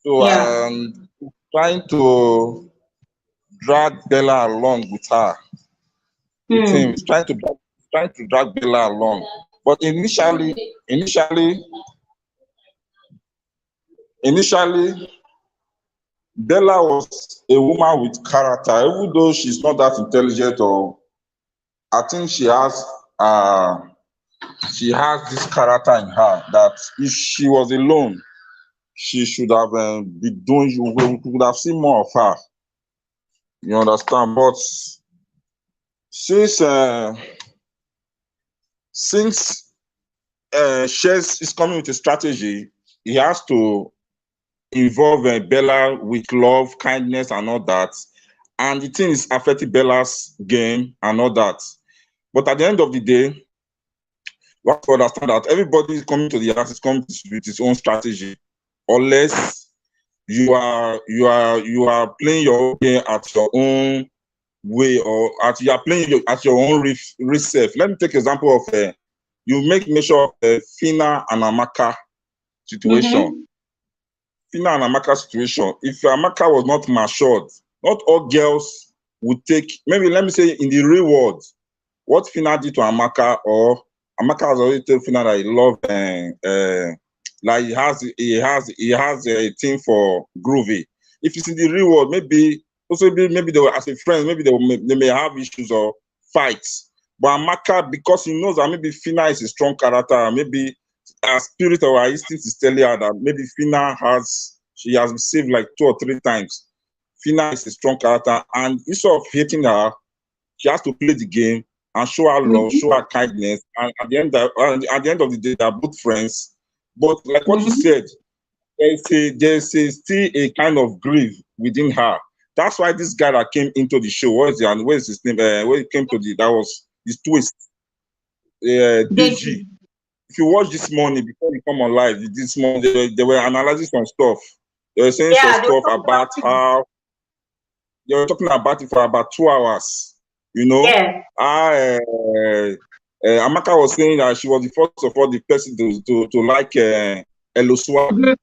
So Yeah. trying to drag Bella along with her. With him, he's trying to drag Bella along. But initially, Bella was a woman with character, even though she's not that intelligent, or I think she has this character in her that if she was alone, she should have been doing. We could have seen more of her. You understand? But since Sheggz is coming with a strategy, he has to involve Bella with love, kindness, and all that. And the thing is affecting Bella's game and all that. But at the end of the day, we have to understand that everybody is coming to the house is coming with his own strategy, unless you are playing your game at your own way, or you are playing at your own risk. Let me take example of you make mention of phyna and Amaka situation. Phyna and Amaka situation. If Amaka was not matured, not all girls would take. Maybe let me say in the real world, what phyna did to Amaka, or Amaka has already told phyna that he love like he has a thing for Groovy. If it's in the real world, maybe they were as a friend, maybe they may have issues or fights. But Amaka, because he knows that maybe phyna is a strong character, maybe her spirit or her instinct is telling her that maybe phyna has been saved like 2 or 3 times. Phyna is a strong character, and instead of hating her, she has to play the game and show her love, show her kindness, and at the end of the day, they are both friends. But like what you said, there's still a kind of grief within her. That's why this guy that came into the show, where's his name? When he came to that was his twist. Biggie. If you watch this morning before you come on live, this morning they were analyzing some stuff. They were saying some stuff about how they were talking about it for about 2 hours. You know, Amaka was saying that she was the first of all the person to like Elosua.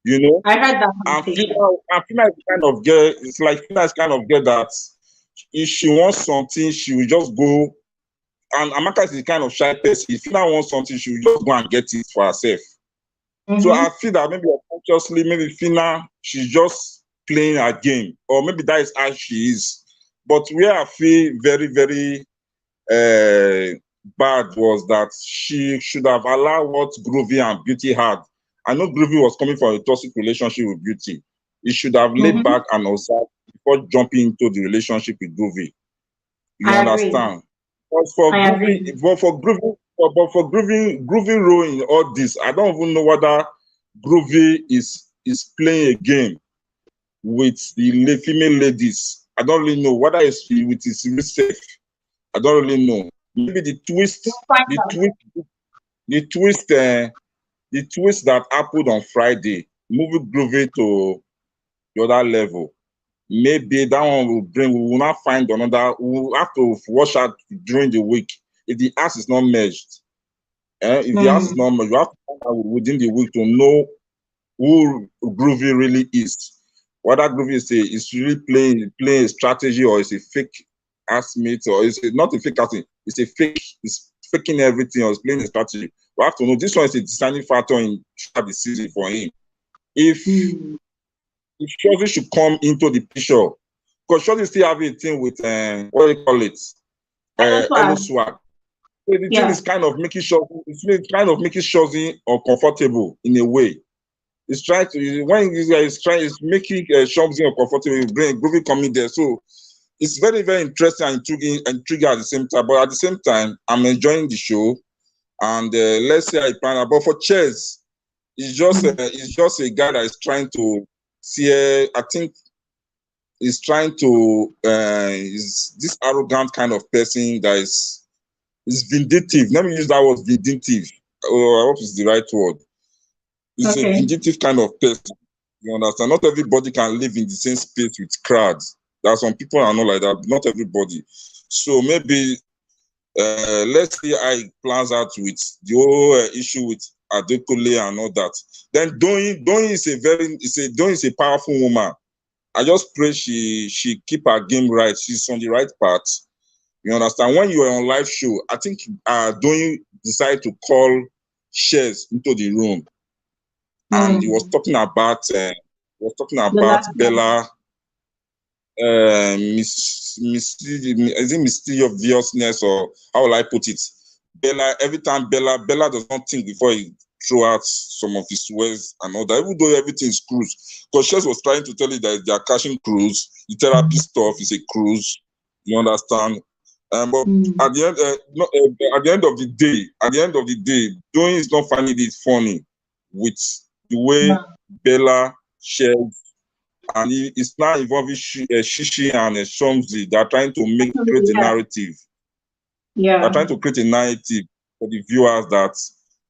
You know, I heard that. And Phyna is kind of girl. It's like Phyna is kind of girl that if she wants something, she will just go. And Amaka is the kind of shy person. If Phyna wants something, she will just go and get it for herself. So I feel that maybe unconsciously, maybe Phyna, she's just playing her game, or maybe that is how she is. But where I feel very, very bad was that she should have allowed what Groovy and Beauty had. I know Groovy was coming from a toxic relationship with Beauty. He should have laid back and observed before jumping into the relationship with Groovy. You understand? But for Groovy role in all this, I don't even know whether Groovy is playing a game with the female ladies. I don't really know whether it's with his research. I don't really know. Maybe the twist that happened on Friday, moving Groovy to the other level. Maybe that one we will not find another. We will have to watch out during the week. If the ass is not merged, if the ass is not merged, you have to find out within the week to know who Groovy really is. Whether Groovy is really playing a strategy, or is a fake assmate, or is it not a fake assmate? It's a fake. It's faking everything, or is playing a strategy. We have to know this one is a deciding factor in the season for him. If Sheggz should come into the picture, because Sheggz still have a thing with what do you call it? Swag. So the thing is kind of making Sheggz uncomfortable in a way. It's trying to it's making Sheggz uncomfortable. Groovy coming there, so it's very, very interesting and intriguing at the same time. But at the same time, I'm enjoying the show, and let's say I plan. But for Sheggz, it's just a guy that is trying to see. I think he's trying to is this arrogant kind of person that is vindictive. Let me use that word, vindictive. I hope it's the right word. He's a vindictive kind of person. You understand? Not everybody can live in the same space with crowds. There are some people are not like that. Not everybody. So maybe Let's see how it plans out with the whole issue with Adekunle and all that. Then Doyin is a powerful woman. I just pray she keep her game right. She's on the right path. You understand? When you are on live show, I think Doyin decided to call Sheggz into the room, and he was talking about Bella, mysteriousness, or how will I put it? Bella, every time Bella does not think before he throw out some of his words and all that, even though everything is cruise. Because Sheggz was trying to tell you that they are cashing cruise, the therapy stuff is a cruise, you understand? But at the end of the day, Doyin is not finding it funny with the way Bella shares, and it's now involving Shishi and Shomzi. They are trying to create a narrative. Yeah. They're trying to create a narrative for the viewers that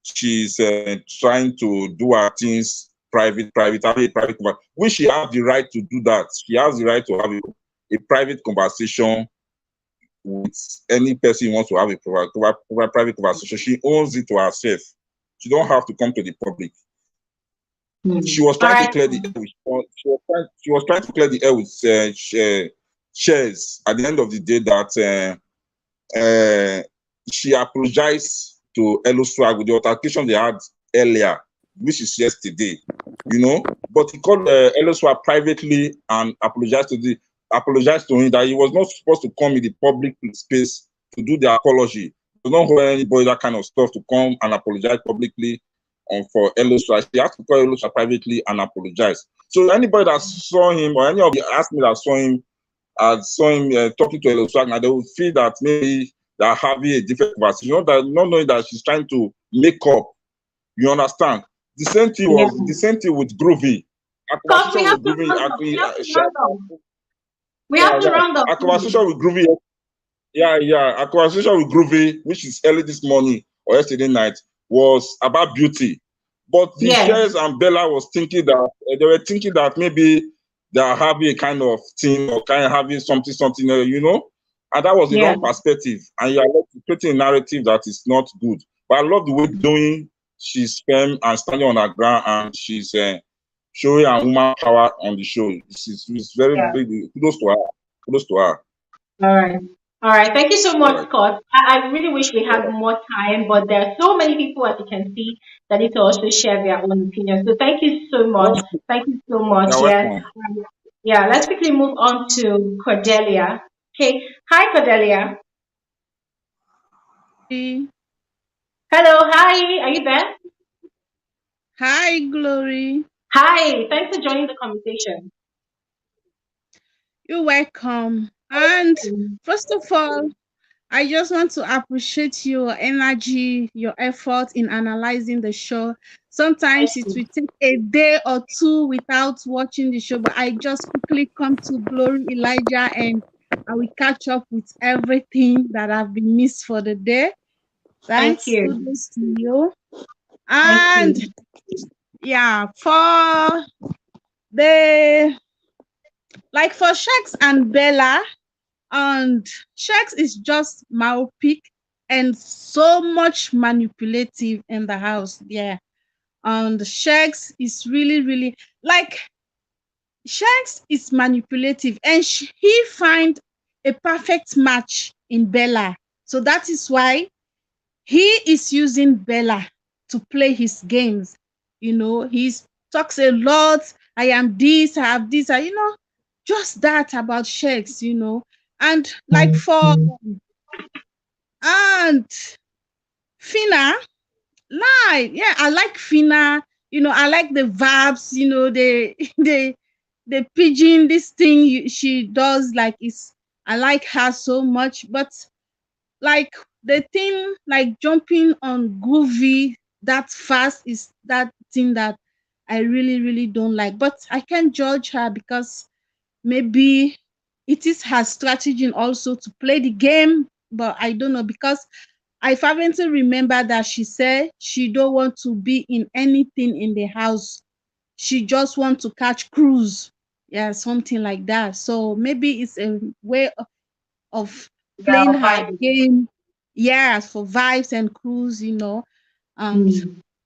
she's trying to do her things private, having a private conversation, which she has the right to do that. She has the right to have a private conversation with any person who wants to have a private conversation. She owns it to herself. She don't have to come to the public. She was trying to clear the air with, she was trying to clear the air with Sheggz at the end of the day that she apologized to Elo Swag with the altercation they had earlier, which is yesterday, But he called Elo Swag privately and apologized to him that he was not supposed to come in the public space to do the apology. He does not hold anybody that kind of stuff to come and apologize publicly for Elo Swag. He has to call Elo Swag privately and apologize. So anybody that saw him, or any of you asked me that saw him talking to Elo Swag, now they will feel that maybe they're having a different conversation. Not knowing that she's trying to make up. You understand? The same thing with Groovy. We have to round up. A conversation with Groovy. A conversation with Groovy, which is early this morning or yesterday night, was about beauty. But the Sheggz and Bella was thinking that they were thinking that maybe they are having a kind of thing or kind of having something, and that was the wrong perspective. And you are creating a narrative that is not good. But I love the way she's firm and standing on her ground, and she's showing her woman power on the show. It's very big. Kudos to her. All right. Thank you so much, Scott. I really wish we had more time, but there are so many people, as you can see, that need to also share their own opinions. So thank you so much. Thank you so much. Let's quickly move on to Cordelia. Okay. Hi, Cordelia. Hello. Hi. Are you there? Hi, Glory. Hi. Thanks for joining the conversation. You're welcome. And first of all, I just want to appreciate your energy, your effort in analyzing the show. Sometimes it will take a day or two without watching the show, but I just quickly come to Glory Elijah and I will catch up with everything that I've been missed for the day. Thanks. Thank you. Kudos to you. And for Sheggz and Bella, and Sheggz is just myopic and so much manipulative in the house. And Sheggz is really Sheggz is manipulative, and he find a perfect match in Bella. So that is why he is using Bella to play his games. He talks a lot. I am this, I have this, just that about Sheggz, And and phyna, I like phyna, I like the vibes, the pigeon, this thing she does, I like her so much. But the thing, jumping on Groovy that fast, is that thing that I really don't like. But I can't judge her because maybe it is her strategy also to play the game, but I don't know, because I fervently remember that she said she don't want to be in anything in the house. She just wants to catch cruise. Something like that. So maybe it's a way of playing her game. yes, for vibes and cruise,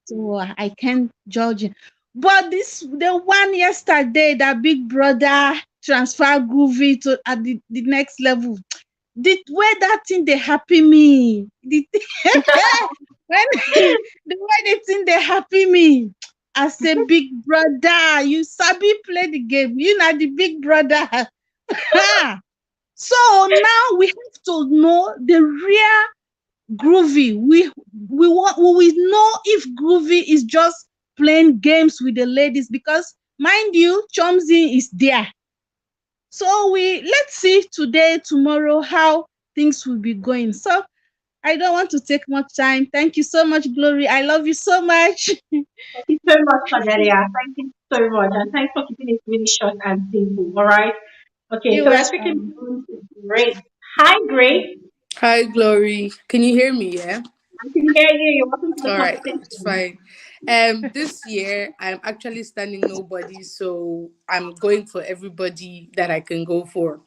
so I can't judge it. But the one yesterday that Big Brother transfer Groovy to at the next level, the way that thing they happy me, when the way the thing they happy me, I say Big Brother, you sabi play the game, you know the Big Brother. So now we have to know the real Groovy. We will know if Groovy is just playing games with the ladies, because mind you, Chomzy is there. So let's see today, tomorrow, how things will be going. So I don't want to take much time. Thank you so much, Glory. I love you so much. Thank you so much, Cornelia. Thank you so much. And thanks for keeping it really short and simple. All right. Okay, You're so let's quickly move welcome. on to Grace. Hi, Grace. Hi, Glory. Can you hear me? Yeah. I can hear you. You're welcome to the All right, it's conversation. fine. This year I'm actually standing nobody, so I'm going for everybody that I can go for.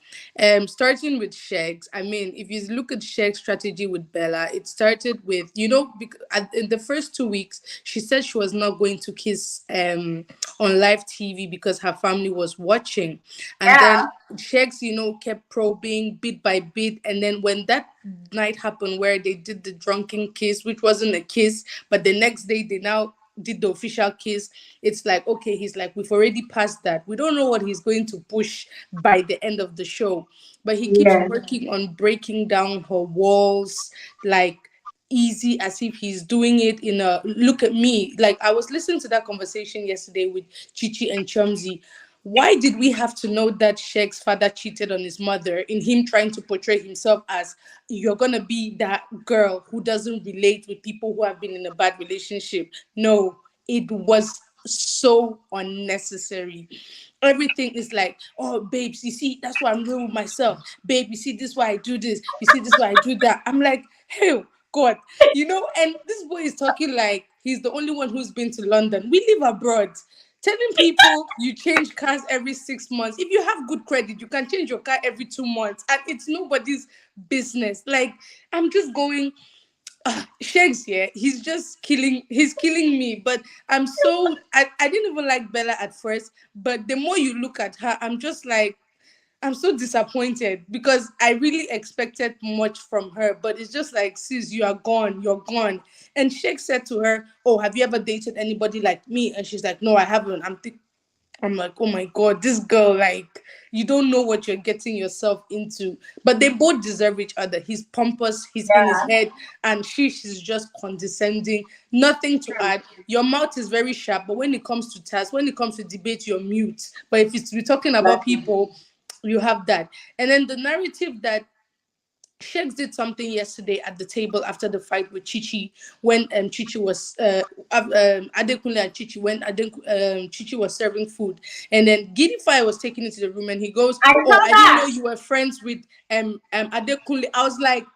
Starting with Sheggz. I mean, if you look at Shegg's strategy with Bella, it started with in the first 2 weeks she said she was not going to kiss on live TV because her family was watching, and Yeah. then Sheggz kept probing bit by bit, and then when that night happened where they did the drunken kiss, which wasn't a kiss, but the next day they now did the official kiss. It's like, okay, he's like, we've already passed that. We don't know what he's going to push by the end of the show, but he keeps Yes. working on breaking down her walls, like easy, as if he's doing it in a look at me. Like, I was listening to that conversation yesterday with Chichi and Chumzi. Why did we have to know that Shegg's father cheated on his mother in him trying to portray himself as, you're gonna be that girl who doesn't relate with people who have been in a bad relationship? No, it was so unnecessary. Everything is like, oh babes, you see, that's why I'm real with myself. Babe, you see, this why I do this. You see, this why I do that. I'm like, hey, God, and this boy is talking like he's the only one who's been to London. We live abroad. Telling people you change cars every 6 months. If you have good credit, you can change your car every 2 months, and it's nobody's business. Like, I'm just going, Sheggz here. He's killing me. But I didn't even like Bella at first. But the more you look at her, I'm just like, I'm so disappointed because I really expected much from her, but it's just like, sis, you are gone, you're gone. And Sheikh said to her, oh, have you ever dated anybody like me? And she's like, no, I haven't. I'm like, oh my God, this girl, like, you don't know what you're getting yourself into. But they both deserve each other. He's pompous, he's in his head, and she's just condescending. Nothing to add. Your mouth is very sharp, but when it comes to tasks, when it comes to debate, you're mute. But if it's to be talking about people, you have that. And then the narrative that Sheggz did something yesterday at the table after the fight with Chichi, when Chichi was Adekunle and Chichi, when Chichi was serving food, and then Giddy Fire was taken into the room, and he goes, I "Oh, saw I didn't know that. you were friends with Adekunle." I was like,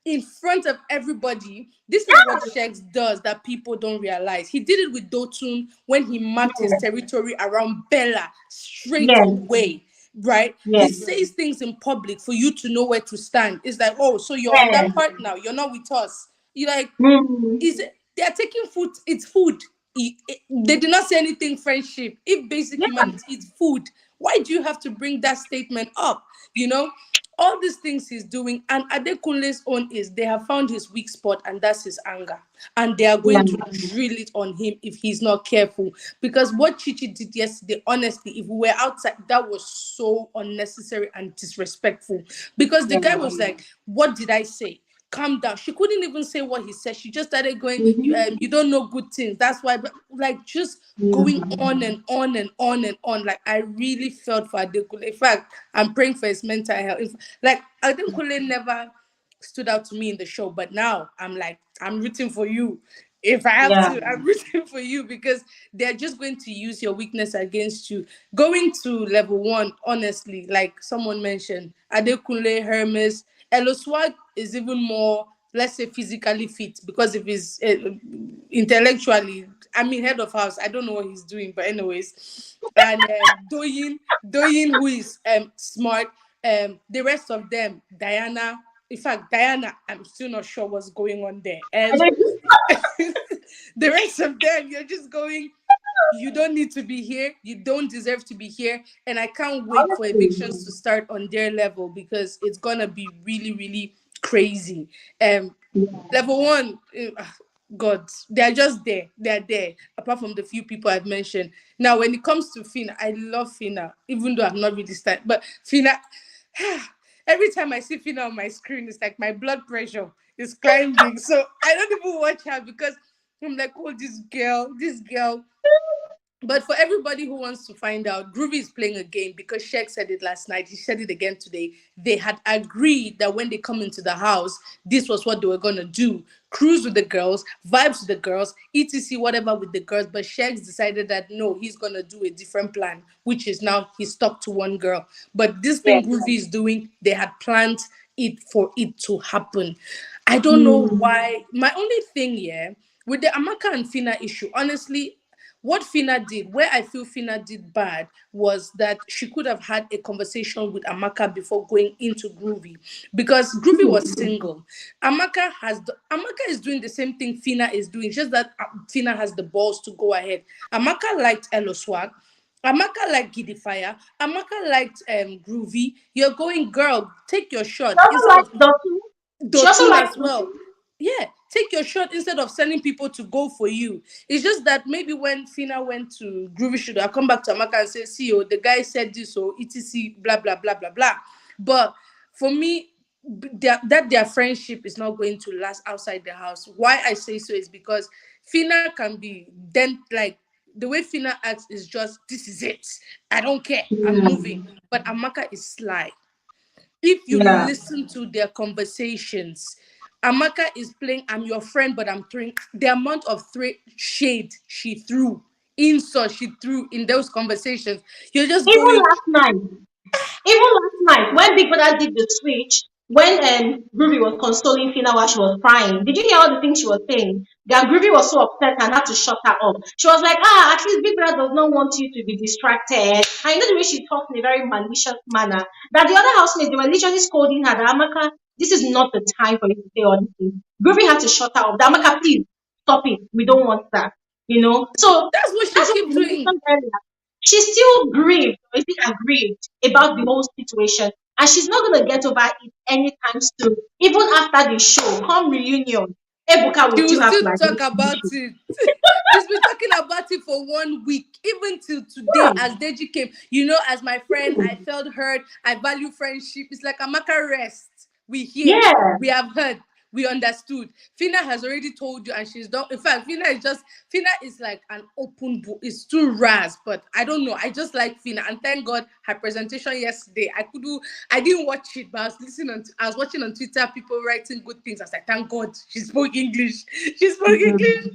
in front of everybody, this is what Sheggz does that people don't realize. He did it with Dotun when he marked his territory around Bella straight Yes. away. Right? He Yes. says things in public for you to know where to stand. It's like, oh, so you're on Yes. that part now. You're not with us. You're like, Mhm. they are taking food. It's food. They did not say anything friendship. If basic Yeah. humanity is food, why do you have to bring that statement up? All these things he's doing, and Adekunle's own is they have found his weak spot, and that's his anger. And they are Yeah. going to drill it on him if he's not careful. Because what Chichi did yesterday, honestly, if we were outside, that was so unnecessary and disrespectful. Because the guy was like, what did I say? Calm down. She couldn't even say what he said. She just started going, you don't know good things. That's why, like, just going on and on and on and on. Like, I really felt for Adekunle. In fact, I'm praying for his mental health. Like, Adekunle never stood out to me in the show, but now I'm like, I'm rooting for you. If I have Yeah. to, I'm rooting for you, because they're just going to use your weakness against you. Going to level 1, honestly, like someone mentioned, Adekunle, Hermes, Eloswag is even more, let's say, physically fit, because if he's intellectually, I mean, head of house, I don't know what he's doing, but anyways, and Doyin, who is smart, the rest of them, Diana, in fact, Diana, I'm still not sure what's going on there. And the rest of them, you're just going, you don't need to be here. You don't deserve to be here. And I can't wait for evictions to start on their level because it's going to be really, really crazy. Level one, God, they're just there. They're there, apart from the few people I've mentioned. Now, when it comes to phyna, I love phyna, even though I'm not really started. But phyna, every time I see phyna on my screen, it's like my blood pressure is climbing. So I don't even watch her because I'm like, oh, this girl. But for everybody who wants to find out, Groovy is playing a game because Sheggz said it last night. He said it again today. They had agreed that when they come into the house, this was what they were going to do. Cruise with the girls, vibes with the girls, etc., whatever with the girls. But Sheggz decided that no, he's going to do a different plan, which is now he's stuck to one girl. But this thing Groovy is doing, they had planned it for it to happen. I don't know why. My only thing, with the Amaka and phyna issue, honestly, what phyna did, where I feel phyna did bad, was that she could have had a conversation with Amaka before going into Groovy, because Groovy was single. Amaka is doing the same thing phyna is doing, just that phyna has the balls to go ahead. Amaka liked Elo Swag. Amaka liked Giddy Fire. Amaka liked Groovy. You're going, girl, take your shot. She also likes As well. Yeah, take your shot instead of sending people to go for you. It's just that maybe when phyna went to Groovy, should have come back to Amaka and say, see, the guy said this, or etc, blah, blah, blah, blah, blah. But for me, their friendship is not going to last outside the house. Why I say so is because phyna can be then, like, the way phyna acts is just, this is it. I don't care. I'm moving. But Amaka is sly. If you listen to their conversations, Amaka is playing, I'm your friend, but I'm throwing the amount of shade she threw, insult she threw in those conversations. You're just even going. last night, when Big Brother did the switch, when Groovy was consoling Phyna while she was crying, did you hear all the things she was saying? That Groovy was so upset and had to shut her up. She was like, at least Big Brother does not want you to be distracted. And you know the way she talks in a very malicious manner. That the other housemates, they were literally scolding her, that Amaka, this is not the time for you to say all these things. Groovy had to shut her up. That Amaka, please, stop it. We don't want that. So that's what she keeps doing. Earlier. She still grieved, or is it aggrieved about the whole situation, and she's not going to get over it anytime soon. Even after the show, come reunion, Ebuka will still have to talk about it. She's been talking about it for 1 week, even till today. As Deji came, as my friend, I felt hurt. I value friendship. It's like Amaka, rest. We hear, we have heard. We understood. Phyna has already told you, and she's done. In fact, Phyna is like an open book. It's too ras, but I don't know. I just like Phyna, and thank God her presentation yesterday. I didn't watch it, but I was watching on Twitter, people writing good things. I was like, thank God she spoke English. She spoke English.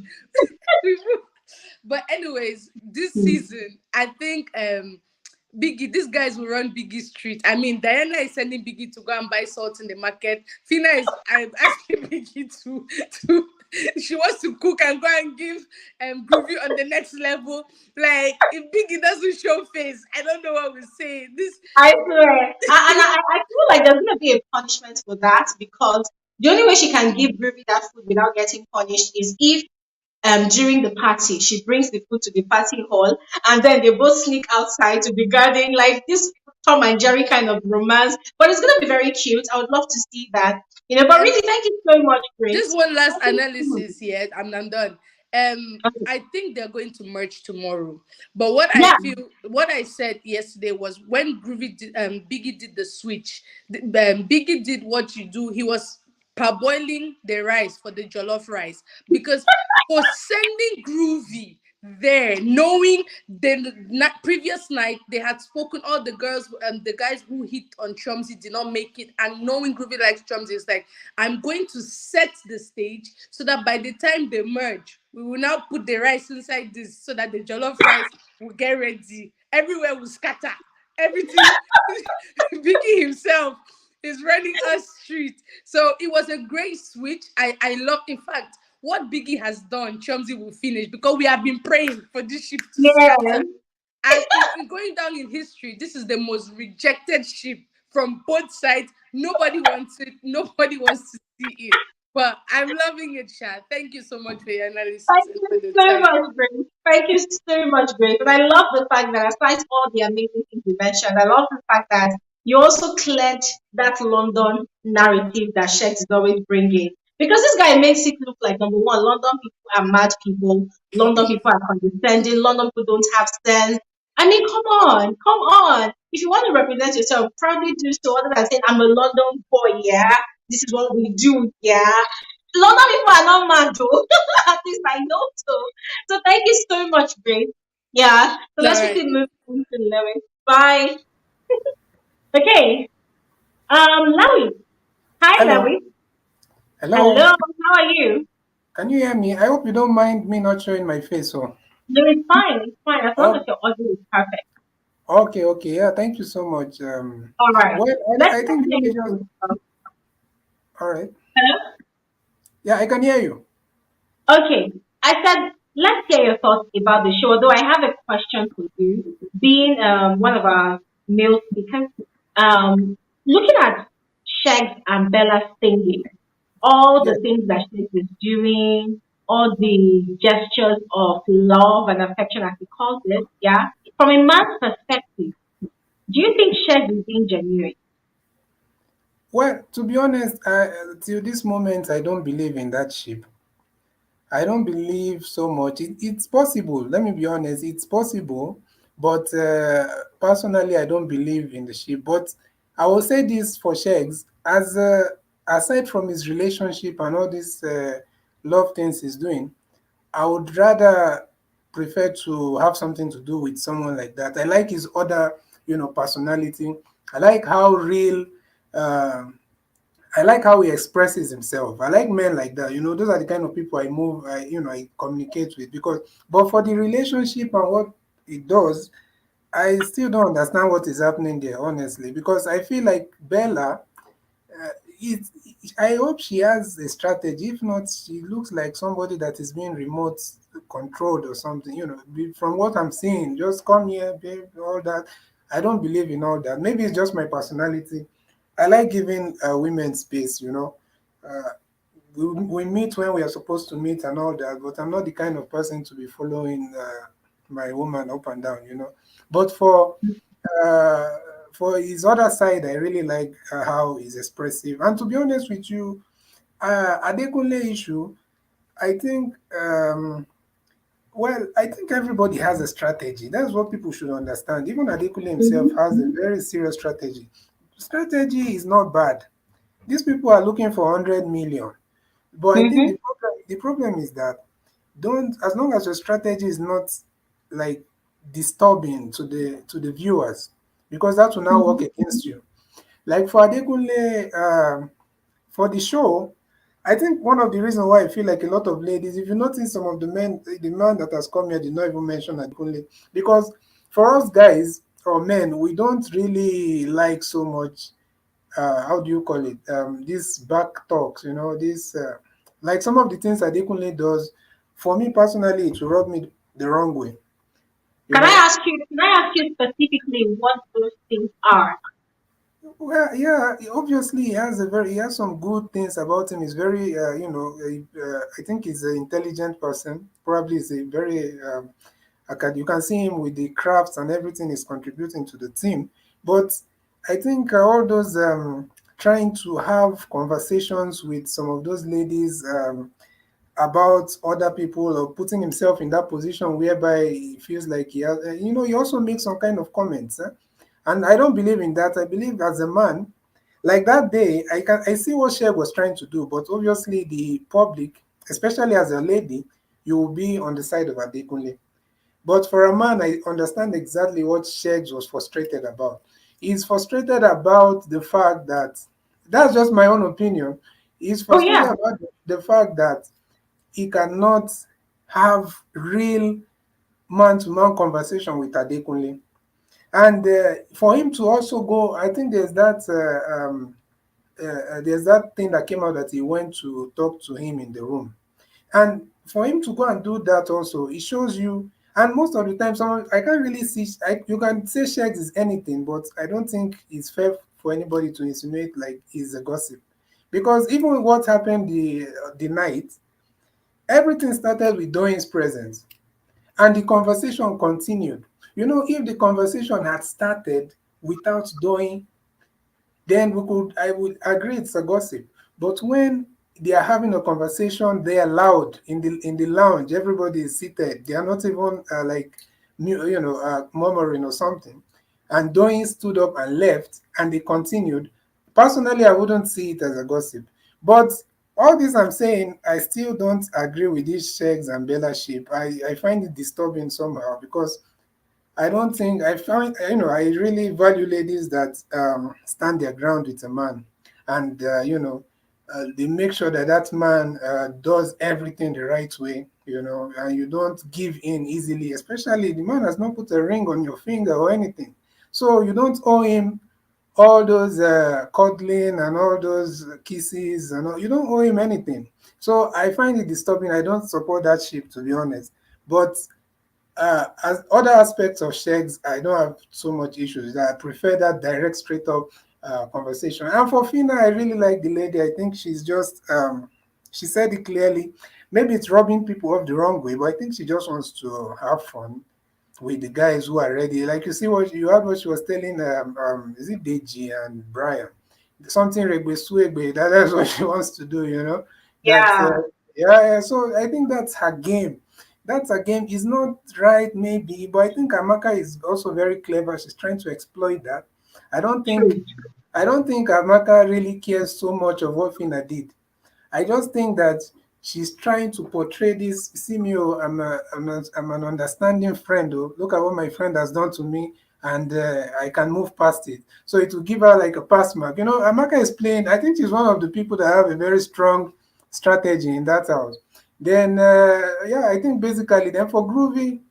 But anyways, this season, I think Biggie, these guys will run Biggie street. I mean, Diana is sending Biggie to go and buy salt in the market. Phyna is asking Biggie to she wants to cook and go and give Groovy on the next level. Like, if Biggie doesn't show face, I don't know what we say. I swear. And I feel like there's gonna be a punishment for that, because the only way she can give Groovy that food without getting punished is if during the party she brings the food to the party hall, and then they both sneak outside to be guarding, like this Tom and Jerry kind of romance. But it's gonna be very cute. I would love to see that. But really, thank you so much, Grace. Just one last analysis here, and I'm done. I think they're going to merge tomorrow. But what I said yesterday was, when Biggie did the switch, Biggie did what you do. He was parboiling the rice for the jollof rice, because for sending Groovy there, knowing the previous night they had spoken, all the girls and the guys who hit on Chomsy did not make it, and knowing Groovy likes Chomsy, it's like, I'm going to set the stage so that by the time they merge, we will now put the rice inside this, so that the jollof rice will get ready, everywhere will scatter, everything. Biggie himself is running us street. So it was a great switch. I love, in fact, what Biggie has done, Chomsy will finish, because we have been praying for this ship to scatter. And it's going down in history. This is the most rejected ship from both sides. Nobody wants it. Nobody wants to see it. But I'm loving it, Sha. Thank you so much for your analysis Thank and for you the so time. much, Grace. Thank you so much, Grace. And I love the fact that aside all the amazing things you mentioned, I love the fact that you also cleared that London narrative that Sheggz is always bringing. Because this guy makes it look like, number one, London people are mad people, London people are condescending, London people don't have sense. I mean, come on, come on. If you want to represent yourself, proudly do so other than saying, I'm a London boy, yeah. This is what we do, yeah. London people are not mad though. At least I know so. So thank you so much, Grace. Yeah. So All let's right. quickly move on to Lewis. Bye. Okay. Lowy. Hi, Hello. Lowy. Hello. Hello. How are you? Can you hear me? I hope you don't mind me not showing my face. Oh. No, it's fine. It's fine. As long as Oh, your audio is perfect. okay, okay. Yeah, thank you so much. All right. Well, Let's I think let me hear just. you. All right. Hello. Yeah, I can hear you. Okay. I said let's hear your thoughts about the show. Although I have a question for you, being one of our male speakers. Looking at Sheggz and Bella singing, all Yeah. the things that she is doing, all the gestures of love and affection, as he calls it, yeah. From a man's perspective, do you think Sheggz is being genuine? Well, to be honest, till this moment, I don't believe in that ship. I don't believe so much. It's possible. Let me be honest. It's possible, but personally, I don't believe in the ship. But I will say this for Sheggz, as aside from his relationship and all these love things he's doing, I would rather prefer to have something to do with someone like that. I like his other, personality. I like how real. um I like how he expresses himself. I like men like that. Those are the kind of people I communicate with. But for the relationship and what it does, I still don't understand what is happening there, honestly. Because I feel like Bella, uh, it, I hope she has a strategy. If not, she looks like somebody that is being remote controlled or something. From what I'm seeing, just come here, babe, all that. I don't believe in all that. Maybe it's just my personality. I like giving women space. Uh, we meet when we are supposed to meet and all that, but I'm not the kind of person to be following my woman up and down. But uh, for his other side, I really like how he's expressive. And to be honest with you, Adekunle issue, I think, I think everybody has a strategy. That's what people should understand. Even Adekunle himself has a very serious strategy. Strategy is not bad. These people are looking for 100 million. But I think Mm-hmm. the problem is that don't as long as your strategy is not like disturbing to the viewers, because that will now work against you. Like for Adekunle, for the show, I think one of the reasons why I feel like a lot of ladies, if you notice some of the man that has come here did not even mention Adekunle, because for us guys or men, we don't really like so much how do you call it? These back talks, this like some of the things that Adekunle does, for me personally, it will rub me the wrong way, you Can I know. ask you? Can I ask you specifically what those things are? Well, yeah, obviously he has some good things about him. He's very, I think he's an intelligent person. Probably is a very, you can see him with the crafts and everything he's contributing to the team. But I think all those trying to have conversations with some of those ladies about other people or putting himself in that position whereby he feels like he has, he also makes some kind of comments. And I don't believe in that. I believe as a man, like that day, I see what Sheggz was trying to do, but obviously the public, especially as a lady, you will be on the side of Adekunle. But for a man, I understand exactly what Sheggz was frustrated about. He's frustrated about the fact that, that's just my own opinion. He's Oh frustrated yeah. about the fact that he cannot have real man-to-man conversation with Adekunle. And for him to also go, I think there's that thing that came out that he went to talk to him in the room. And for him to go and do that also, it shows you. And most of the time, someone I can't really see. You can say Sheggz is anything, but I don't think it's fair for anybody to insinuate like it's a gossip. Because even what happened the night, everything started with Doyin's presence. And the conversation continued. You know, if the conversation had started without Doyin, then I would agree it's a gossip. But when they are having a conversation, they are loud in the lounge. Everybody is seated. They are not even murmuring or something. And Doyin stood up and left, and they continued. Personally, I wouldn't see it as a gossip. But all this I'm saying, I still don't agree with this Sheggz and Bella ship. I find it disturbing somehow because I don't think I find I really value ladies that stand their ground with a man, and they make sure that that man does everything the right way, and you don't give in easily. Especially the man has not put a ring on your finger or anything, so you don't owe him all those cuddling and all those kisses and all. You don't owe him anything. So I find it disturbing. I don't support that ship, to be honest, but as other aspects of Sheggz, I don't have so much issues. I prefer that direct, straight up conversation. And for phyna, I really like the lady. I think she's just, she said it clearly. Maybe it's rubbing people off the wrong way, but I think she just wants to have fun with the guys who are ready. Like you see what you heard what she was telling, is it Deji and Brian? Something regbe, that's what she wants to do, That's, Yeah. yeah. So I think that's her game. That's a game. Is not right, maybe, but I think Amaka is also very clever. She's trying to exploit that. I don't think Amaka really cares so much of what phyna did. I just think that she's trying to portray this. See me, oh, I'm an understanding friend. Oh, look at what my friend has done to me, and I can move past it. So it will give her like a pass mark. Amaka is playing. I think she's one of the people that have a very strong strategy in that house. Then, I think basically, then for Groovy,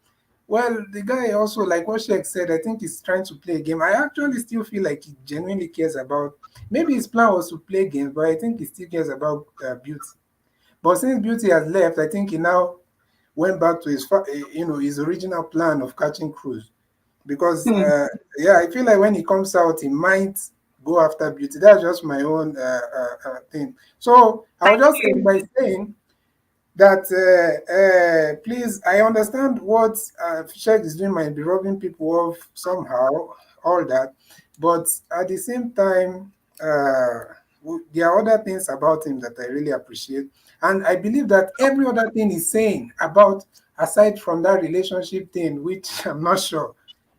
well, the guy also, like what Sheggz said, I think he's trying to play a game. I actually still feel like he genuinely cares about, maybe his plan was to play games, but I think he still cares about Beauty. But since Beauty has left, I think he now went back to his original plan of catching Cruz. Because, I feel like when he comes out, he might go after Beauty. That's just my own thing. So I'll just end by saying that please, I understand what Sheggz is doing might be rubbing people off somehow, all that, but at the same time, there are other things about him that I really appreciate, and I believe that every other thing he's saying about, aside from that relationship thing, which I'm not sure,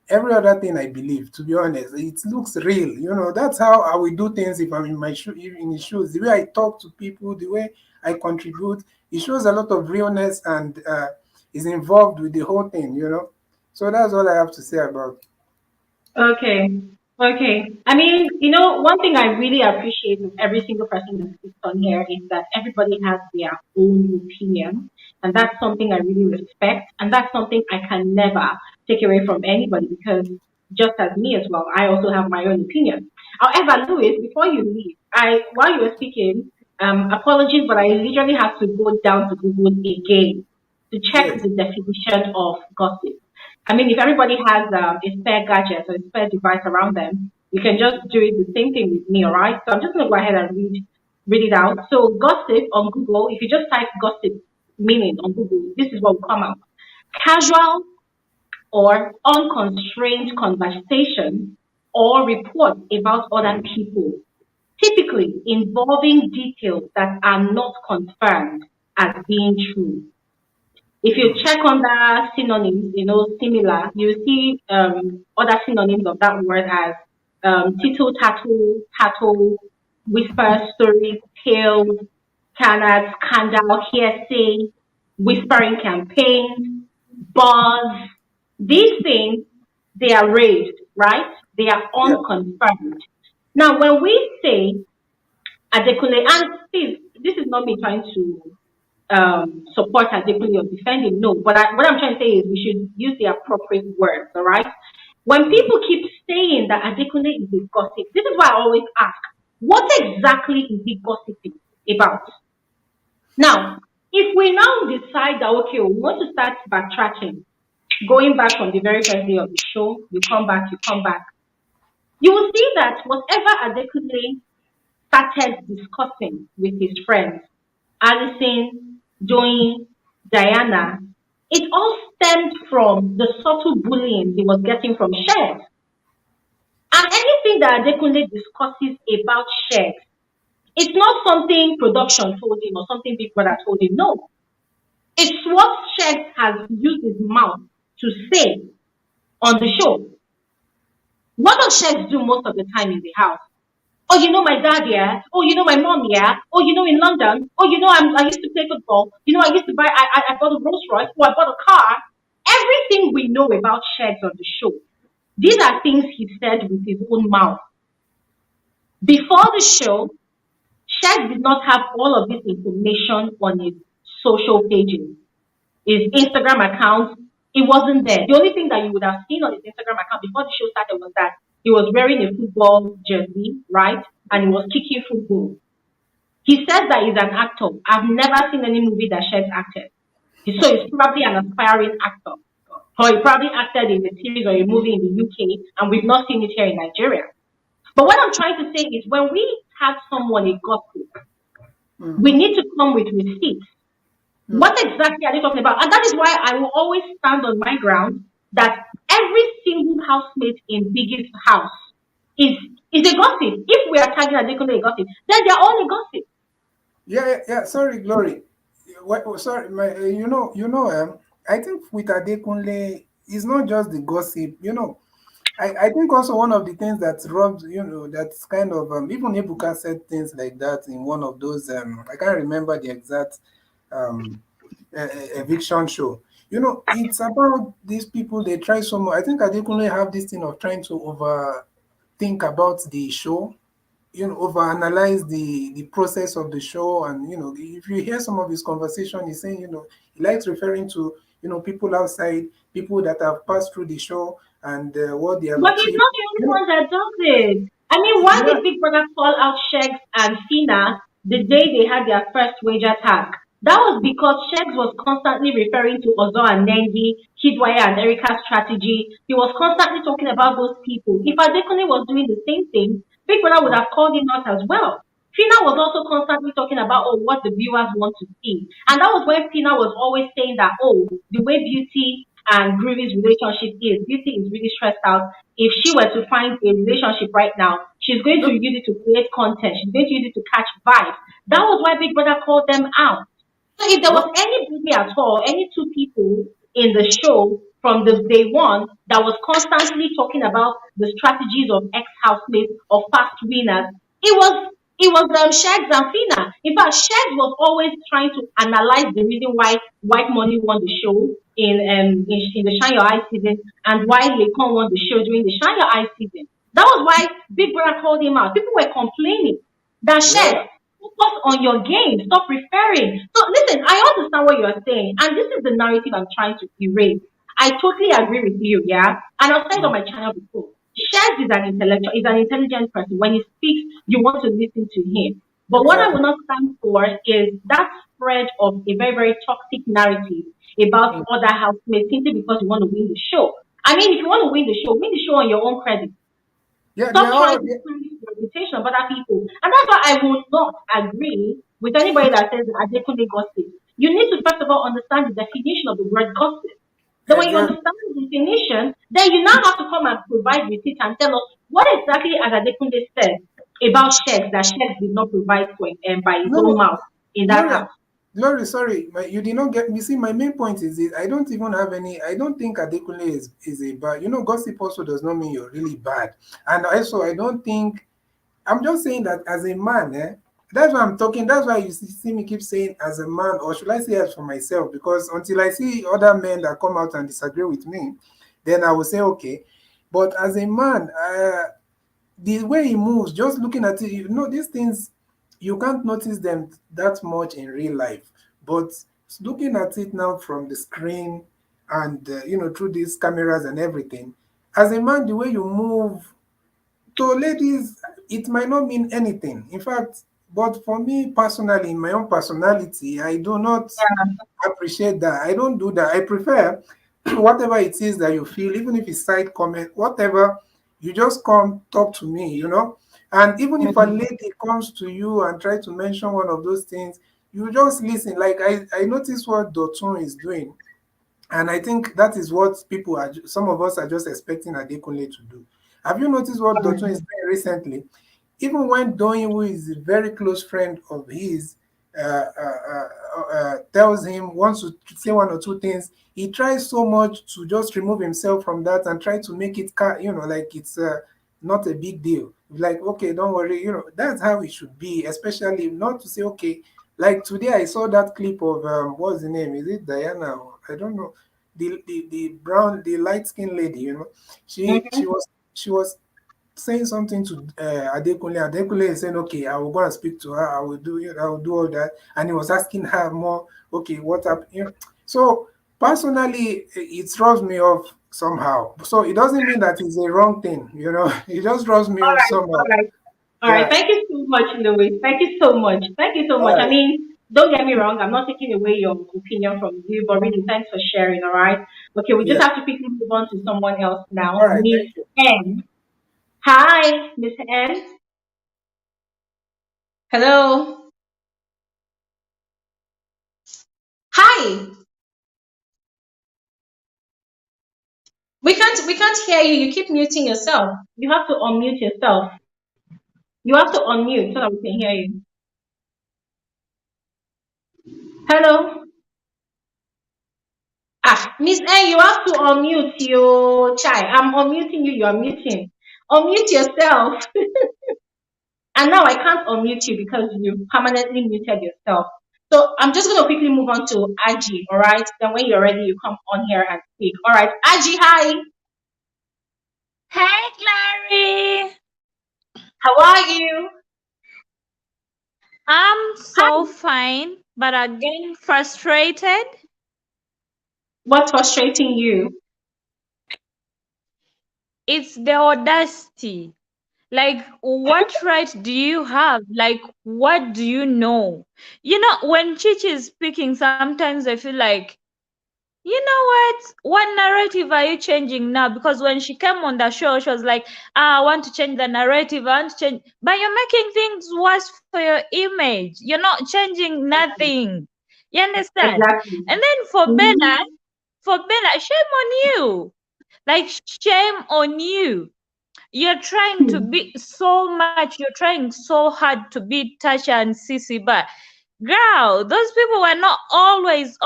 every other thing I believe, to be honest, it looks real. That's how I will do things if I'm in my in his shoes. The way I talk to people, the way I contribute, it shows a lot of realness and is involved with the whole thing. So that's all I have to say about it. Okay. Okay. I mean, one thing I really appreciate with every single person that speaks on here is that everybody has their own opinion. And that's something I really respect. And that's something I can never take away from anybody because just as me as well, I also have my own opinion. However, Louis, before you leave, while you were speaking, apologies, but I literally have to go down to Google again to check Yes. the definition of gossip. I mean, if everybody has a spare gadget or a spare device around them, you can just do it the same thing with me, all right? So I'm just going to go ahead and read it out. So gossip on Google, if you just type gossip meaning on Google, this is what will come out. Casual or unconstrained conversation or reports about other people, typically involving details that are not confirmed as being true. If you check on the synonyms, similar, you see other synonyms of that word as tittle, tattle, whisper, story, tales, canard, scandal, hearsay, whispering campaigns, buzz. These things, they are raised, right? They are unconfirmed. Now, when we say Adekunle, and please, this is not me trying to support Adekunle or defending. No, but what I'm trying to say is we should use the appropriate words, all right? When people keep saying that Adekunle is a gossip, this is why I always ask, what exactly is he gossiping about? Now, if we now decide that, okay, we want to start backtracking, going back from the very first day of the show, you come back, You will see that whatever Adekunle started discussing with his friends, Alison, Joey, Diana, it all stemmed from the subtle bullying he was getting from Sheggz. And anything that Adekunle discusses about Sheggz, it's not something production told him or something Big Brother told him. No. It's what Sheggz has used his mouth to say on the show. What does Sheggz do most of the time in the house? Oh, you know my dad, yeah. Oh, you know my mom, yeah. Oh, you know in London. Oh, you know I used to play football. You know I used to buy. I bought a Rolls Royce. Oh, I bought a car. Everything we know about Sheggz on the show, these are things he said with his own mouth. Before the show, Sheggz did not have all of this information on his social pages, his Instagram account. It wasn't there. The only thing that you would have seen on his Instagram account before the show started was that he was wearing a football jersey, right? And he was kicking football. He says that he's an actor. I've never seen any movie that Sheggz acted. So he's probably an aspiring actor. Or he probably acted in a series or a movie in the UK, and we've not seen it here in Nigeria. But what I'm trying to say is when we have someone a gossip, we need to come with receipts. What exactly are they talking about? And that is why I will always stand on my ground that every single housemate in Biggie's house is a gossip. If we are tagging Adekunle a gossip, then they are all a gossip. Yeah. Sorry, Glory. Sorry, I think with Adekunle, it's not just the gossip. I think also one of the things that rubs, that's kind of even Ebuka said things like that in one of those. I can't remember the exact eviction show. It's about these people. They try so much. I think Adekunle have this thing of trying to overthink about the show. Overanalyze the process of the show, and if you hear some of his conversation, he's saying, he likes referring to people outside, people that have passed through the show and what they have But he's achieved. not the only one that does it. I mean, why did Big Brother call out Sheggz and phyna the day they had their first wager tag? That was because Sheggz was constantly referring to Ozo and Nengi, Kidwaya and Erica's strategy. He was constantly talking about those people. If Adekunle was doing the same thing, Big Brother would have called him out as well. phyna was also constantly talking about what the viewers want to see. And that was when phyna was always saying that, the way Beauty and Groovy's relationship is, Beauty is really stressed out. If she were to find a relationship right now, she's going to use it to create content. She's going to use it to catch vibes. That was why Big Brother called them out. So if there was anybody at all, any two people in the show from the day one that was constantly talking about the strategies of ex-housemates or past winners, it was Sheggz and phyna. In fact, Sheggz was always trying to analyze the reason why White Money won the show in the Shine Your Eye season and why Lekon won the show during the Shine Your Eye season. That was why Big Brother called him out. People were complaining that Sheggz, focus on your game, stop referring. So listen, I understand what you are saying, and this is the narrative I'm trying to erase. I totally agree with you, yeah. And I've said on my channel before, Sheggz is an intelligent person. When he speaks, you want to listen to him. But what I will not stand for is that spread of a very, very toxic narrative about other housemates simply because you want to win the show. I mean, if you want to win the show on your own credit. Stop trying to tarnish the reputation of other people. And that's why I will not agree with anybody that says Adekunle gossip. You need to first of all understand the definition of the word gossip. Then when you understand the definition, then you now have to come and provide receipts and tell us what exactly as Adekunle said about Sheggz that Sheggz did not provide for by his own mouth in that house. Glory, sorry, you did not get me. See, my main point is this. I don't even have any. I don't think Adekunle is a bad. Gossip also does not mean you're really bad. And also, I don't think. I'm just saying that as a man, that's why I'm talking. That's why you see me keep saying as a man, or should I say as for myself? Because until I see other men that come out and disagree with me, then I will say okay. But as a man, the way he moves, just looking at it, these things. You can't notice them that much in real life, but looking at it now from the screen and through these cameras and everything, as a man, the way you move to ladies, it might not mean anything. In fact, but for me personally, in my own personality, I do not appreciate that. I don't do that. I prefer whatever it is that you feel, even if it's side comment, whatever You just come talk to me, you know. And even if a lady comes to you and try to mention one of those things, you just listen. Like I notice what Dotun is doing. And I think that is what people are, some of us are just expecting Adekunle to do. Have you noticed what Dotun is doing recently? Even when Doyin, who is a very close friend of his, tells him, wants to say one or two things, he tries so much to just remove himself from that and try to make it, like it's not a big deal. Like, okay, don't worry, that's how it should be, especially not to say, okay, like today I saw that clip of, what's the name? Is it Diana? I don't know. The light skinned lady, she was saying something to Adekunle. Adekunle is saying, okay, I will go and speak to her. I will do it. I will do all that. And he was asking her more, okay, what happened? So personally, it throws me off somehow. So it doesn't mean that it's a wrong thing, It just throws me off somehow. All right. Yeah. Thank you so much, Louis. Thank you so much. Thank you so All much. I right. mean, don't get me wrong. I'm not taking away your opinion from you, but really, thanks for sharing. All right. Okay, we just Yes. have to quickly move on to someone else All now. right. Miss Thank you. N. Hi, Miss N. Hello. Hi. We can't hear you. You keep muting yourself. You have to unmute yourself. You have to unmute so that we can hear you. Hello. Ah, Miss N, you have to unmute your chai. I'm unmuting you. You are muting. Unmute yourself. And now I can't unmute you because you permanently muted yourself. So I'm just going to quickly move on to Aji, all right? Then when you're ready, you come on here and speak. All right, Aji, hi. Hey, Clary. How are you? I'm Hi. so fine, but again frustrated. What's frustrating you? It's the audacity. Like, what right do you have? Like, what do you know? When Chichi is speaking, sometimes I feel like, what narrative are you changing now? Because when she came on the show, she was like, I want to change the narrative. I want to change. But you're making things worse for your image. You're not changing nothing. You understand? Exactly. And then for Bella, shame on you. Like, shame on you. You're trying to be so much, you're trying so hard to be Tasha and Sissy, but girl, those people were not always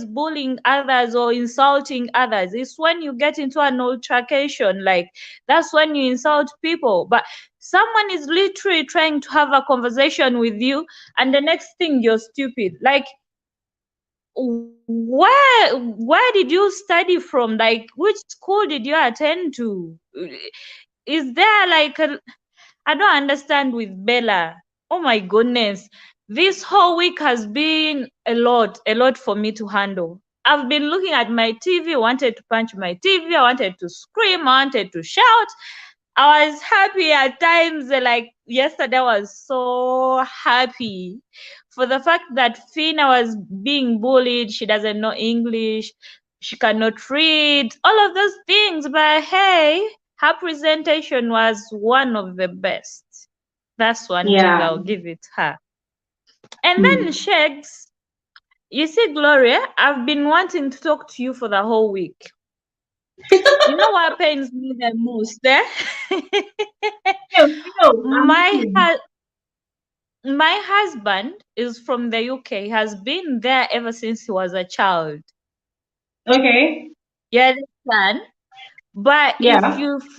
bullying others or insulting others. It's when you get into an altercation, like that's when you insult people. But someone is literally trying to have a conversation with you, and the next thing you're stupid. Like, where did you study from? Like, which school did you attend to? Is there like I don't understand with Bella. Oh my goodness. This whole week has been a lot for me to handle. I've been looking at my TV, wanted to punch my TV, I wanted to scream, I wanted to shout. I was happy at times, like yesterday I was so happy for the fact that phyna was being bullied. She doesn't know English, she cannot read, all of those things. But hey, her presentation was one of the best. That's one thing Yeah. I'll give it her. And then Hmm. Sheggz, you see, Gloria, I've been wanting to talk to you for the whole week. You know what pains me the most, eh? I'm my listening. hu- my husband is from the UK, has been there ever since he was a child. Okay. You understand? But Yeah.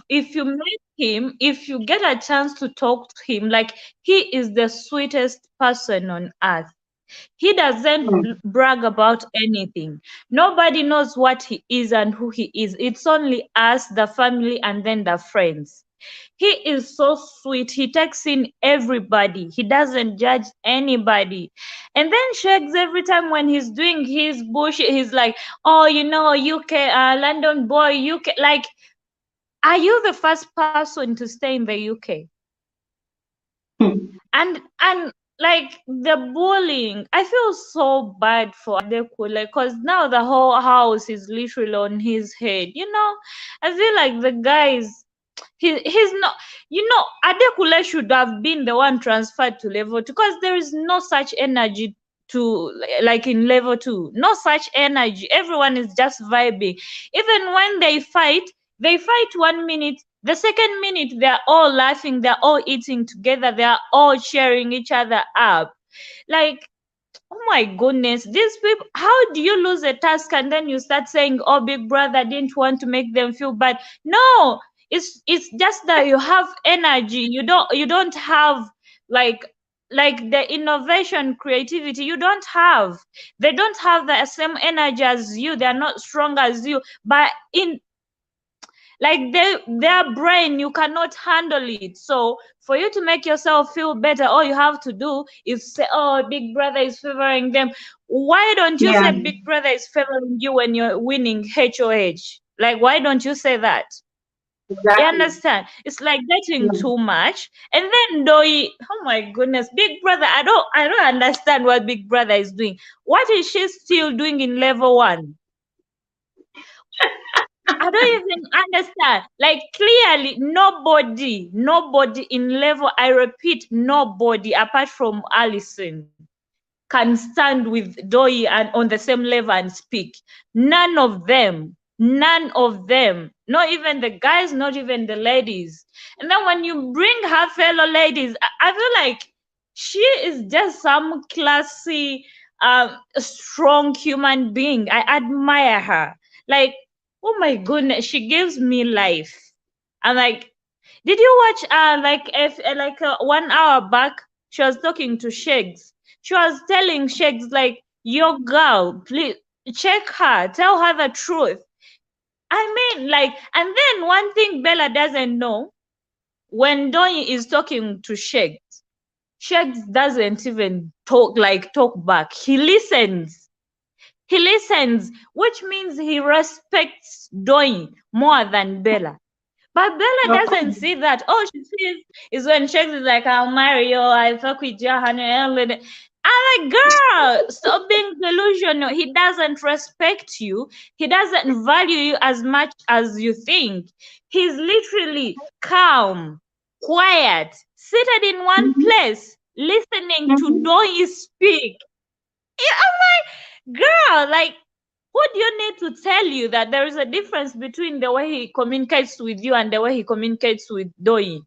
if you meet him, if you get a chance to talk to him, like he is the sweetest person on earth. He doesn't brag about anything. Nobody knows what he is and who he is. It's only us, the family, and then the friends. He is so sweet. He takes in everybody. He doesn't judge anybody. And then Sheggz, every time when he's doing his bullshit, he's like, oh, UK, London boy, UK. Like, are you the first person to stay in the UK? And like the bullying, I feel so bad for Adekunle because now the whole house is literally on his head. I feel like the guys. he's not, Adekunle should have been the one transferred to level 2 because there is no such energy to like in level 2. No such energy. Everyone is just vibing. Even when they fight 1 minute, the second minute they're all laughing, they're all eating together, they're all cheering each other up. Like, oh my goodness, these people, how do you lose a task and then you start saying, oh, Big Brother didn't want to make them feel bad? No, it's just that you have energy. You don't have like the innovation, creativity. You don't have. They don't have the same energy as you. They're not strong as you. But in like their brain, you cannot handle it. So for you to make yourself feel better, all you have to do is say, oh, Big Brother is favoring them. Why don't you say Big Brother is favoring you when you're winning HOH? Like, why don't you say that? Exactly. You understand? It's like getting too much. And then Doi, oh my goodness, Big Brother, I don't understand what Big Brother is doing. What is she still doing in level 1? I don't even understand. Like, clearly, nobody in level, I repeat, nobody apart from Allison can stand with Doi and on the same level and speak. None of them. Not even the guys, not even the ladies. And then when you bring her fellow ladies, I feel like she is just some classy, strong human being. I admire her. Like, oh my goodness, she gives me life. I'm like, did you watch like 1 hour back? She was talking to Sheggz. She was telling Sheggz, like, your girl, please check her, tell her the truth. I mean, like, and then one thing Bella doesn't know, when Doi is talking to Sheggz doesn't even talk back. He listens, which means he respects Doi more than Bella. But Bella doesn't see that. All she sees is when Sheggz is like, I'll marry you, I fuck with you, honey. I'm like, girl, stop being delusional. He doesn't respect you. He doesn't value you as much as you think. He's literally calm, quiet, seated in one place, listening to Doi speak. I'm like, girl, like, what do you need to tell you that there is a difference between the way he communicates with you and the way he communicates with Doi?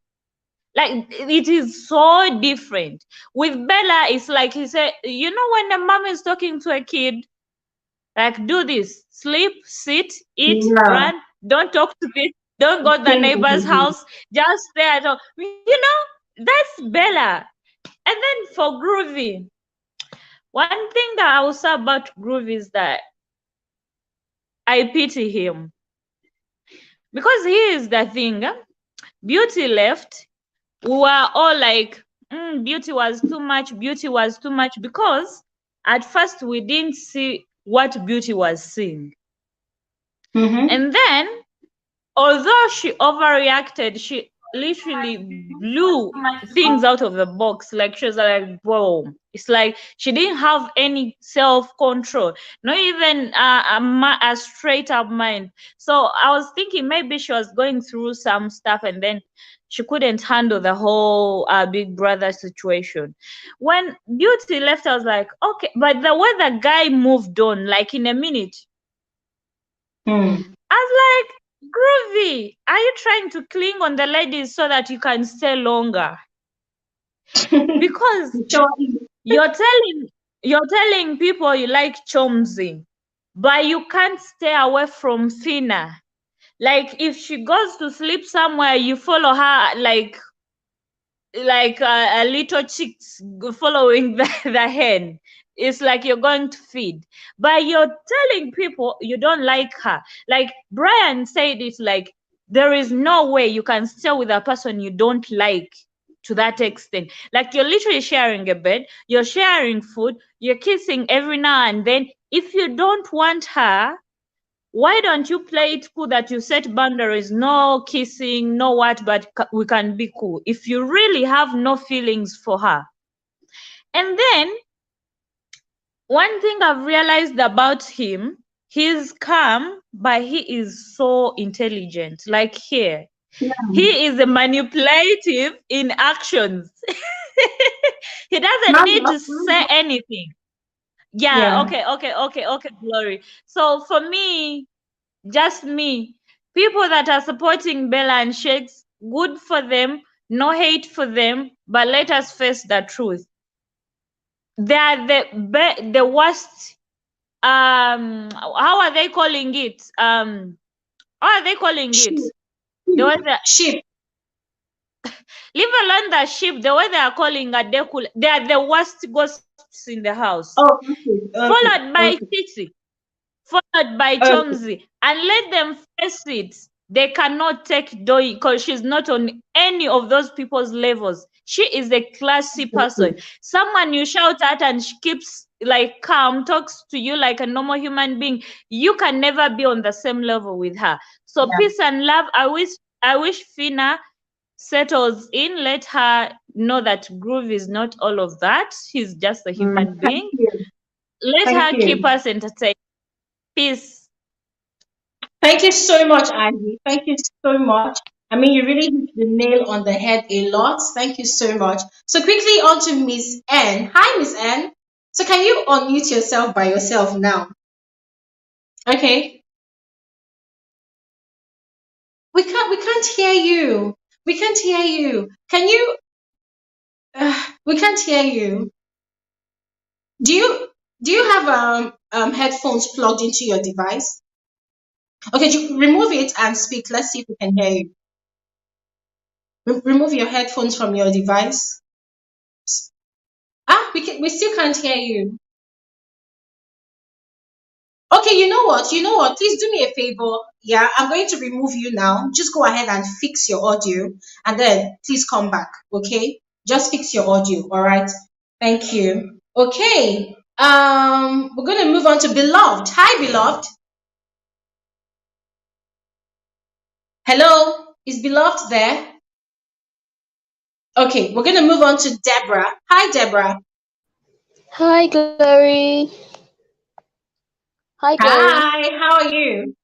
Like, it is so different. With Bella, it's like he said, you know, when a mom is talking to a kid, like, do this, sleep, sit, eat, run, don't talk to this, don't go to the neighbor's house, just stay at home. You know, that's Bella. And then for Groovy, one thing that I will say about Groovy is that I pity him. Because here is the thing, Beauty left. We were all like, Beauty was too much, because at first we didn't see what Beauty was seeing. And then, although she overreacted, she literally blew things out of the box. Like, she was like, whoa. It's like she didn't have any self-control, not even a straight-up mind. So I was thinking maybe she was going through some stuff and then she couldn't handle the whole Big Brother situation. When Beauty left, I was like, okay. But the way the guy moved on, like in a minute, I was like, Groovy, are you trying to cling on the ladies so that you can stay longer? Because you're telling people you like Chomzi, but you can't stay away from phyna. Like, if she goes to sleep somewhere, you follow her like a little chicks following the hen. It's like you're going to feed, but you're telling people you don't like her. Like Brian said, it's like there is no way you can stay with a person you don't like to that extent. Like, you're literally sharing a bed, you're sharing food, you're kissing every now and then. If you don't want her, why don't you play it cool that you set boundaries? No kissing, no what, but we can be cool. If you really have no feelings for her. And then, one thing I've realized about him, he's calm, but he is so intelligent. Like here, He is manipulative in actions. He doesn't need to say anything. Yeah, okay, Glory. So for me, just me, people that are supporting Bella and Sheggz, good for them, no hate for them, but let us face the truth. They are the worst. How are they calling it? How are they calling it? The way sheep. Leave alone the sheep. The way they are calling Adekunle, they are the worst ghosts in the house. Oh, followed by Titi, followed by Chomzi, and let them face it. They cannot take Doi because she's not on any of those people's levels. She is a classy person. Someone you shout at and she keeps like calm, talks to you like a normal human being. You can never be on the same level with her. So peace and love. I wish phyna settles in. Let her know that Groovy is not all of that. He's just a human being. Let her keep us entertained. Peace. Thank you so much, Andy. Thank you so much. I mean, you really hit the nail on the head a lot. Thank you so much. So quickly on to Miss N. Hi, Miss N. So can you unmute yourself by yourself now? Okay. We can't hear you. We can't hear you. Can you? We can't hear you. Do you have headphones plugged into your device? Okay, you remove it and speak. Let's see if we can hear you. Remove your headphones from your device. We still can't hear you. Okay, you know what? Please do me a favor. Yeah, I'm going to remove you now. Just go ahead and fix your audio, and then please come back. Okay, just fix your audio. All right. Thank you. Okay. We're gonna move on to Beloved. Hi, Beloved. Hello, is Beloved there? Okay, we're gonna move on to Deborah. Hi, Deborah. Hi, Glory. Hi, Glory. Hi, how are you?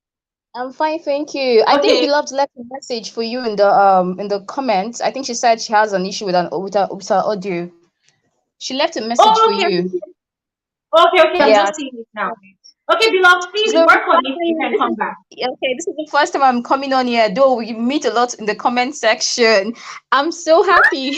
I'm fine, thank you. I think Beloved left a message for you in the comments. I think she said she has an issue with her audio. She left a message for you. Okay, I'm just seeing it now. Okay, Beloved, please work on it and then come back. Okay, this is the first time I'm coming on here, though we meet a lot in the comment section. I'm so happy.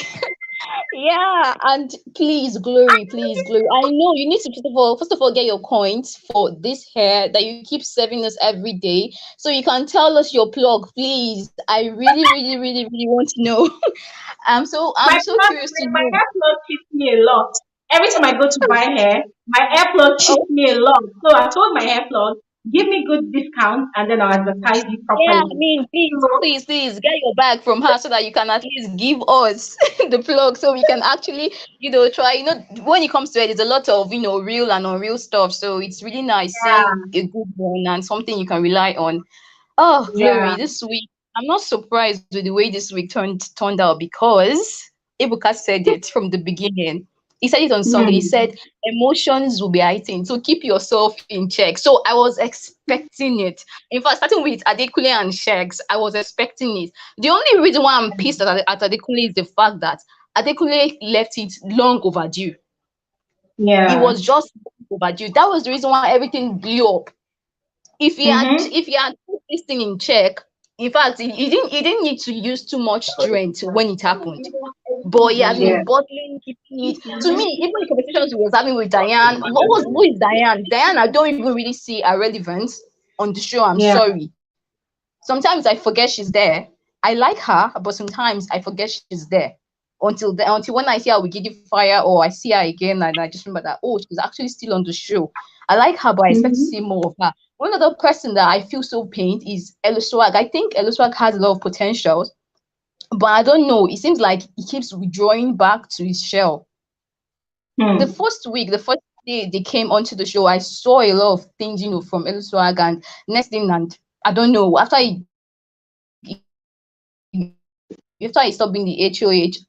Yeah, and please, Glory. I know you need to first of all get your coins for this hair that you keep serving us every day. So you can tell us your plug, please. I really want to know. I'm so curious to know. My hair plug cheats me a lot. Every time I go to buy hair, my hair plug cheats me a lot. So I told my hair plug, give me good discount and then I'll advertise you properly. Yeah, I mean, please get your bag from her so that you can at least give us the plug so we can actually, try. When it comes to it, there's a lot of, real and unreal stuff. So it's really nice seeing a good one and something you can rely on. Oh, Glory, this week, I'm not surprised with the way this week turned out because Ebuka said it from the beginning. He said it on Sunday. He said emotions will be heightened, so keep yourself in check. So I was expecting it. In fact, starting with Adekunle and Sheggz, I was expecting it. The only reason why I'm pissed at Adekunle is the fact that Adekunle left it long overdue. Yeah, it was just overdue. That was the reason why everything blew up. If he had put this thing in check, in fact, he didn't need to use too much strength when it happened. But he has been bottling, keeping it. To me, even the conversations he was having with Diane, who is Diane? Diane, I don't even really see her relevance on the show. I'm sorry. Sometimes I forget she's there. I like her, but sometimes I forget she's there. Until when I see her with Giddy Fire or I see her again and I just remember that, oh, she's actually still on the show. I like her, but I expect to see more of her. One other person that I feel so pained is Eluswag. I think Eluswag has a lot of potential, but I don't know. It seems like he keeps withdrawing back to his shell. The first day they came onto the show, I saw a lot of things, from Eluswag, and next thing, and I don't know, after he stopped being the HOH,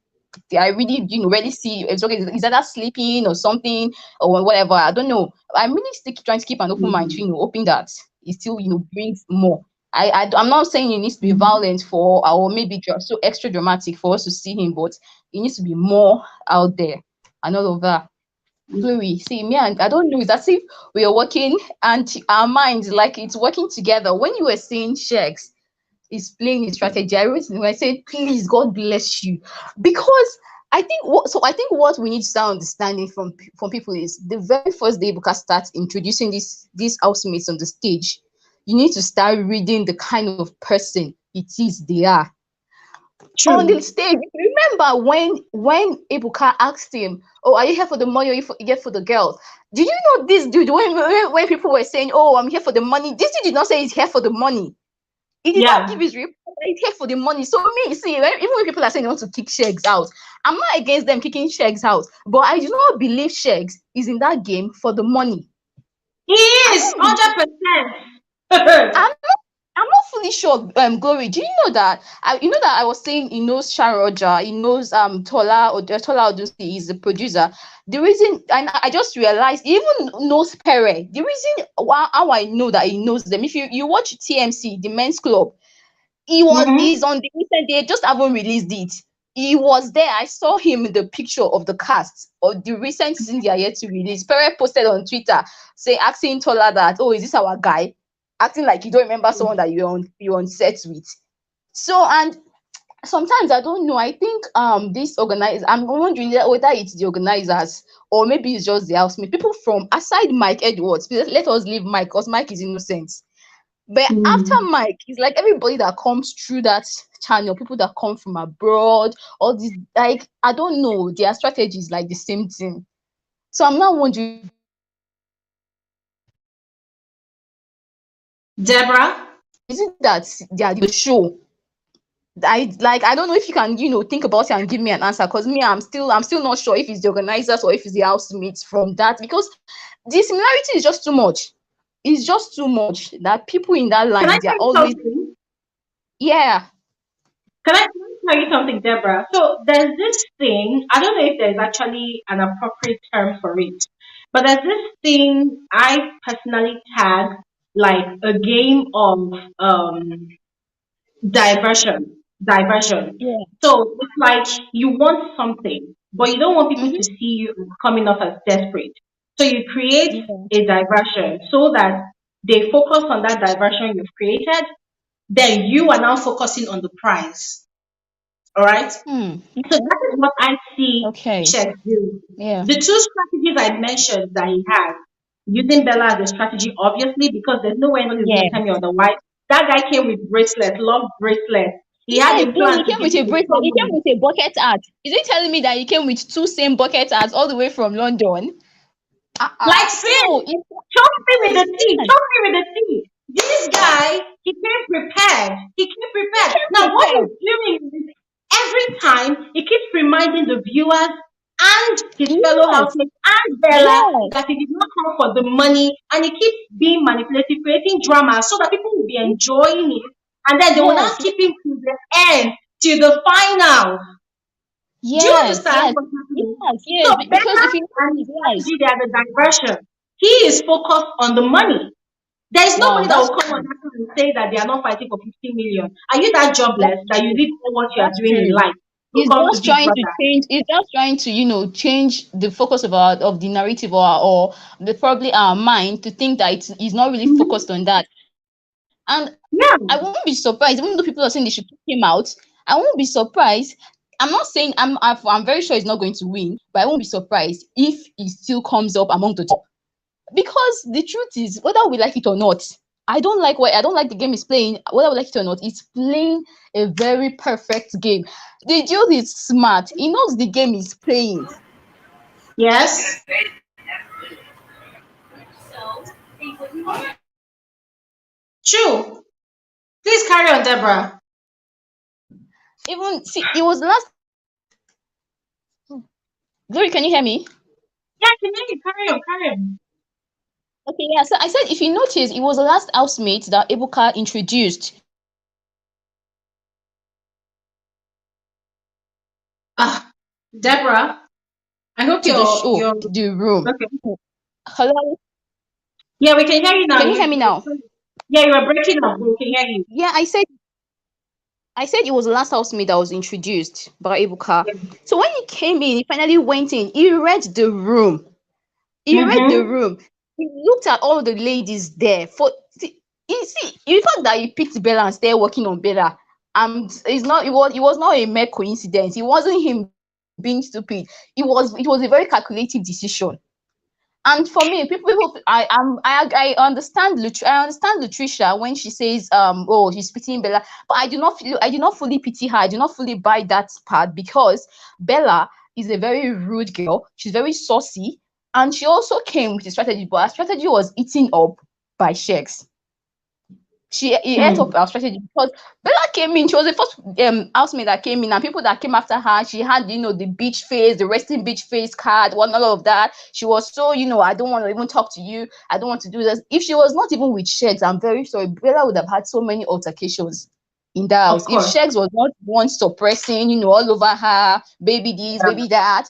I really, really see it's okay. Is that sleeping or something or whatever? I don't know. I'm really trying to keep an open mind, hoping that it still, brings more. I'm not saying it needs to be violent for, or maybe so extra dramatic for us to see him, but it needs to be more out there and all of that. Glory, see me and I don't know. It's as if we are working and our minds like it's working together. When you were saying Sheggz is playing his strategy, I said, please, God bless you, because I think what we need to start understanding from people is the very first day Ebuka starts introducing these housemates on the stage, you need to start reading the kind of person it is they are. True. On the stage. Remember when Ebuka asked him, "Oh, are you here for the money or you here for the girl?" Did you know this dude when people were saying, "Oh, I'm here for the money," this dude did not say he's here for the money. He did not give his reply. He's here for the money. So me, see, even when people are saying they want to kick Sheggz out, I'm not against them kicking Sheggz out, but I do not believe Sheggz is in that game for the money. He is 100%. I'm not fully sure. Glory, do you know that? I was saying he knows Sharoja, he knows Tola Odusi is the producer. The reason, and I just realized, he even knows Pere. The reason how I know that he knows them. If you watch TMC, the men's club, he's on the recent. They just haven't released it. He was there. I saw him in the picture of the cast of the recent season they are yet to release. Pere posted on Twitter, asking Tola that, "Oh, is this our guy?" Acting like you don't remember someone that you're on set with. So, and sometimes I don't know. I think this organizer, I'm wondering whether it's the organizers or maybe it's just the housemate. People from aside Mike Edwards, let us leave Mike because Mike is innocent. But after Mike, it's like everybody that comes through that channel, people that come from abroad, all these, like, I don't know, their strategy is like the same thing. So I'm not wondering. Deborah, is it that they are the show? I don't know if you can think about it and give me an answer, because me, I'm still not sure if it's the organizers or if it's the housemates from that, because the similarity is just too much. It's just too much that people in that line, they're always something? Yeah. Can I tell you something, Deborah? So there's this thing, I don't know if there's actually an appropriate term for it, but there's this thing I personally tag like a game of diversion. Yeah. So it's like you want something, but you don't want people to see you coming off as desperate. So you create a diversion so that they focus on that diversion you've created. Then you are now focusing on the prize. All right. So that is what I see Sheggz do. Yeah. The two strategies I mentioned that he has, using Bella as a strategy, obviously, because there's no way anyone is going to tell me otherwise. That guy came with bracelets, love bracelets. He had a plan. He came with a bracelet. He came with a bucket hat. Is he telling me that he came with two same bucket hats all the way from London? Like, choke me with the tea. Choke me with the tea. This guy, he came prepared. Now, what he's doing is every time he keeps reminding the viewers and his fellow housemates and Bella that he did not come for the money, and he keeps being manipulative, creating drama so that people will be enjoying it, and then they will not keep him to the end, to the final. Do you understand? So because if you they are the diversion. He is focused on the money. There is nobody that will come on and say that they are not fighting for 50 million. Are you that jobless that you did what you are doing in life? He's just trying to change. He's just trying to, change the focus of the narrative or probably our mind to think that he's not really focused on that. And I won't be surprised, even though people are saying they should kick him out. I won't be surprised. I'm not saying I'm very sure he's not going to win, but I won't be surprised if he still comes up among the top. Because the truth is, whether we like it or not, I don't like the game he's playing. Whether we like it or not, he's playing a very perfect game. The dude is smart. He knows the game he's playing. Yes. True. Please carry on, Deborah. Even see, it was last. Glory, can you hear me? Yeah, I can hear you. Carry on. Okay, yeah. So I said, if you notice, it was the last housemate that Ebuka introduced. Deborah, I hope you're the room. Okay. Hello. Yeah, we can hear you now. Can you hear me now? Yeah, you were breaking up. We can hear you. Yeah, I said it was the last housemate that was introduced by Ebuka. So when he came in, he finally went in. He read the room. He read the Mm-hmm. room. He looked at all the ladies there. You thought that he picked Bella and started working on Bella. It's not. It was not a mere coincidence. It wasn't him being stupid. It was a very calculated decision. And for me, I understand I understand Lutricia when she says oh, she's pitying Bella, but I do not fully pity her. I do not fully buy that part because Bella is a very rude girl. She's very saucy, and she also came with a strategy, but her strategy was eaten up by Sheggz. He ate up our strategy because Bella came in. She was the first housemate that came in, and people that came after her, she had the beach face, the resting beach face card, all of that. She was so I don't want to even talk to you. I don't want to do this. If she was not even with Sheggz, I'm very sorry, Bella would have had so many altercations in that house. If Sheggz was not one suppressing, all over her, baby this, baby that,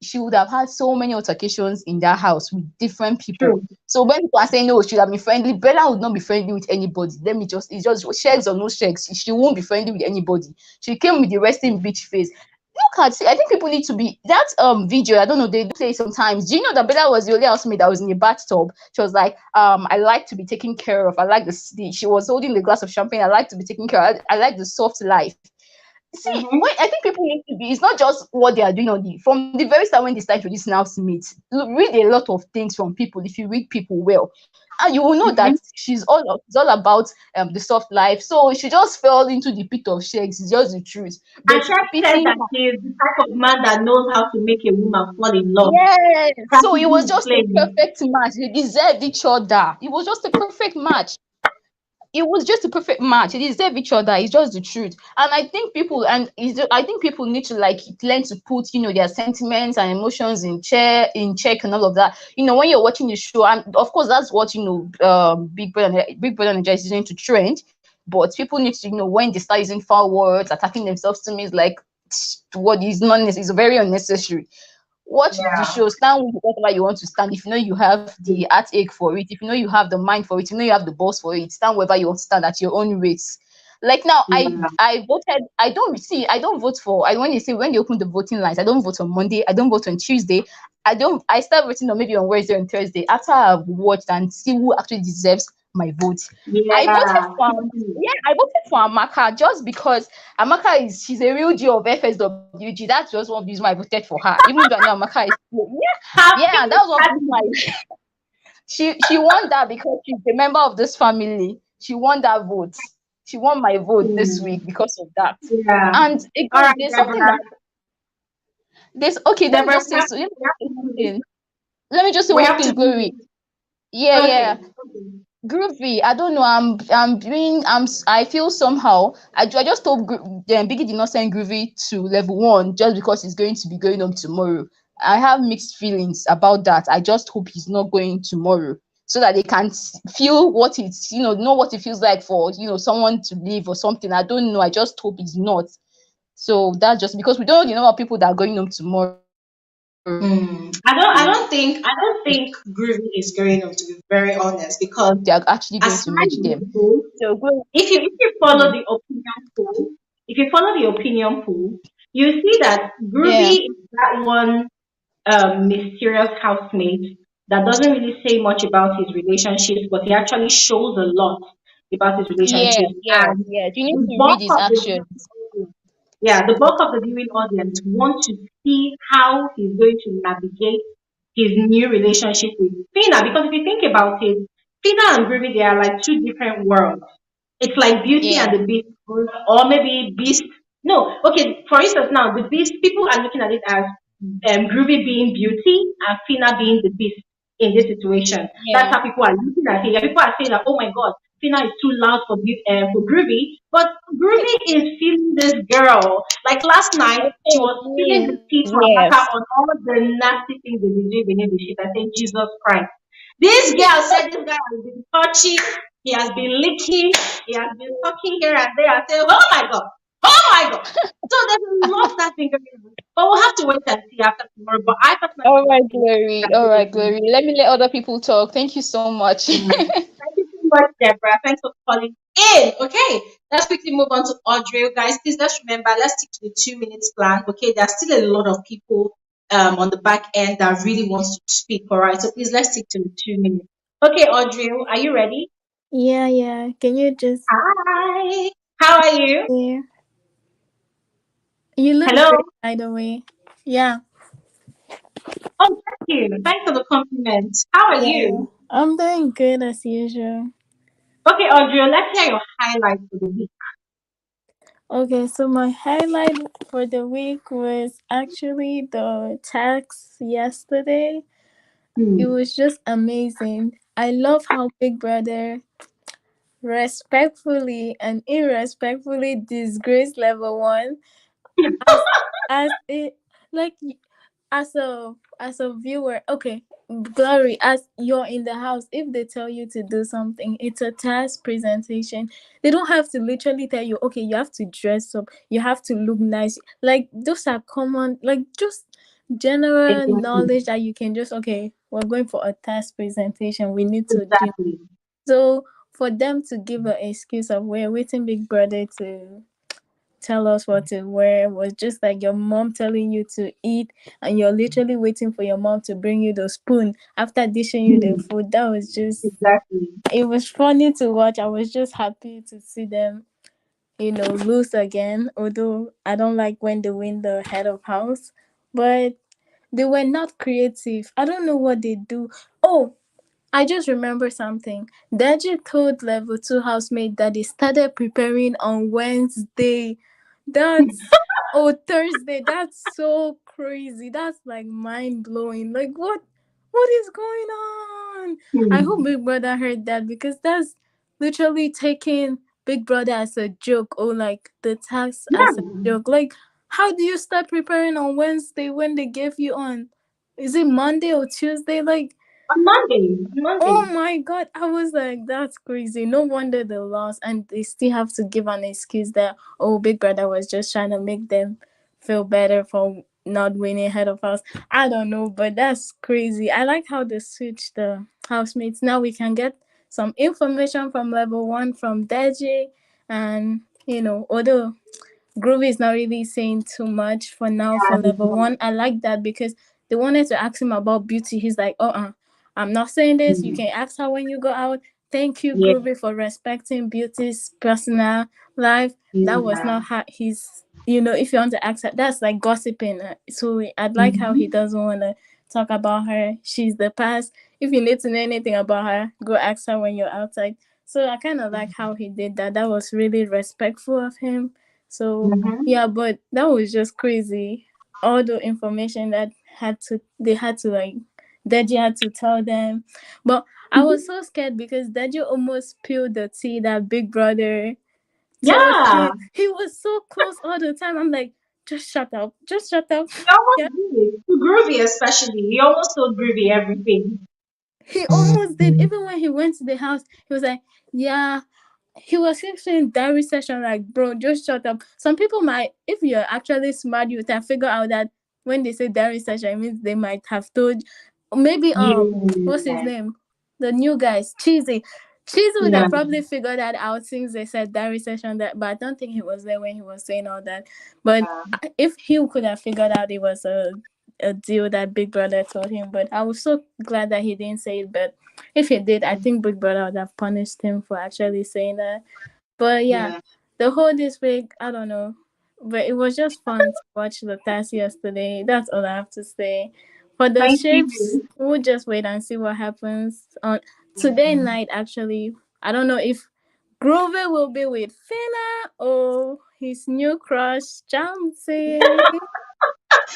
she would have had so many altercations in that house with different people. True. So when people are saying no, she should have been friendly, Bella would not be friendly with anybody. It's just Sheggz or no Sheggz. She won't be friendly with anybody. She came with the resting bitch face. Look at, I think people need to be that video. I don't know, they do play sometimes. Do you know that Bella was the only housemate that was in a bathtub? She was like, I like to be taken care of. I like she was holding the glass of champagne. I like to be taken care of. I like the soft life. See, I think people need to be, it's not just what they are doing from the very start when they start introducing housemates. Read a lot of things from people. If you read people well, and you will know that it's all about the soft life. So she just fell into the pit of Sheggz. It's just the truth. And But Sheggz said that he is the type of man that knows how to make a woman fall in love. yes, so it was just a Plain. perfect match. They deserved each other. It was just a perfect match. It was just a perfect match. They deserve each other. It's just the truth. And I think people need to learn to put their sentiments and emotions in check and all of that. When you're watching the show, and of course that's what Big Brother Naija is using to trend. But people need to when they start using foul words, attacking themselves to me is like what is not necessary. It's very unnecessary. Watch the show, stand with whatever you want to stand. If you have the heartache for it, if you have the mind for it, you have the balls for it, stand wherever you want to stand at your own rates. Like now, I voted. I don't vote for. When they open the voting lines, I don't vote on Monday. I don't vote on Tuesday. I start voting on maybe on Wednesday and Thursday after I've watched and see who actually deserves my vote. I voted for Amaka just because Amaka she's a real G of FSWG. That's just one reason why I voted for her. Even though I know Amaka is that was one reason why she won that because she's a member of this family. She won that vote. She won my vote this week because of that. Yeah. And again, there's something that let me just say something. Let me just say one thing, Glory. Yeah. Groovy, I don't know. I feel somehow. I just hope Biggie did not send Groovy to level 1 just because he's going to be going home tomorrow. I have mixed feelings about that. I just hope he's not going tomorrow so that they can feel what it's know what it feels like for someone to leave or something. I don't know. I just hope he's not. So that's just because we don't know of people that are going home tomorrow. I don't think Groovy is going home, to be very honest, because they are actually going to match them. If you follow the opinion poll, you see that Groovy is that one mysterious housemate that doesn't really say much about his relationships, but he actually shows a lot about his relationships. Yeah. You need to read his actions. The bulk of the viewing audience want to see how he's going to navigate his new relationship with phyna. Because if you think about it, phyna and Groovy, they are like two different worlds. It's like Beauty and the Beast, or maybe Beast. No, okay. For instance, now the Beast, people are looking at it as Groovy being Beauty and phyna being the Beast in this situation. That's how people are looking at it. People are saying that, oh my God, phyna is too loud for Groovy, but Groovy is feeling this girl. Like last night, she was feeling the teeth from Amaka on all the nasty things they did beneath the shit. I say, Jesus Christ. This girl said this guy has been touching, he has been licking, he has been talking here and there. I say, oh my God. So there's a lot that thing going on. But we'll have to wait and see after tomorrow. But I personally All right, Glory. Let me let other people talk. Thank you so much. Thank you so much, Deborah. Thanks for calling in. Okay, let's quickly move on to Audrey. Guys, please let's remember, let's stick to the 2 minutes plan. Okay, there's still a lot of people on the back end that really wants to speak. All right, so please let's stick to the 2 minutes. Okay, Audrey, are you ready? Yeah, yeah. Can you just Hi. How are you? yeah. You look Hello. great, by the way. Yeah. Oh, thank you. Thanks for the compliment. How are Yeah. you? I'm doing good as usual. Okay, Audrey, let's hear your highlights for the week. Okay, so my highlight for the week was actually the tax yesterday. It was just amazing. I love how Big Brother respectfully and irrespectfully disgraced level one as it like as a viewer. Okay, Glory, as you're in the house, if they tell you to do something, it's a task presentation. They don't have to literally tell you, okay, you have to dress up, you have to look nice. Like those are common, like just general Exactly. knowledge that you can just, okay, we're going for a task presentation, we need to do. Exactly. So for them to give an excuse of we're waiting Big Brother to tell us what to wear was just like your mom telling you to eat, and you're literally waiting for your mom to bring you the spoon after dishing you the food. That was just, Exactly. it was funny to watch. I was just happy to see them, lose again. Although I don't like when they win the head of house, but they were not creative. I don't know what they do. Oh, I just remember something. Deji told level 2 housemate that they started preparing on Wednesday. That's Thursday. That's so crazy. That's like mind blowing. Like what is going on? I hope Big Brother heard that, because that's literally taking Big Brother as a joke, or like the tax as a Yeah. joke. Like, how do you start preparing on Wednesday when they gave you on, is it Monday or Tuesday? Like, On Monday. Monday. oh my god, I was like, that's crazy. No wonder they lost, and they still have to give an excuse that, oh, Big Brother was just trying to make them feel better for not winning head of house. I don't know, but that's crazy. I like how they switched the housemates. Now we can get some information from level one from Deji, and although Groovy is not really saying too much for now for level one. I like that, because they wanted to ask him about beauty. He's like, I'm not saying this. You can ask her when you go out. Thank you, Yeah. Groovy, for respecting Beauty's personal life. That was Yeah. not how he's, if you want to ask her, that's like gossiping. So I'd like how he doesn't want to talk about her. She's the past. If you need to know anything about her, go ask her when you're outside. So I kind of like how he did that. That was really respectful of him. So yeah, but that was just crazy. All the information that they had to like, Deji had to tell them. But I was so scared, because Deji almost spilled the tea that Big Brother told Yeah. him. He was so close all the time. I'm like, just shut up. Just shut up. He almost Yeah. did it. To Groovy especially. He almost told Groovy everything. He almost did. Even when he went to the house, he was like, yeah, he was saying diary session, like, bro, just shut up. Some people might, if you're actually smart, you can figure out that when they say diary session, it means they might have told, maybe what's his Yeah. name, the new guys, Cheesy would Yeah. have probably figured that out since they said diary session, that, but I don't think he was there when he was saying all that. But if he could have figured out it was a deal that Big Brother told him. But I was so glad that he didn't say it. But if he did, I think Big Brother would have punished him for actually saying that. But yeah, Yeah. the whole this week, I don't know. But it was just fun to watch the test yesterday. That's all I have to say. For the Thank shifts, you. we'll just wait and see what happens on today night. Actually, I don't know if Groovy will be with phyna or his new crush, Jamsey.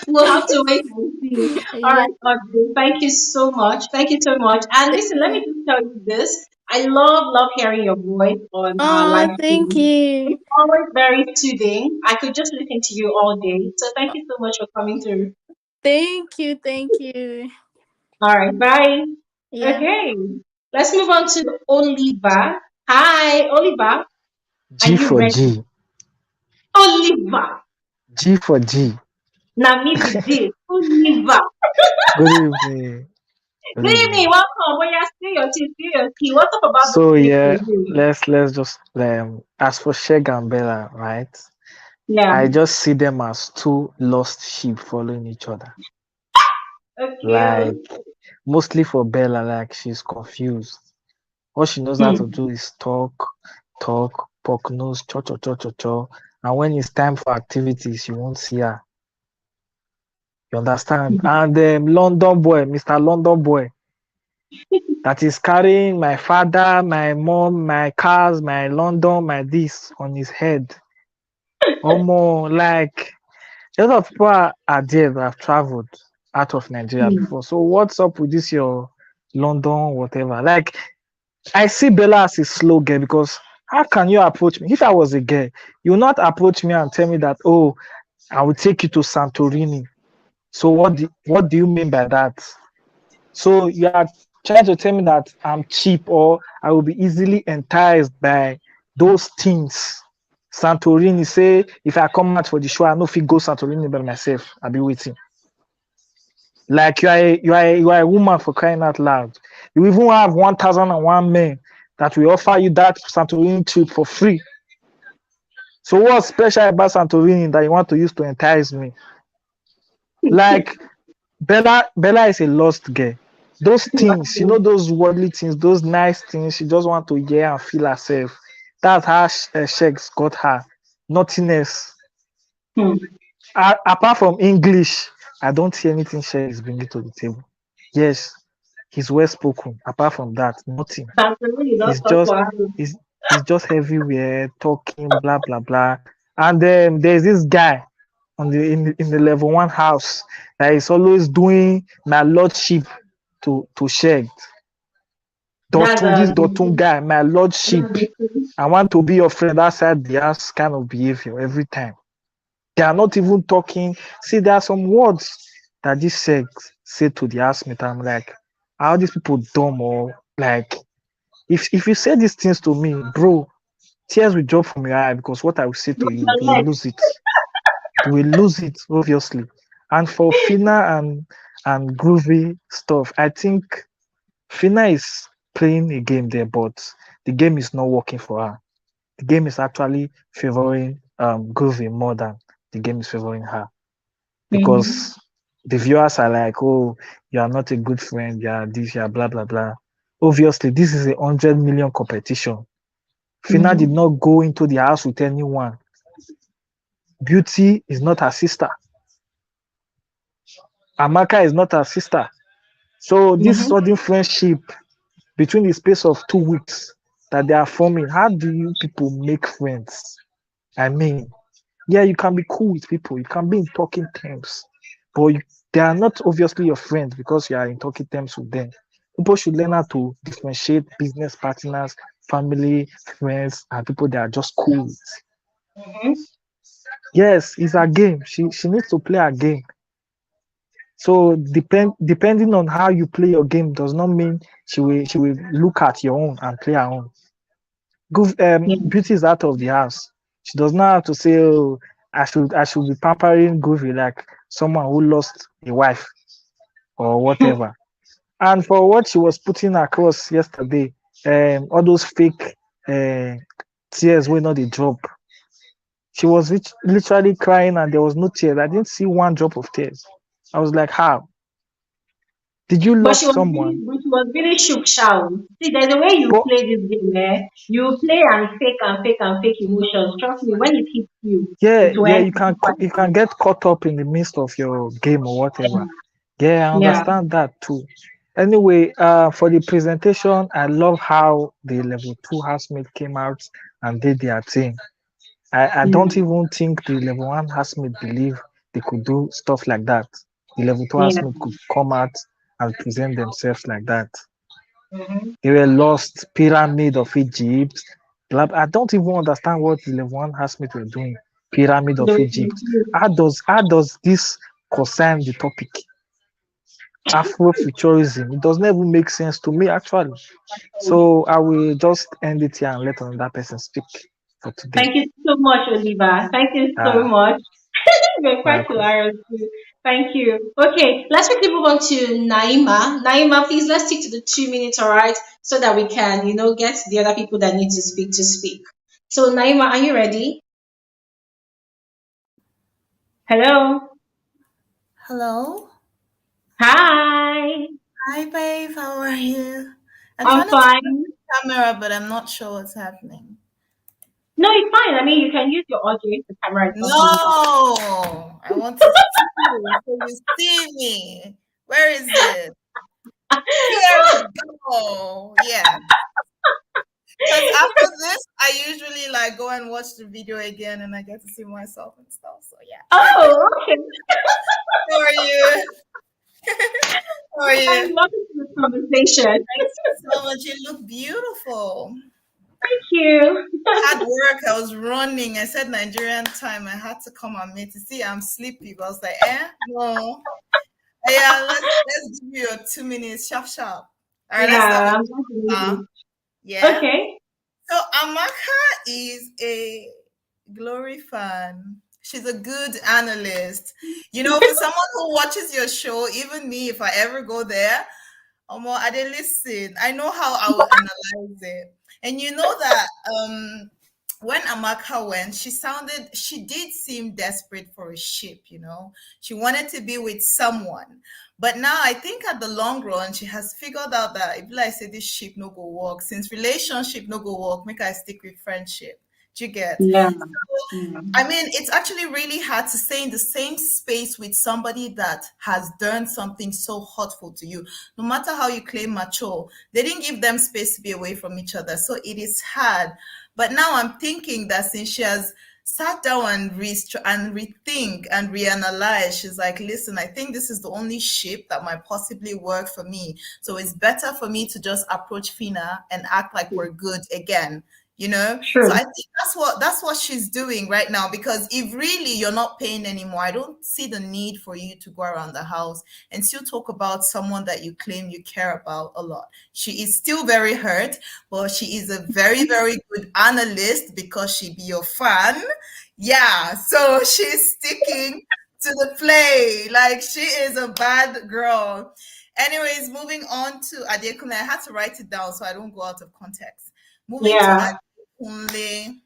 We'll have to wait and see. All Yeah. right, Audrey, thank you so much. Thank you so much. And listen, let me just tell you this. I love hearing your voice on our Oh, live thank stream. you. It's always very soothing. I could just listen to you all day. So thank you so much for coming through. Thank you. Thank you. All right, bye. Yeah. Okay, let's move on to Oliver. Hi, Oliver. Are G you for ready? G. Oliver. G for G. Now me be this. Oliver. Good evening. Mimi, welcome. When you're still your tea, still your tea. What's up about So this yeah, for you? let's just as for Sheggz and Bella, right? Yeah. I just see them as two lost sheep following each other. Okay. Like mostly for Bella, like she's confused. All she knows how to do is talk, poke nose, cho. And when it's time for activities, you won't see her. You understand? And London boy, Mr. London boy, that is carrying my father, my mom, my cars, my London, my this on his head. Almost like a lot of people are there that have traveled out of Nigeria before. So what's up with this your London, whatever? Like I see Bella as a slow girl because how can you approach me? If I was a girl, you will not approach me and tell me that, oh, I will take you to Santorini. So what do you mean by that? So you are trying to tell me that I'm cheap or I will be easily enticed by those things. Santorini, say if I come out for the show, I know if I go Santorini by myself, I'll be waiting. Like you are a woman for crying out loud. You even have 1,001 men that will offer you that Santorini trip for free. So what's special about Santorini that you want to use to entice me? Like Bella is a lost girl. Those things, you know, those worldly things, those nice things, she just want to hear and feel herself. That's how Sheggz got her. Nothing else. Apart from English, I don't see anything Sheggz is bringing to the table. Yes, he's well spoken. Apart from that, nothing. He's just he's just everywhere talking, blah blah blah. And then there's this guy on in the level 1 house that is always doing my lordship to Sheggz. This Dotun guy, my lordship. I want to be your friend outside the house kind of behavior every time. They are not even talking. See, there are some words that this Sheggz said to the housemate. I'm like, are these people dumb or like if you say these things to me, bro, tears will drop from your eye because what I will say to you, you will lose it. You will lose it, obviously. And for phyna and Groovy stuff, I think phyna is playing a game there, but the game is not working for her. The game is actually favoring Groovy more than the game is favoring her. Because the viewers are like, oh, you are not a good friend, you are this, you are blah, blah, blah. Obviously, this is a 100 million competition. Phyna did not go into the house with anyone. Beauty is not her sister. Amaka is not her sister. So this sudden friendship between the space of 2 weeks that they are forming, how do you people make friends? I mean, yeah, you can be cool with people. You can be in talking terms. But they are not obviously your friends because you are in talking terms with them. People should learn how to differentiate business partners, family, friends, and people that are just cool with. Yes, it's a game. She needs to play a game. So depending on how you play your game does not mean she will look at your own and play her own. Beauty is out of the house. She does not have to say, oh, I should be pampering Groovy like someone who lost a wife or whatever. And for what she was putting across yesterday, all those fake tears were not a drop. She was literally crying and there was no tears. I didn't see one drop of tears. I was like, how? Did you lose someone? She was really shook shout. See, there's a way you play this game, eh? You play and fake emotions. Trust me, when it hits you, you can get caught up in the midst of your game or whatever. Yeah, I understand that too. Anyway, for the presentation, I love how the level 2 housemate came out and did their thing. I don't even think the level 1 housemate believe they could do stuff like that. The level 2 housemate could come out and present themselves like that. They were lost, Pyramid of Egypt. I don't even understand what the level 1 housemate were doing. Pyramid of Egypt. How does this concern the topic? Afrofuturism. It doesn't even make sense to me actually. So I will just end it here and let another person speak for today. Thank you so much, Oliver. Thank you so much. You're quite Welcome. hilarious too. Thank you. Okay, let's quickly move on to Naima. Naima, please let's stick to the 2 minutes, all right, so that we can, get the other people that need to speak to speak. So Naima, are you ready? Hello. Hello. Hi. Hi, babe. How are you? I'm I'm trying to turn on fine. the camera, but I'm not sure what's happening. No, it's fine. I mean, you can use your audio if the camera is not being on. No, I want to see you so you see me. Where is it? Here we go. Yeah. Because after this, I usually like go and watch the video again, and I get to see myself and stuff. So yeah. Oh, okay. How are you? How are I'm you? loving this conversation. Thank you so much. You look beautiful. Thank you. Hard work. I was running. I said Nigerian time. I had to come and meet. You see, I'm sleepy. But I was like, no. Yeah, let's give you your 2 minutes, sharp, sharp. All right, let's start Yeah, with I'm going to leave you. yeah. Okay. So Amaka is a Glory fan. She's a good analyst. For someone who watches your show, even me, if I ever go there, I didn't listen. I know how I will analyze it. And you know that when Amaka went, she did seem desperate for a ship. She wanted to be with someone. But now I think at the long run, she has figured out that if I say this ship no go work, since relationship no go work, make I stick with friendship. Do you get? Yeah. I mean, it's actually really hard to stay in the same space with somebody that has done something so hurtful to you. No matter how you claim mature, they didn't give them space to be away from each other. So it is hard. But now I'm thinking that since she has sat down and rethink and reanalyze, she's like, listen, I think this is the only ship that might possibly work for me. So it's better for me to just approach phyna and act like we're good again. So I True. think that's what she's doing right now, because if really you're not paying anymore, I don't see the need for you to go around the house and still talk about someone that you claim you care about a lot. She is still very hurt, but she is a very, very good analyst because she be your fan. Yeah, so she's sticking to the play. Like, she is a bad girl. Anyways, moving on to Adekunle. I had to write it down so I don't go out of context. Moving to Yeah. Adekunle,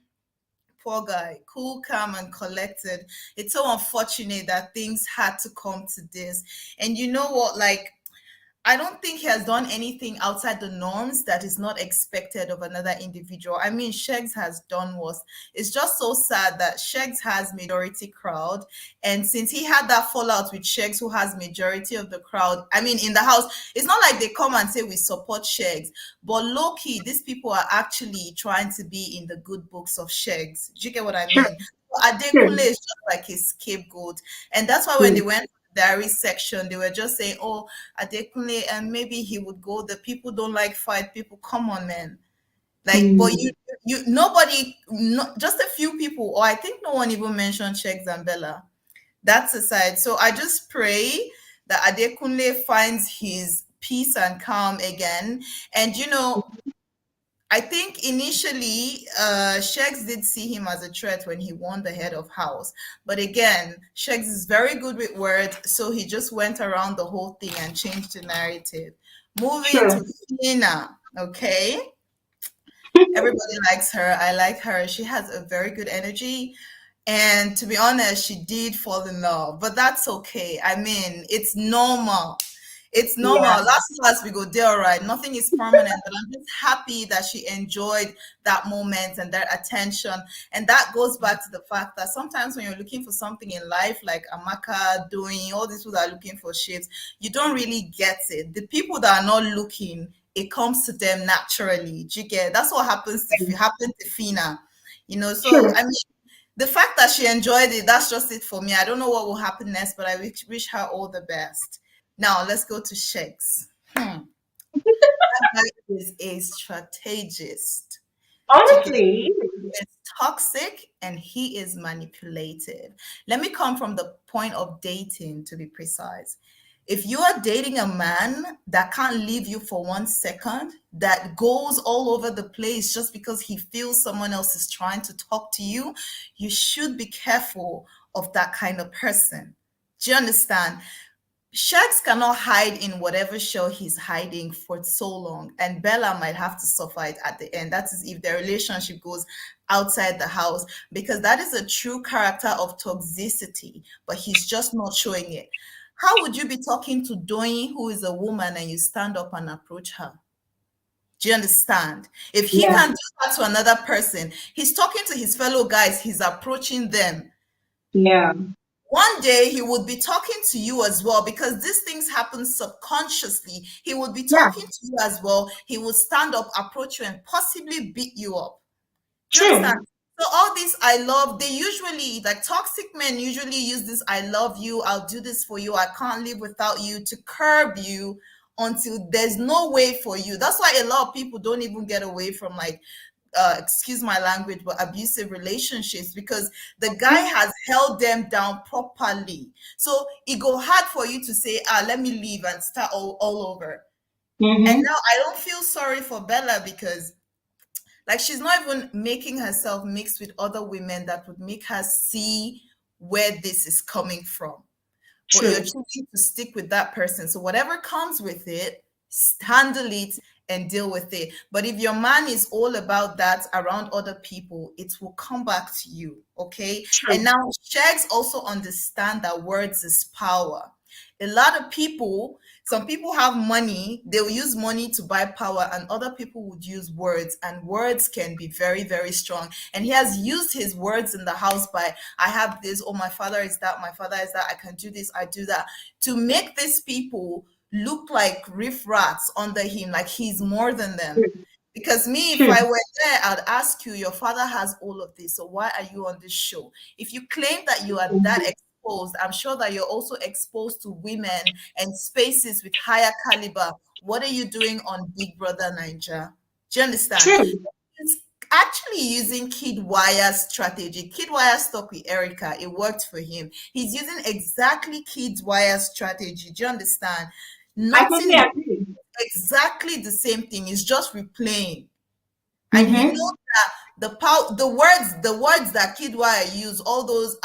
poor guy, cool, calm, and collected. It's so unfortunate that things had to come to this. And you know what? Like, I don't think he has done anything outside the norms that is not expected of another individual. I mean, Sheggz has done worse. It's just so sad that Sheggz has majority crowd. And since he had that fallout with Sheggz, who has majority of the crowd, I mean, in the house, it's not like they come and say we support Sheggz. But low-key, these people are actually trying to be in the good books of Sheggz. Do you get what I mean? So Adekunle is just like his scapegoat. And that's why when they went diary section, they were just saying, oh, Adekunle, and maybe he would go, the people don't like fight people. Come on, man. Like, but nobody, just a few people, or I think no one even mentioned Sheggz and Bella. That's aside. So I just pray that Adekunle finds his peace and calm again. And I think initially Sheggz did see him as a threat when he won the head of house. But again, Sheggz is very good with words, so he just went around the whole thing and changed the narrative. Moving to phyna, okay? Everybody likes her. I like her. She has a very good energy. And to be honest, she did fall in love, but that's okay. I mean, it's normal. It's normal. Yeah. Last we go there, all right. Nothing is permanent, but I'm just happy that she enjoyed that moment and that attention. And that goes back to the fact that sometimes when you're looking for something in life, like Amaka doing, all these people that are looking for shit, you don't really get it. The people that are not looking, it comes to them naturally. Do you get? That's what happened to phyna. So I mean, the fact that she enjoyed it, that's just it for me. I don't know what will happen next, but I wish her all the best. Now, let's go to Sheggz. That guy is a strategist. Honestly, He's toxic and he is manipulative. Let me come from the point of dating, to be precise. If you are dating a man that can't leave you for 1 second, that goes all over the place just because he feels someone else is trying to talk to you, you should be careful of that kind of person. Do you understand? Sheggz cannot hide in whatever show he's hiding for so long, and Bella might have to suffer it at the end. That is if their relationship goes outside the house, because that is a true character of toxicity, but he's just not showing it. How would you be talking to Doyin, who is a woman, and you stand up and approach her? Do you understand? If he can do that to another person, he's talking to his fellow guys, he's approaching them. Yeah. One day he would be talking to you as well, because these things happen subconsciously. He would be talking to you as well. He would stand up, approach you, and possibly beat you up. Do you understand? So all these I love, they usually, like toxic men usually use this I love you, I'll do this for you, I can't live without you, to curb you until there's no way for you. That's why a lot of people don't even get away from, like, excuse my language, but abusive relationships, because the guy has held them down properly. So it go hard for you to say, let me leave and start all over. And now I don't feel sorry for Bella, because like she's not even making herself mixed with other women that would make her see where this is coming from. But you're choosing to stick with that person. So whatever comes with it, handle it and deal with it. But if your man is all about that around other people, it will come back to you, okay? And now Sheggz also understand that words is power. A lot of people, some people have money, they will use money to buy power, and other people would use words, and words can be very, very strong. And he has used his words in the house by, I have this, oh, my father is that, my father is that, I can do this, I do that, to make these people look like riff-rats under him, like he's more than them. Because me, if I were there, I'd ask you, your father has all of this, so why are you on this show? If you claim that you are that exposed, I'm sure that you're also exposed to women and spaces with higher caliber. What are you doing on Big Brother Naija? Do you understand? He's actually using Kid Wire's strategy. Kid Wire stuck with Erica. It worked for him. He's using exactly Kid Wire's strategy. Do you understand? Nothing, exactly the same thing. It's just replaying. And he knows that the words that Kid Wire use, all those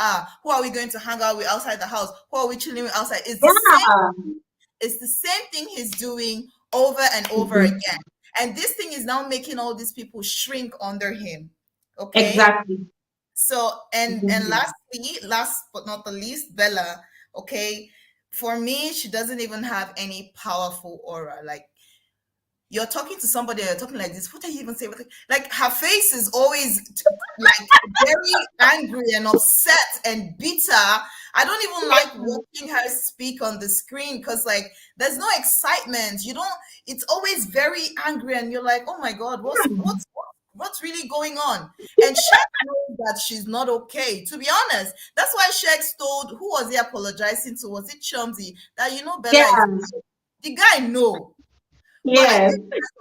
who are we going to hang out with outside the house? Who are we chilling with outside? It's the same. It's the same thing he's doing over and over again. And this thing is now making all these people shrink under him. Okay. Exactly. So and lastly, last but not the least, Bella. Okay. For me, she doesn't even have any powerful aura. Like, you're talking to somebody, you're talking like this. What are you even saying? Like, her face is always like very angry and upset and bitter. I don't even like watching her speak on the screen, because like there's no excitement. You don't. It's always very angry, and you're like, oh my god, what's really going on? And Sheggz knows that she's not okay. To be honest, that's why Sheggz told, who was he apologizing to? Was it Chumsy? That, you know, Bella is, the guy know. But I think he has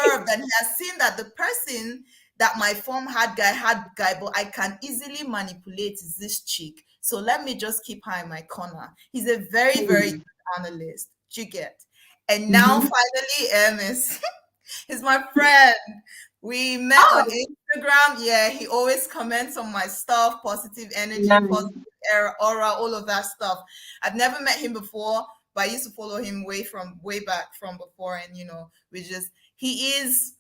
observed and he has seen that the person that my form had guy, but I can easily manipulate is this chick. So let me just keep her in my corner. He's a very, very good analyst. You get. And now finally, Hermes. He's my friend. We met on Instagram. Yeah, he always comments on my stuff, positive energy, positive aura, all of that stuff. I've never met him before, but I used to follow him way back from before, and you know, he is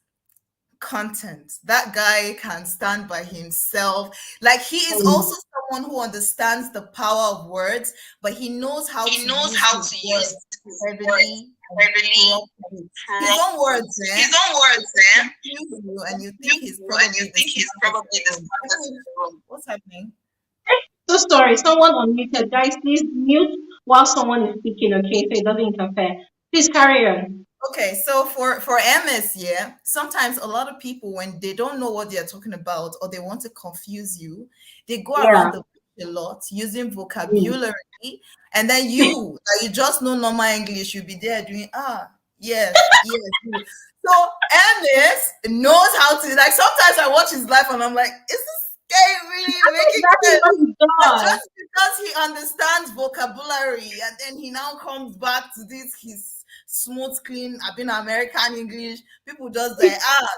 content. That guy can stand by himself. Like, he is also someone who understands the power of words, but he knows how to use heavily. His own words, and you think he's probably the smartest. What's happening? So sorry, someone unmuted. Guys, please mute while someone is speaking, okay, so it doesn't interfere. Please carry on. Okay, so for MS, yeah, sometimes a lot of people, when they don't know what they're talking about or they want to confuse you, they go around the bush a lot using vocabulary, and then you just know normal English, you'll be there doing yes. So MS knows how to, like, sometimes I watch his life and I'm like, is this guy really making sense? Just because he understands vocabulary, and then he now comes back to his smooth, clean, I've been American English. People just like,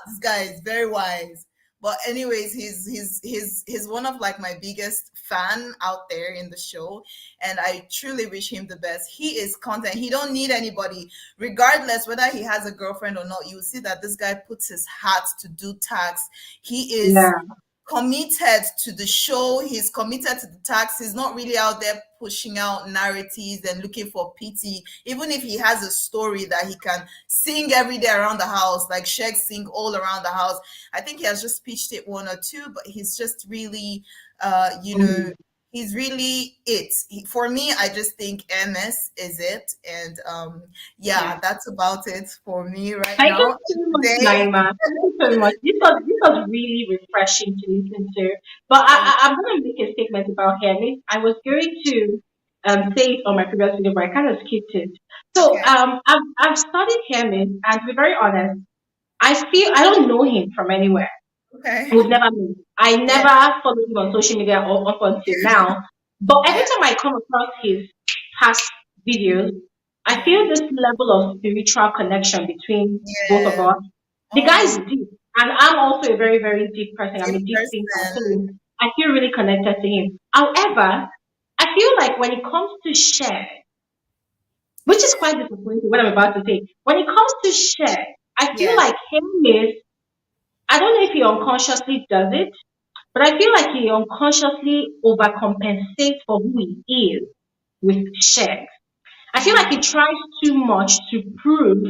this guy is very wise. But anyways, he's one of like my biggest fan out there in the show, and I truly wish him the best. He is content. He don't need anybody, regardless whether he has a girlfriend or not. You will see that this guy puts his heart to do tasks. He is committed to the show. He's committed to the tax. He's not really out there pushing out narratives and looking for pity. Even if he has a story that he can sing every day around the house, like Sheggz sing all around the house. I think he has just pitched it one or two, but he's just really, he's really it. For me, I just think MS is it. And that's about it for me right Thank now. you so much, Naima. Thank you so much. This was really refreshing to listen to. But I'm going to make a statement about Hermes. I was going to say it on my previous video, but I kind of skipped it. So I've studied Hermes, and to be very honest, I don't know him from anywhere. Okay. We've never met. I never followed him on social media or up until now. But every time I come across his past videos, I feel this level of spiritual connection between both of us. The guy is deep, and I'm also a very, very deep person. I'm a deep thinker, so I feel really connected to him. However, I feel like when it comes to Sheggz, which is quite disappointing, what I'm about to say, when it comes to Sheggz, I feel like him is, I don't know if he unconsciously does it, but I feel like he unconsciously overcompensates for who he is with Sheggz. I feel like he tries too much to prove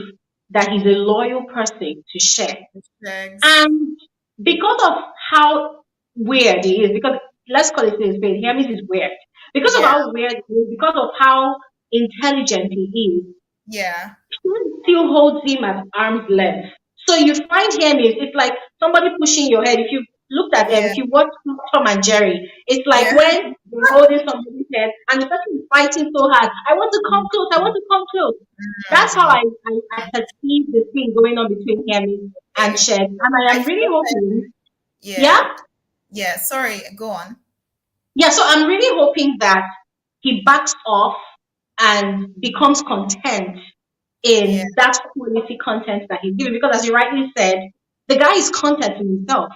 that he's a loyal person to Sheggz. And because of how weird he is, because let's call it his face, Hermes is weird. Because of how weird he is, because of how intelligent he is, he still holds him at arm's length. So you find Hermes, it's like somebody pushing your head. If you looked at them, if you watch Tom and Jerry, it's like when you're holding somebody's head and the person is fighting so hard. I want to come close. I want to come close. That's how I perceive the thing going on between Hermes and Sheggz. And I am really hoping. Yeah, sorry, go on. Yeah, so I'm really hoping that he backs off and becomes content in that quality content that he's giving. Because as you rightly said, the guy is content in himself.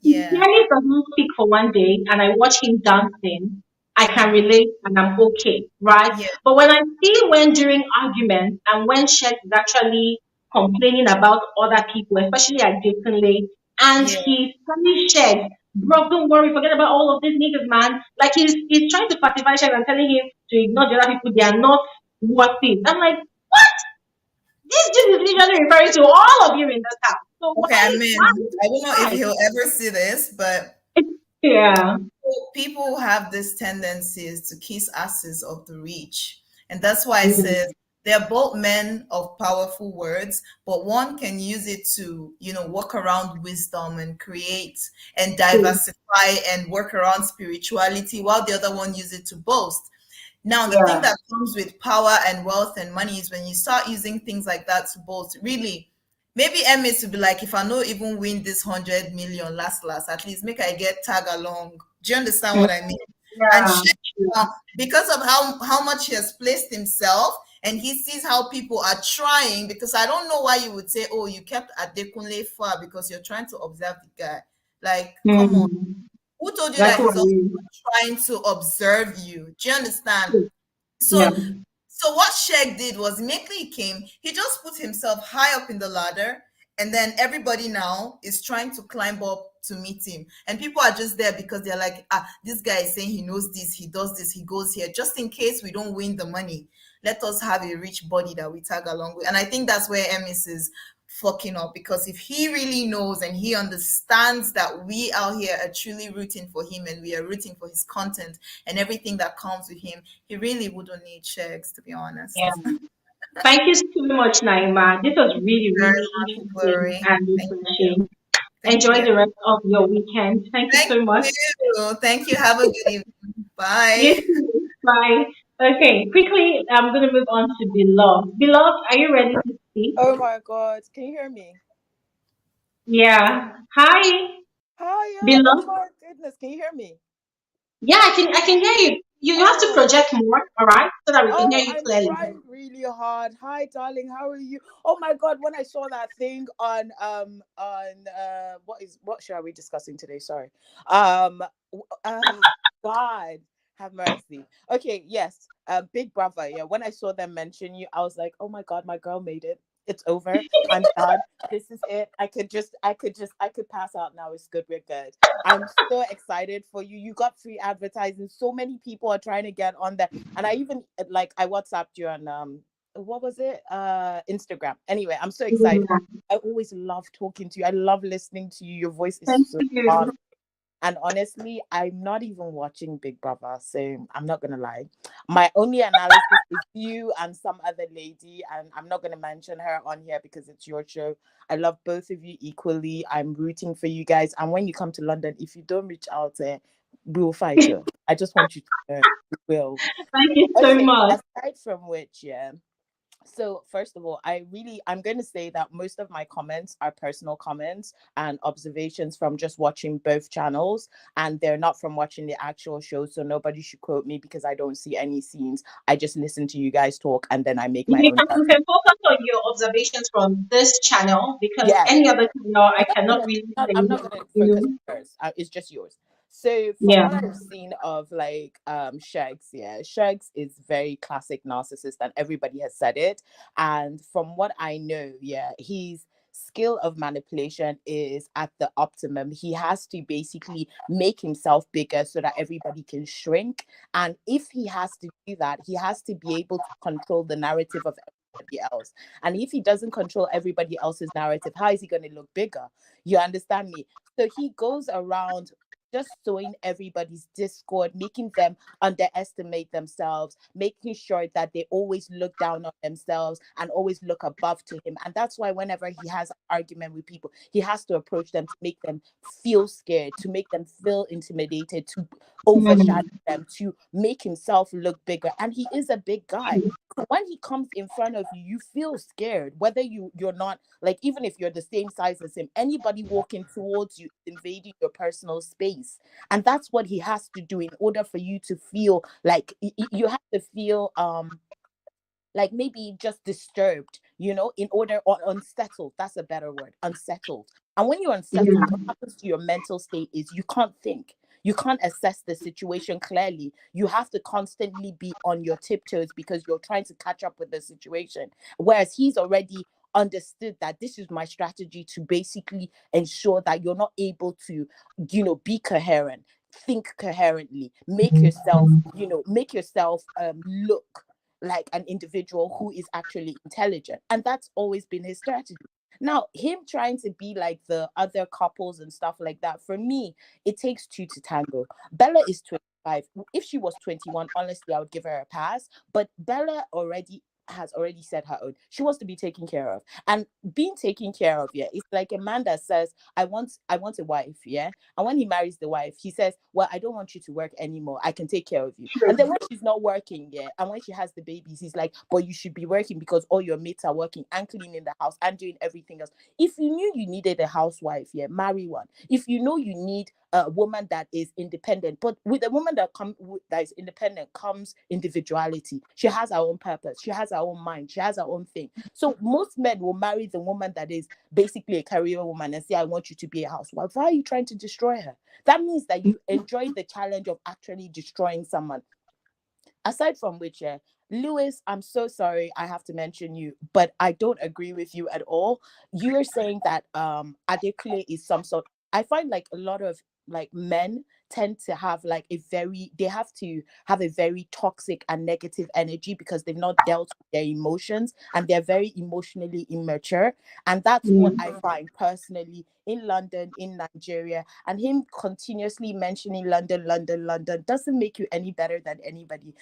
If Hermes doesn't speak for one day and I watch him dancing, I can relate and I'm okay, right? But when I see when during arguments and when Sheggz is actually complaining about other people, especially Adekunle, and he's telling Sheggz, bro, don't worry, forget about all of these niggas, man. Like he's trying to pacify Sheggz and telling him to ignore the other people, they are not worth it. I'm like, what? This dude is literally referring to all of you in this house. So I don't know if he'll ever see this, but people have these tendencies to kiss asses of the rich, and that's why I said they're both men of powerful words, but one can use it to, work around wisdom and create and diversify and work around spirituality, while the other one uses it to boast. Now, the thing that comes with power and wealth and money is when you start using things like that to boast, really. Maybe MS to be like, if I no even win this 100 million last, at least make I get tag along. Do you understand what I mean? And because of how much he has placed himself, and he sees how people are trying, because I don't know why you would say, oh, you kept Adekunle far because you're trying to observe the guy. Like, come on. Who told you that he's also trying to observe you? Do you understand? So what Sheggz did was immediately he came, he just put himself high up in the ladder, and then everybody now is trying to climb up to meet him. And people are just there because they're like, this guy is saying he knows this, he does this, he goes here. Just in case we don't win the money, let us have a rich body that we tag along with. And I think that's where MS is fucking up, because if he really knows and he understands that we out here are truly rooting for him and we are rooting for his content and everything that comes with him, he really wouldn't need Sheggz, to be honest. Thank you so much, Naima. This was really, really interesting and refreshing. Enjoy the rest of your weekend. Thank you so much. Thank you. Have a good evening. Bye. You too. Bye. Okay, quickly, I'm going to move on to Beloved. Beloved, are you ready to speak? Oh my God. Can you hear me? Yeah. Hi. Hi. Beloved. Oh my goodness. Can you hear me? Yeah, I can hear you. You have to project more, all right, so that we can hear Oh, you I'm clearly. trying really hard. Hi, darling. How are you? Oh my God! When I saw that thing on what show are we discussing today? Sorry. God have mercy. Okay, yes. Big Brother. Yeah. When I saw them mention you, I was like, oh my God, my girl made it. It's over. I'm done. This is it. I could pass out now. It's good. We're good. I'm so excited for you. You got free advertising. So many people are trying to get on there. And I even I WhatsApped you on what was it? Instagram. Anyway, I'm so excited. Yeah. I always love talking to you. I love listening to you. Your voice is Thank so you. calm. And honestly, I'm not even watching Big Brother, so I'm not gonna lie. My only analysis is you and some other lady, and I'm not gonna mention her on here because it's your show. I love both of you equally. I'm rooting for you guys. And when you come to London, if you don't reach out, we'll fight you. I just want you to know we will. Thank you so Okay, much. aside from which, yeah. So first of all, I'm going to say that most of my comments are personal comments and observations from just watching both channels, and they're not from watching the actual show. So nobody should quote me because I don't see any scenes. I just listen to you guys talk and then I make my You own can, you judgment. can focus on your observations from this channel because Yes, any other channel I I'm not cannot gonna really I'm say, not gonna you focus know. on yours. It's just yours. So from Yeah. what I've seen of Sheggz, yeah, Sheggz is very classic narcissist, and everybody has said it. And from what I know, yeah, his skill of manipulation is at the optimum. He has to basically make himself bigger so that everybody can shrink. And if he has to do that, he has to be able to control the narrative of everybody else. And if he doesn't control everybody else's narrative, how is he going to look bigger? You understand me? So he goes around just sowing everybody's discord, making them underestimate themselves, making sure that they always look down on themselves and always look above to him. And that's why whenever he has an argument with people, he has to approach them to make them feel scared, to make them feel intimidated, to overshadow them, to make himself look bigger. And he is a big guy. So when he comes in front of you, you feel scared, whether you're not, like, even if you're the same size as him, anybody walking towards you is invading your personal space. And that's what he has to do in order for you to feel like you have to feel like maybe just disturbed, in order, or unsettled. That's a better word, unsettled. And when you're unsettled, what happens to your mental state is you can't think. You can't assess the situation clearly. You have to constantly be on your tiptoes because you're trying to catch up with the situation. Whereas he's already understood that this is my strategy to basically ensure that you're not able to, be coherent, think coherently, make yourself look like an individual who is actually intelligent. And that's always been his strategy. Now, him trying to be like the other couples and stuff like that, for me, it takes two to tango. Bella is 25. If she was 21, honestly, I would give her a pass. But Bella has already said her own. She wants to be taken care of. And being taken care of, yeah, it's like a man that says, I want a wife, yeah. And when he marries the wife, he says, well, I don't want you to work anymore. I can take care of you. And then when she's not working, yeah, and when she has the babies, he's like, but you should be working because all your mates are working and cleaning the house and doing everything else. If you knew you needed a housewife, yeah, marry one. If you know you need a woman that is independent, but with a woman that is independent comes individuality. She has her own purpose. She has her own mind. She has her own thing. So most men will marry the woman that is basically a career woman and say, I want you to be a housewife. Why are you trying to destroy her? That means that you enjoy the challenge of actually destroying someone. Aside from which, yeah, Lewis, I'm so sorry I have to mention you, but I don't agree with you at all. You're saying that Adekunle is some sort. I find like a lot of like men tend to have like they have to have a very toxic and negative energy because they've not dealt with their emotions and they're very emotionally immature. And that's what I find personally in London, in Nigeria. And him continuously mentioning London, London, London doesn't make you any better than anybody.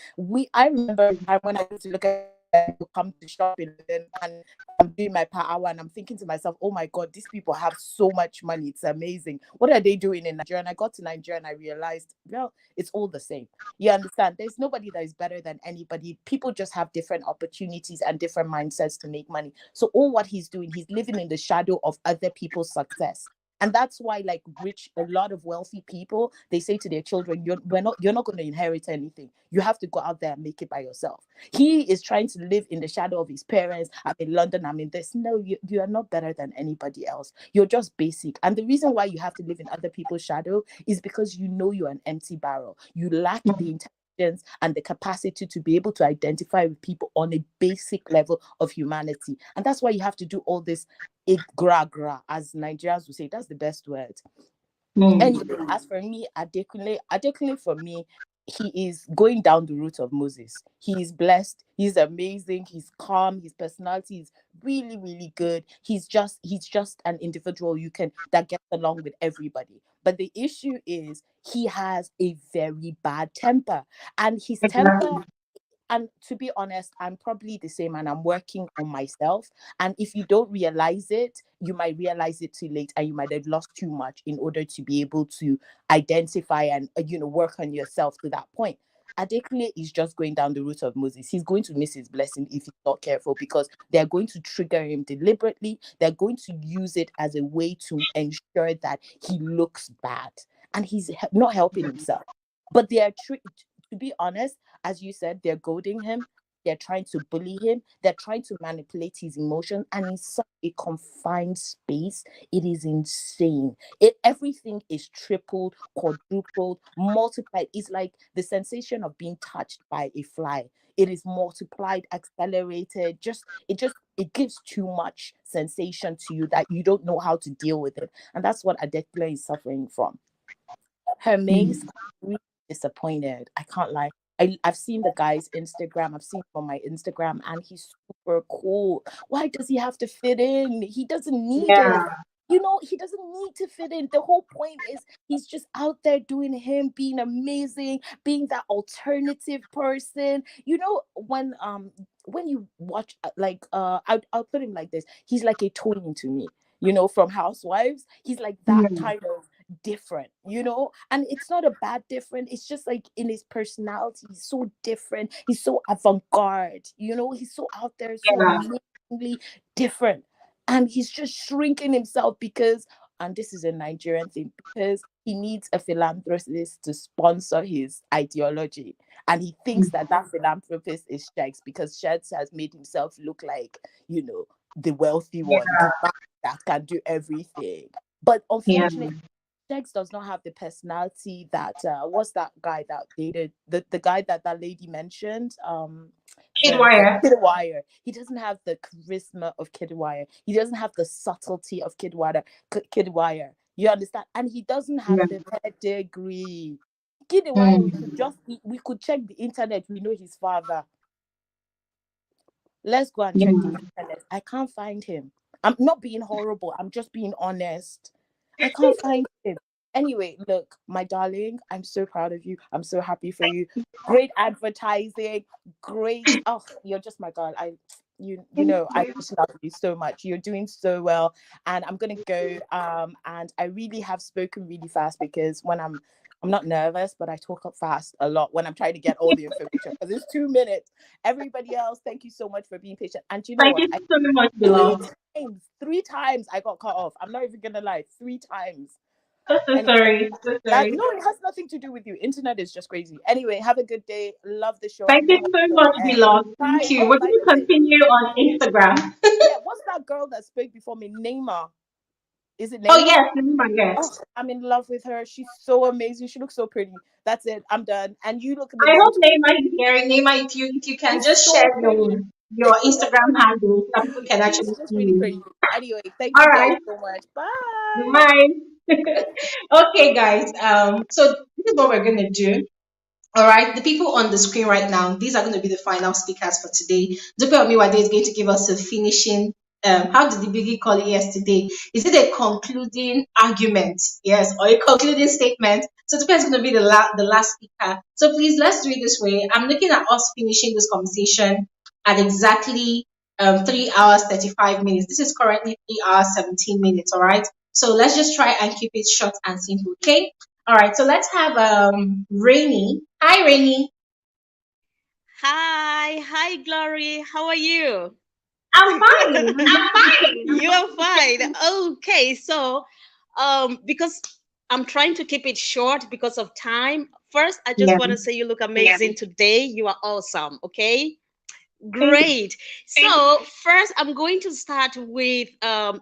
I remember a time when I used to look at people come to shop in London and I'm doing my per hour and I'm thinking to myself, oh my God, these people have so much money. It's amazing. What are they doing in Nigeria? And I got to Nigeria and I realized, well, it's all the same. You understand? There's nobody that is better than anybody. People just have different opportunities and different mindsets to make money. So all what he's doing, he's living in the shadow of other people's success. And that's why, like, a lot of wealthy people, they say to their children, you're not going to inherit anything. You have to go out there and make it by yourself. He is trying to live in the shadow of his parents. I'm in London, I'm in this. No, you are not better than anybody else. You're just basic. And the reason why you have to live in other people's shadow is because you know you're an empty barrel. You lack the intelligence and the capacity to be able to identify with people on a basic level of humanity. And that's why you have to do all this gra, as Nigerians would say. That's the best word. And as for me, Adekunle for me, he is going down the route of Moses. He is blessed. He's amazing. He's calm. His personality is really, really good. He's just an individual that gets along with everybody. But the issue is he has a very bad temper, and his temper. And to be honest, I'm probably the same, and I'm working on myself. And if you don't realize it, you might realize it too late, and you might have lost too much in order to be able to identify and work on yourself to that point. Adekunle is just going down the route of Moses. He's going to miss his blessing if he's not careful, because they're going to trigger him deliberately. They're going to use it as a way to ensure that he looks bad, and he's not helping himself. But they are to be honest, as you said, they're goading him. They're trying to bully him. They're trying to manipulate his emotions. And in such a confined space, it is insane. Everything is tripled, quadrupled, multiplied. It's like the sensation of being touched by a fly. It is multiplied, accelerated. It gives too much sensation to you that you don't know how to deal with it. And that's what Adekunle is suffering from. Her mates are really disappointed. I can't lie. I've seen the guy's Instagram. I've seen him on my Instagram, and he's super cool. Why does he have to fit in? He doesn't need it. He doesn't need to fit in. The whole point is he's just out there doing him, being amazing, being that alternative person. When you watch, I'll put him like this. He's like a twin to me. From Housewives. He's like that kind of different, and it's not a bad different. It's just like in his personality, he's so different. He's so avant-garde, he's so out there, so amazingly different. And he's just shrinking himself because, and this is a Nigerian thing, because he needs a philanthropist to sponsor his ideology. And he thinks that philanthropist is Sheggz, because Sheggz has made himself look like, the wealthy one, the man that can do everything. But unfortunately, Sheggz does not have the personality that what's that guy that dated the guy that lady mentioned? Kidwire. He doesn't have the charisma of Kidwire. He doesn't have the subtlety of Kidwire. You understand? And he doesn't have the pedigree. Kidwire, we could check the internet. We know his father. Let's go and check the internet. I can't find him. I'm not being horrible. I'm just being honest. I can't find him. Anyway, look, my darling, I'm so proud of you. I'm so happy for you. Great advertising. Great. Oh, you're just my girl. I just love you so much. You're doing so well. And I'm gonna go. And I really have spoken really fast because when I'm not nervous, but I talk up fast a lot when I'm trying to get all the information because it's 2 minutes. Everybody else, thank you so much for being patient. And you know what? Thank you so much, Beloved. Three times I got cut off. I'm not even gonna lie. 3 times. So sorry. No, it has nothing to do with you. Internet is just crazy. Anyway, have a good day. Love the show. Thank you so much, Beloved. Thank you. We're going to continue on Instagram. Yeah, what's that girl that spoke before me? Neymar. Is it Neymar? Oh, yes, Neymar, yes. Oh, I'm in love with her. She's so amazing. She looks so pretty. That's it. I'm done. And you look amazing. I hope Neymar is hearing. Neymar, if you can just share your Instagram handle so people can actually see really pretty. Anyway, thank you guys so much. Bye. Bye. Okay, guys. So this is what we're gonna do. All right, the people on the screen right now, these are going to be the final speakers for today. Dupe Omiwade is going to give us a finishing. How did the Biggie call it yesterday? Is it a concluding argument? Yes, or a concluding statement? So Dupe is going to be the last speaker. So please, let's do it this way. I'm looking at us finishing this conversation at exactly 3 hours 35 minutes. This is currently 3 hours 17 minutes. All right. So let's just try and keep it short and simple. Okay. All right, so let's have Rainy. Hi, Rainy. Hi, Glory. How are you? I'm fine. I'm fine. You are fine. Okay, so Because I'm trying to keep it short because of time. First, I just Yeah. want to say you look amazing today. You are awesome. Okay. Thank you. Great. So first, I'm going to start with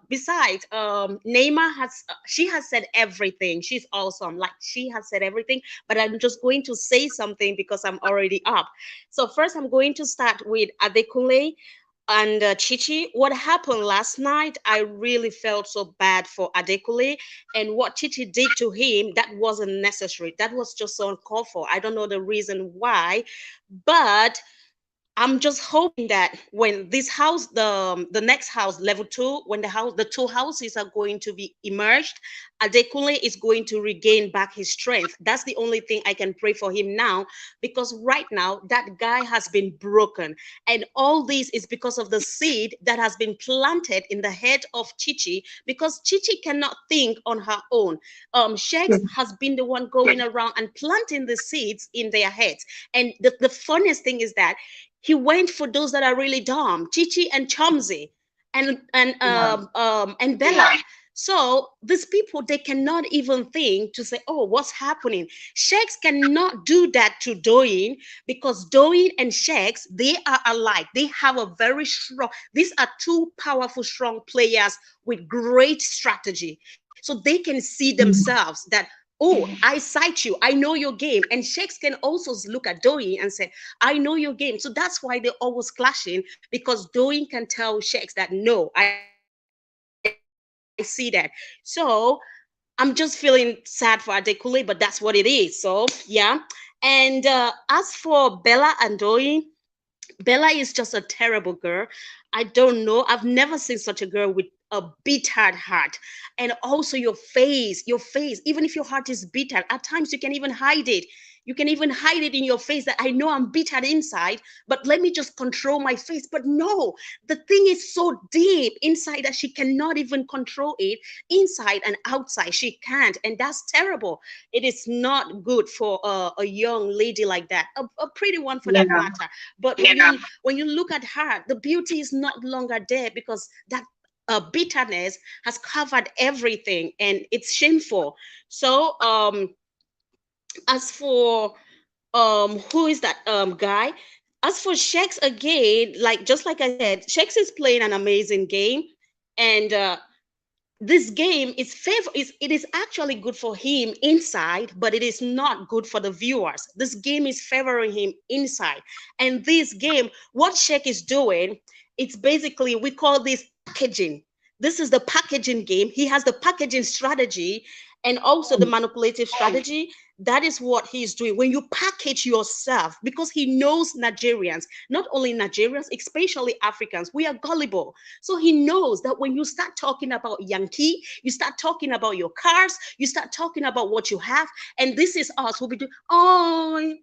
besides Neymar has she has said everything. She's awesome. Like she has said everything, but I'm just going to say something because I'm already up. So first, I'm going to start with Adekunle and Chichi. What happened last night? I really felt so bad for Adekunle, and what Chichi did to him, that wasn't necessary. That was just so uncalled for. I don't know the reason why, but I'm just hoping that when this house, the next house, level two, when the two houses are going to be emerged, Adekunle is going to regain back his strength. That's the only thing I can pray for him now, because right now that guy has been broken, and all this is because of the seed that has been planted in the head of Chichi, because Chichi cannot think on her own. Sheggz has been the one going around and planting the seeds in their heads, and the funniest thing is that he went for those that are really dumb, Chichi and Chomzi and Bella. So these people, they cannot even think to say, oh, what's happening? Sheggz cannot do that to Doyin, because Doyin and Sheggz, they are alike. They have a very strong, these are two powerful, strong players with great strategy. So they can see themselves that, oh, I sight you, I know your game. And Sheggz can also look at Doyin and say, I know your game. So that's why they're always clashing, because Doyin can tell Sheggz that, no, I see that. So I'm just feeling sad for Adekunle, but that's what it is. So yeah. And as for Bella and Doyin, Bella is just a terrible girl. I don't know. I've never seen such a girl with a bitter heart. And also your face, even if your heart is bitter, at times you can even hide it. You can even hide it in your face that I know I'm bitter inside, but let me just control my face. But no, the thing is so deep inside that she cannot even control it inside and outside. She can't. And that's terrible. It is not good for a young lady like that, a pretty one for that matter. But when you look at her, the beauty is not longer there, because that bitterness has covered everything, and it's shameful. So as for who is that guy, as for Sheggz, again, like just like I said, Sheggz is playing an amazing game, and this game is it is actually good for him inside, but it is not good for the viewers. This game is favoring him inside, and this game, what Sheggz is doing, it's basically, we call this packaging. This is the packaging game. He has the packaging strategy and also the manipulative strategy. That is what he's doing. When you package yourself, because he knows Nigerians, not only Nigerians, especially Africans, we are gullible. So he knows that when you start talking about Yankee, you start talking about your cars, you start talking about what you have, and this is us who be doing, oh,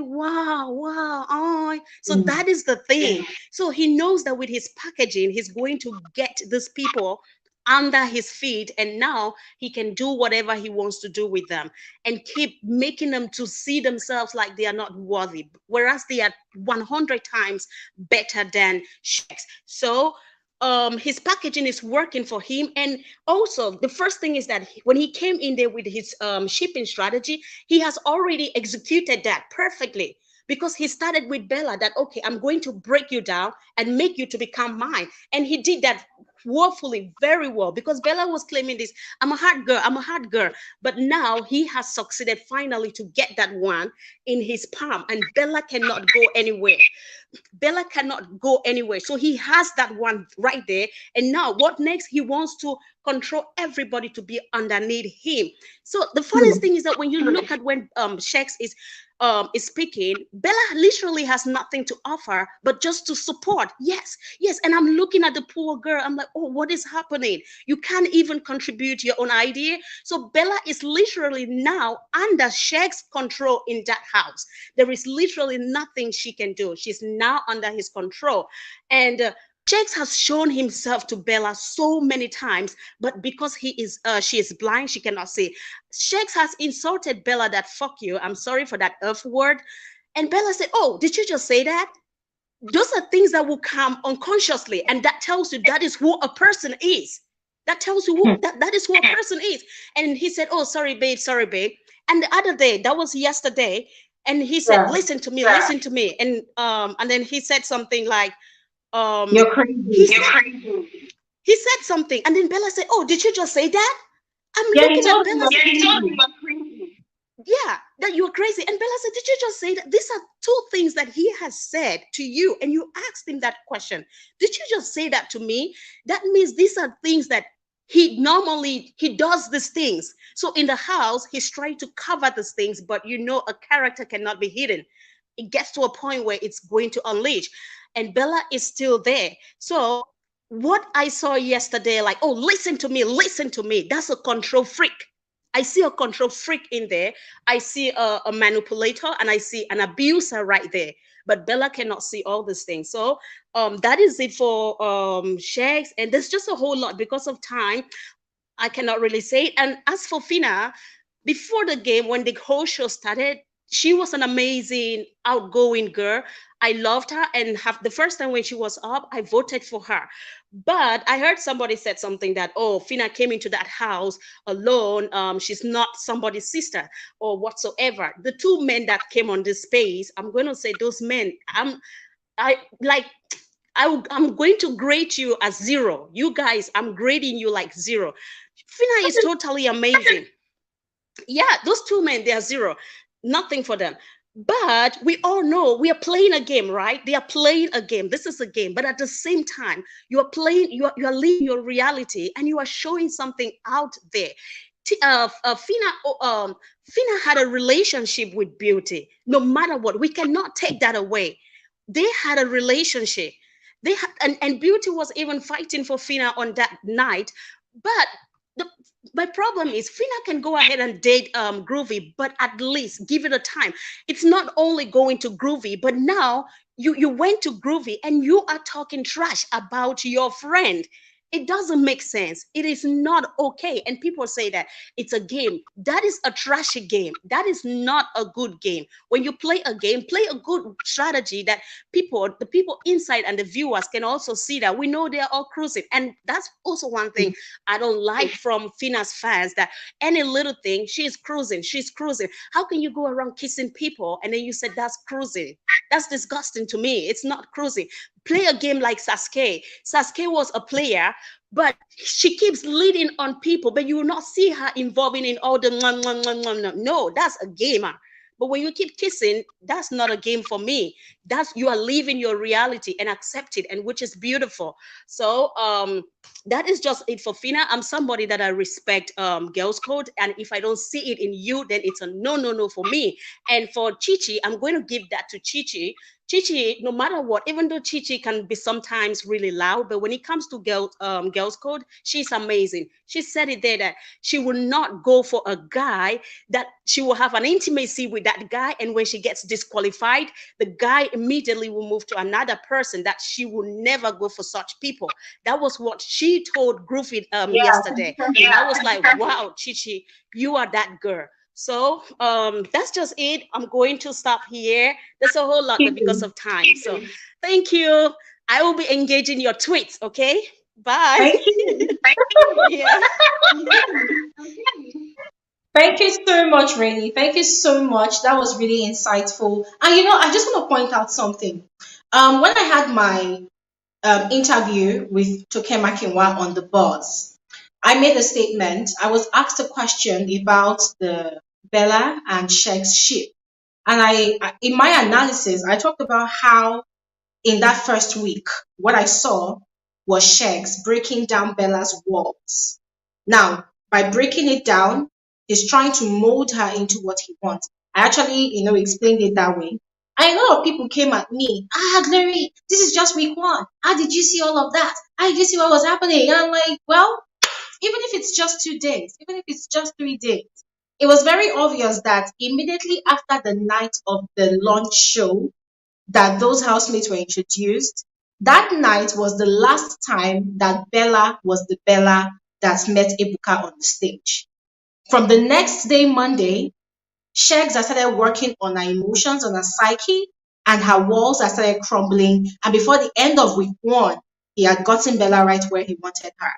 wow, wow, oh. So that is the thing. So he knows that with his packaging, he's going to get these people under his feet, and now he can do whatever he wants to do with them and keep making them to see themselves like they are not worthy, whereas they are 100 times better than Sheggz. So his packaging is working for him. And also the first thing is that when he came in there with his shipping strategy, he has already executed that perfectly, because he started with Bella that, okay, I'm going to break you down and make you to become mine. And he did that woefully very well, because Bella was claiming this, I'm a hard girl. But now he has succeeded finally to get that one in his palm, and Bella cannot go anywhere. Bella cannot go anywhere. So he has that one right there. And now what next? He wants to control everybody to be underneath him. So the funniest thing is that when you look at when Sheggz is speaking, Bella literally has nothing to offer but just to support. Yes. And I'm looking at the poor girl. I'm like, oh, what is happening? You can't even contribute your own idea. So Bella is literally now under Sheggz's control in that house. There is literally nothing she can do. She's now under his control. And Sheggz has shown himself to Bella so many times, but because she is blind, she cannot see. Sheggz has insulted Bella that fuck you. I'm sorry for that F word. And Bella said, oh, did you just say that? Those are things that will come unconsciously. And that tells you that is who a person is. That tells you who that is who a person is. And he said, "Oh, sorry, babe, sorry, babe." And the other day, that was yesterday, and he said, "Listen to me, listen to me." And then he said something like, You're he crazy. he said something, and then Bella said, "Oh, did you just say that?" I'm Yeah, he looking at told me Bella. you're He told me crazy. you're crazy. Yeah, that you're crazy. And Bella said, "Did you just say that?" These are two things that he has said to you, and you asked him that question. Did you just say that to me? That means these are things that he does these things. So in the house, he's trying to cover these things, but a character cannot be hidden. It gets to a point where it's going to unleash. And Bella is still there. So what I saw yesterday, like, "Oh, listen to me," that's a control freak. I see a control freak in there. I see a manipulator, and I see an abuser right there. But Bella cannot see all these things. So that is it for Sheggz. And there's just a whole lot because of time. I cannot really say it. And as for phyna, before the game, when the whole show started, she was an amazing, outgoing girl. I loved her, and the first time when she was up, I voted for her. But I heard somebody said something that, "Oh, phyna came into that house alone. She's not somebody's sister or whatsoever." The two men that came on this space, I'm going to say those men. I like. I'm going to grade you as 0. You guys, I'm grading you like 0. phyna is totally amazing. Yeah, those two men, they are 0. Nothing for them. But we all know we are playing a game, right? They are playing a game. This is a game. But at the same time, you are living your reality, and you are showing something out there. Phyna had a relationship with Beauty. No matter what, we cannot take that away. They had a relationship. And Beauty was even fighting for Phyna on that night. But the my problem is phyna can go ahead and date Groovy, but at least give it a time. It's not only going to Groovy, but now you went to Groovy and you are talking trash about your friend. It doesn't make sense. It is not okay. And people say that it's a game. That is a trashy game. That is not a good game. When you play a game, play a good strategy that the people inside and the viewers can also see that we know they're all cruising. And that's also one thing I don't like from Phyna's fans, that any little thing, she's cruising, she's cruising. How can you go around kissing people and then you said that's cruising? That's disgusting to me. It's not cruising. Play a game like Sasuke. Sasuke was a player, but she keeps leading on people, but you will not see her involving in all the no, that's a gamer. But when you keep kissing, that's not a game for me. That's you are living your reality and accept it, and which is beautiful. So that is just it for Phyna. I'm somebody that I respect girls code, and if I don't see it in you, then it's a no for me. And for Chichi, I'm going to give that to Chichi. Chichi, no matter what, even though Chichi can be sometimes really loud, but when it comes to girls code, she's amazing. She said it there that she will not go for a guy that she will have an intimacy with that guy, and when she gets disqualified, the guy immediately will move to another person. That she will never go for such people. That was what she told Groovy yesterday, and I was like, wow, Chichi, you are that girl. So that's just it. I'm going to stop here. There's a whole lot, but because of time. So thank you. I will be engaging your tweets. Okay. Bye. Thank you. Yeah. Thank you so much, Rainy. Thank you so much. That was really insightful. And I just want to point out something. When I had my interview with Tokema Kinwa on the bus, I made a statement. I was asked a question about the Bella and Sheggz ship. And in my analysis, I talked about how in that first week, what I saw was Sheggz breaking down Bella's walls. Now, by breaking it down, he's trying to mold her into what he wants. I actually, explained it that way. And a lot of people came at me. Glory, this is just week 1. How did you see all of that? How did you see what was happening? And I'm like, well, even if it's just 2 days, even if it's just 3 days, it was very obvious that immediately after the night of the launch show, that those housemates were introduced, that night was the last time that Bella was the Bella that met Ebuka on the stage. From the next day, Monday, Sheggz had started working on her emotions, on her psyche, and her walls had started crumbling. And before the end of week 1, he had gotten Bella right where he wanted her.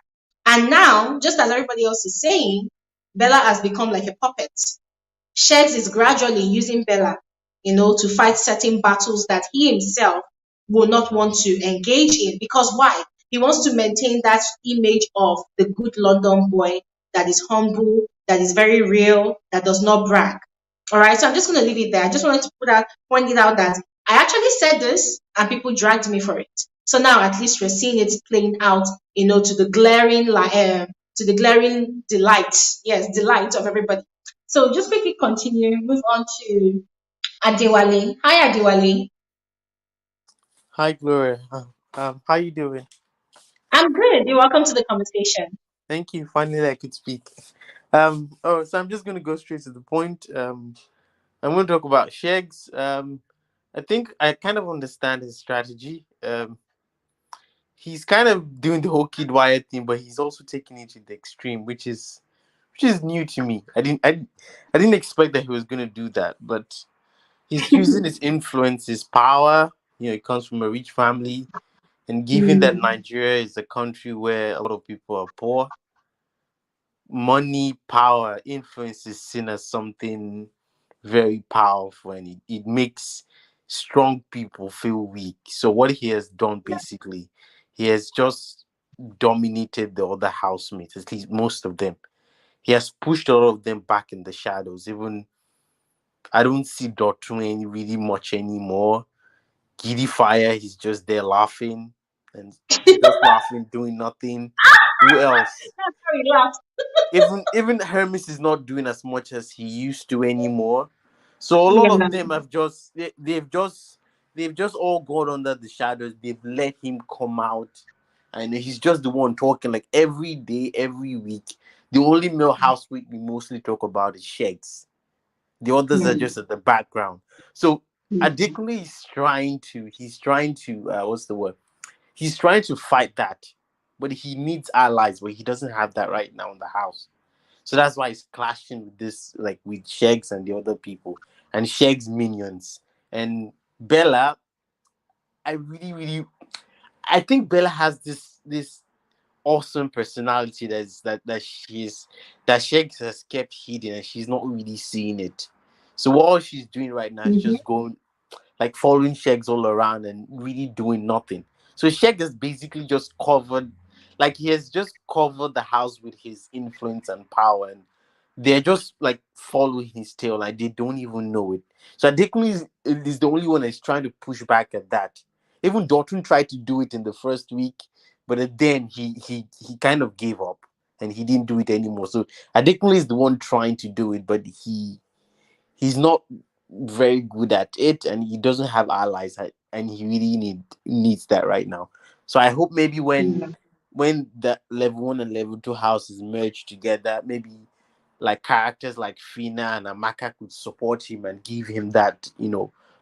And now, just as everybody else is saying, Bella has become like a puppet. Sheggz is gradually using Bella, to fight certain battles that he himself will not want to engage in. Because why? He wants to maintain that image of the good London boy that is humble, that is very real, that does not brag. All right, so I'm just going to leave it there. I just wanted to point it out that I actually said this and people dragged me for it. So now at least we're seeing it playing out, to the glaring delight, yes, delight of everybody. So just quickly continue, move on to Adewale. Hi, Adewale. Hi, Gloria. How you doing? I'm good. You're welcome to the conversation. Thank you. Finally, I could speak. So I'm just gonna go straight to the point. I'm gonna talk about Sheggz. I think I kind of understand his strategy. He's kind of doing the whole Kid Wyatt thing, but he's also taking it to the extreme, which is new to me. I didn't expect that he was gonna do that, but he's using his influence, his power. He comes from a rich family. And given that Nigeria is a country where a lot of people are poor, money, power, influence is seen as something very powerful, and it makes strong people feel weak. So what he has done basically, he has just dominated the other housemates, at least most of them. He has pushed all of them back in the shadows. Even I don't see Dotun really much anymore. Giddy Fire, he's just there laughing and just laughing, doing nothing. Who else? That's how he laughs. Even Hermes is not doing as much as he used to anymore. So a lot Yeah. of them have they've just all gone under the shadows. They've let him come out, and he's just the one talking like every day, every week. The only male housemate we mostly talk about is Sheggz. The others are just at the background. So Adekunle is trying to what's the word? He's trying to fight that, but he needs allies, but he doesn't have that right now in the house. So that's why he's clashing with this, like with Sheggz and the other people, and Sheggz minions. And Bella, I really, really, I think Bella has this awesome personality that Sheggz has kept hidden, and she's not really seeing it. So all she's doing right now is just going like following Sheggz all around and really doing nothing. So Sheggz has basically just covered, like he has just covered the house with his influence and power, and they're just like following his tail, like they don't even know it. So Adekunle is the only one that's trying to push back at that. Even Dotun tried to do it in the first week, but then he kind of gave up and he didn't do it anymore. So Adekunle is the one trying to do it, but he's not very good at it, and he doesn't have allies, and he really needs that right now. So I hope maybe when the level 1 and level 2 houses merge together, maybe like characters like Phyna and Amaka could support him and give him that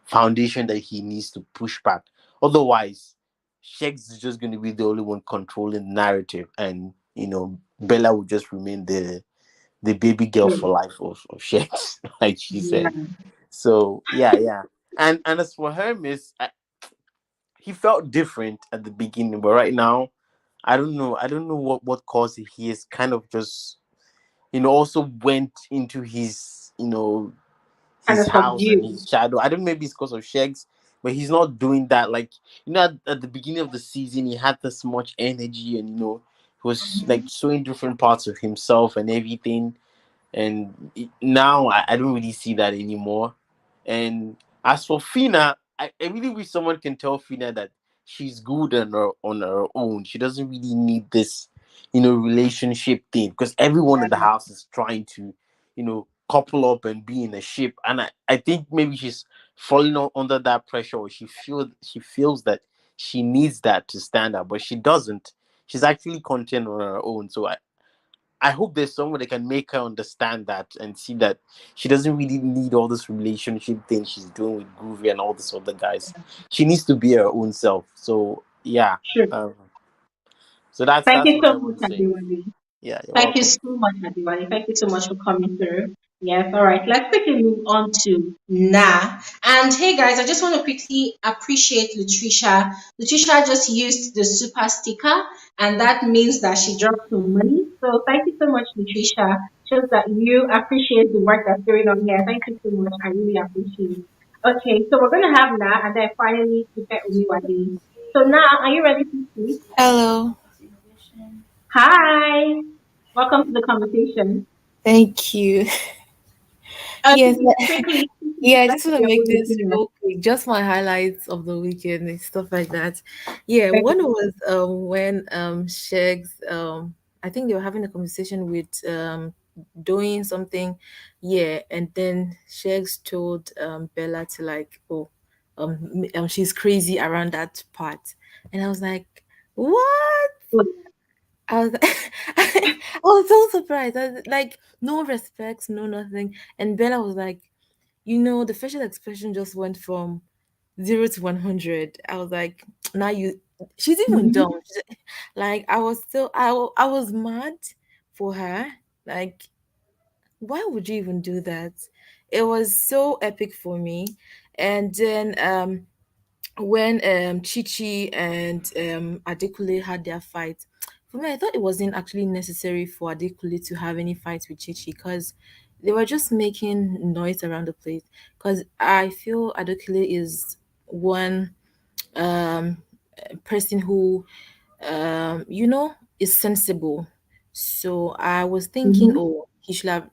foundation that he needs to push back. Otherwise, Sheggz is just going to be the only one controlling the narrative, and Bella will just remain the baby girl for life of Sheggz, like she said. So yeah. And as for Hermes, he felt different at the beginning, but right now, I don't know. I don't know what caused it. He is kind of just, also went into his, Kind his of house and subdued. his shadow. I don't know, maybe it's because of Sheggz, but he's not doing that. Like, at the beginning of the season, he had this much energy, and he was like showing different parts of himself and everything. And now I don't really see that anymore. And as for Phyna, I really wish someone can tell Phyna that she's good on her own. She doesn't really need this, relationship thing, because everyone in the house is trying to, couple up and be in a ship. And I think maybe she's falling under that pressure, or she feels that she needs that to stand out, but she doesn't. She's actually content on her own. So I hope there's someone that can make her understand that and see that she doesn't really need all this relationship thing she's doing with Groovy and all these other guys. She needs to be her own self. So yeah. Sure. So that's Thank you what so I much, want to say. Adewale. Yeah, you're Thank you welcome. so much, Adewale. Thank you so much for coming through. Yes, all right. Let's quickly move on to Na. And hey guys, I just want to quickly appreciate Lutricia. Lutricia just used the super sticker, and that means that she dropped some money. So thank you so much, Lutricia. Shows that you appreciate the work that's going on here. Thank you so much. I really appreciate it. Okay, so we're gonna have Na and then finally Ife Umiwade. So Na, are you ready to speak? Hello, Hi. Welcome to the conversation. thank you. Yes, Okay, quickly, yeah, I let's just get want to your make own this opinion. real quick, just my highlights of the weekend and stuff like that. Yeah, Okay. one was when Sheggz I think they were having a conversation with doing something, yeah, and then Sheggz told Bella to like, oh, she's crazy around that part, and I was like, what? I was I was so surprised. Like no respects, no nothing. And Bella was like, the facial expression just went from 0 to 100. I was like, now you she's even dumb. Mhm. Like I was mad for her. Like, why would you even do that? It was so epic for me. And then when Chichi and Adekunle had their fight, for me, I thought it wasn't actually necessary for Adekunle to have any fights with Chichi because they were just making noise around the place. Because I feel Adekunle is one um, person who, is sensible. So I was thinking, Mhm. oh, he should have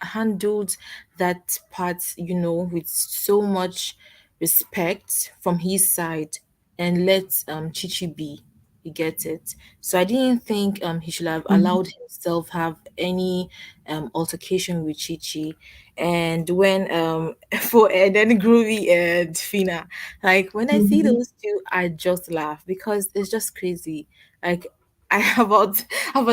handled that part, with so much respect from his side and let Chichi be. You get it. So I didn't think he should have allowed Mhm. himself have any altercation with Chichi. And when for and then Groovy and Fina, like when I see Mhm. those two, I just laugh because it's just crazy. Like I about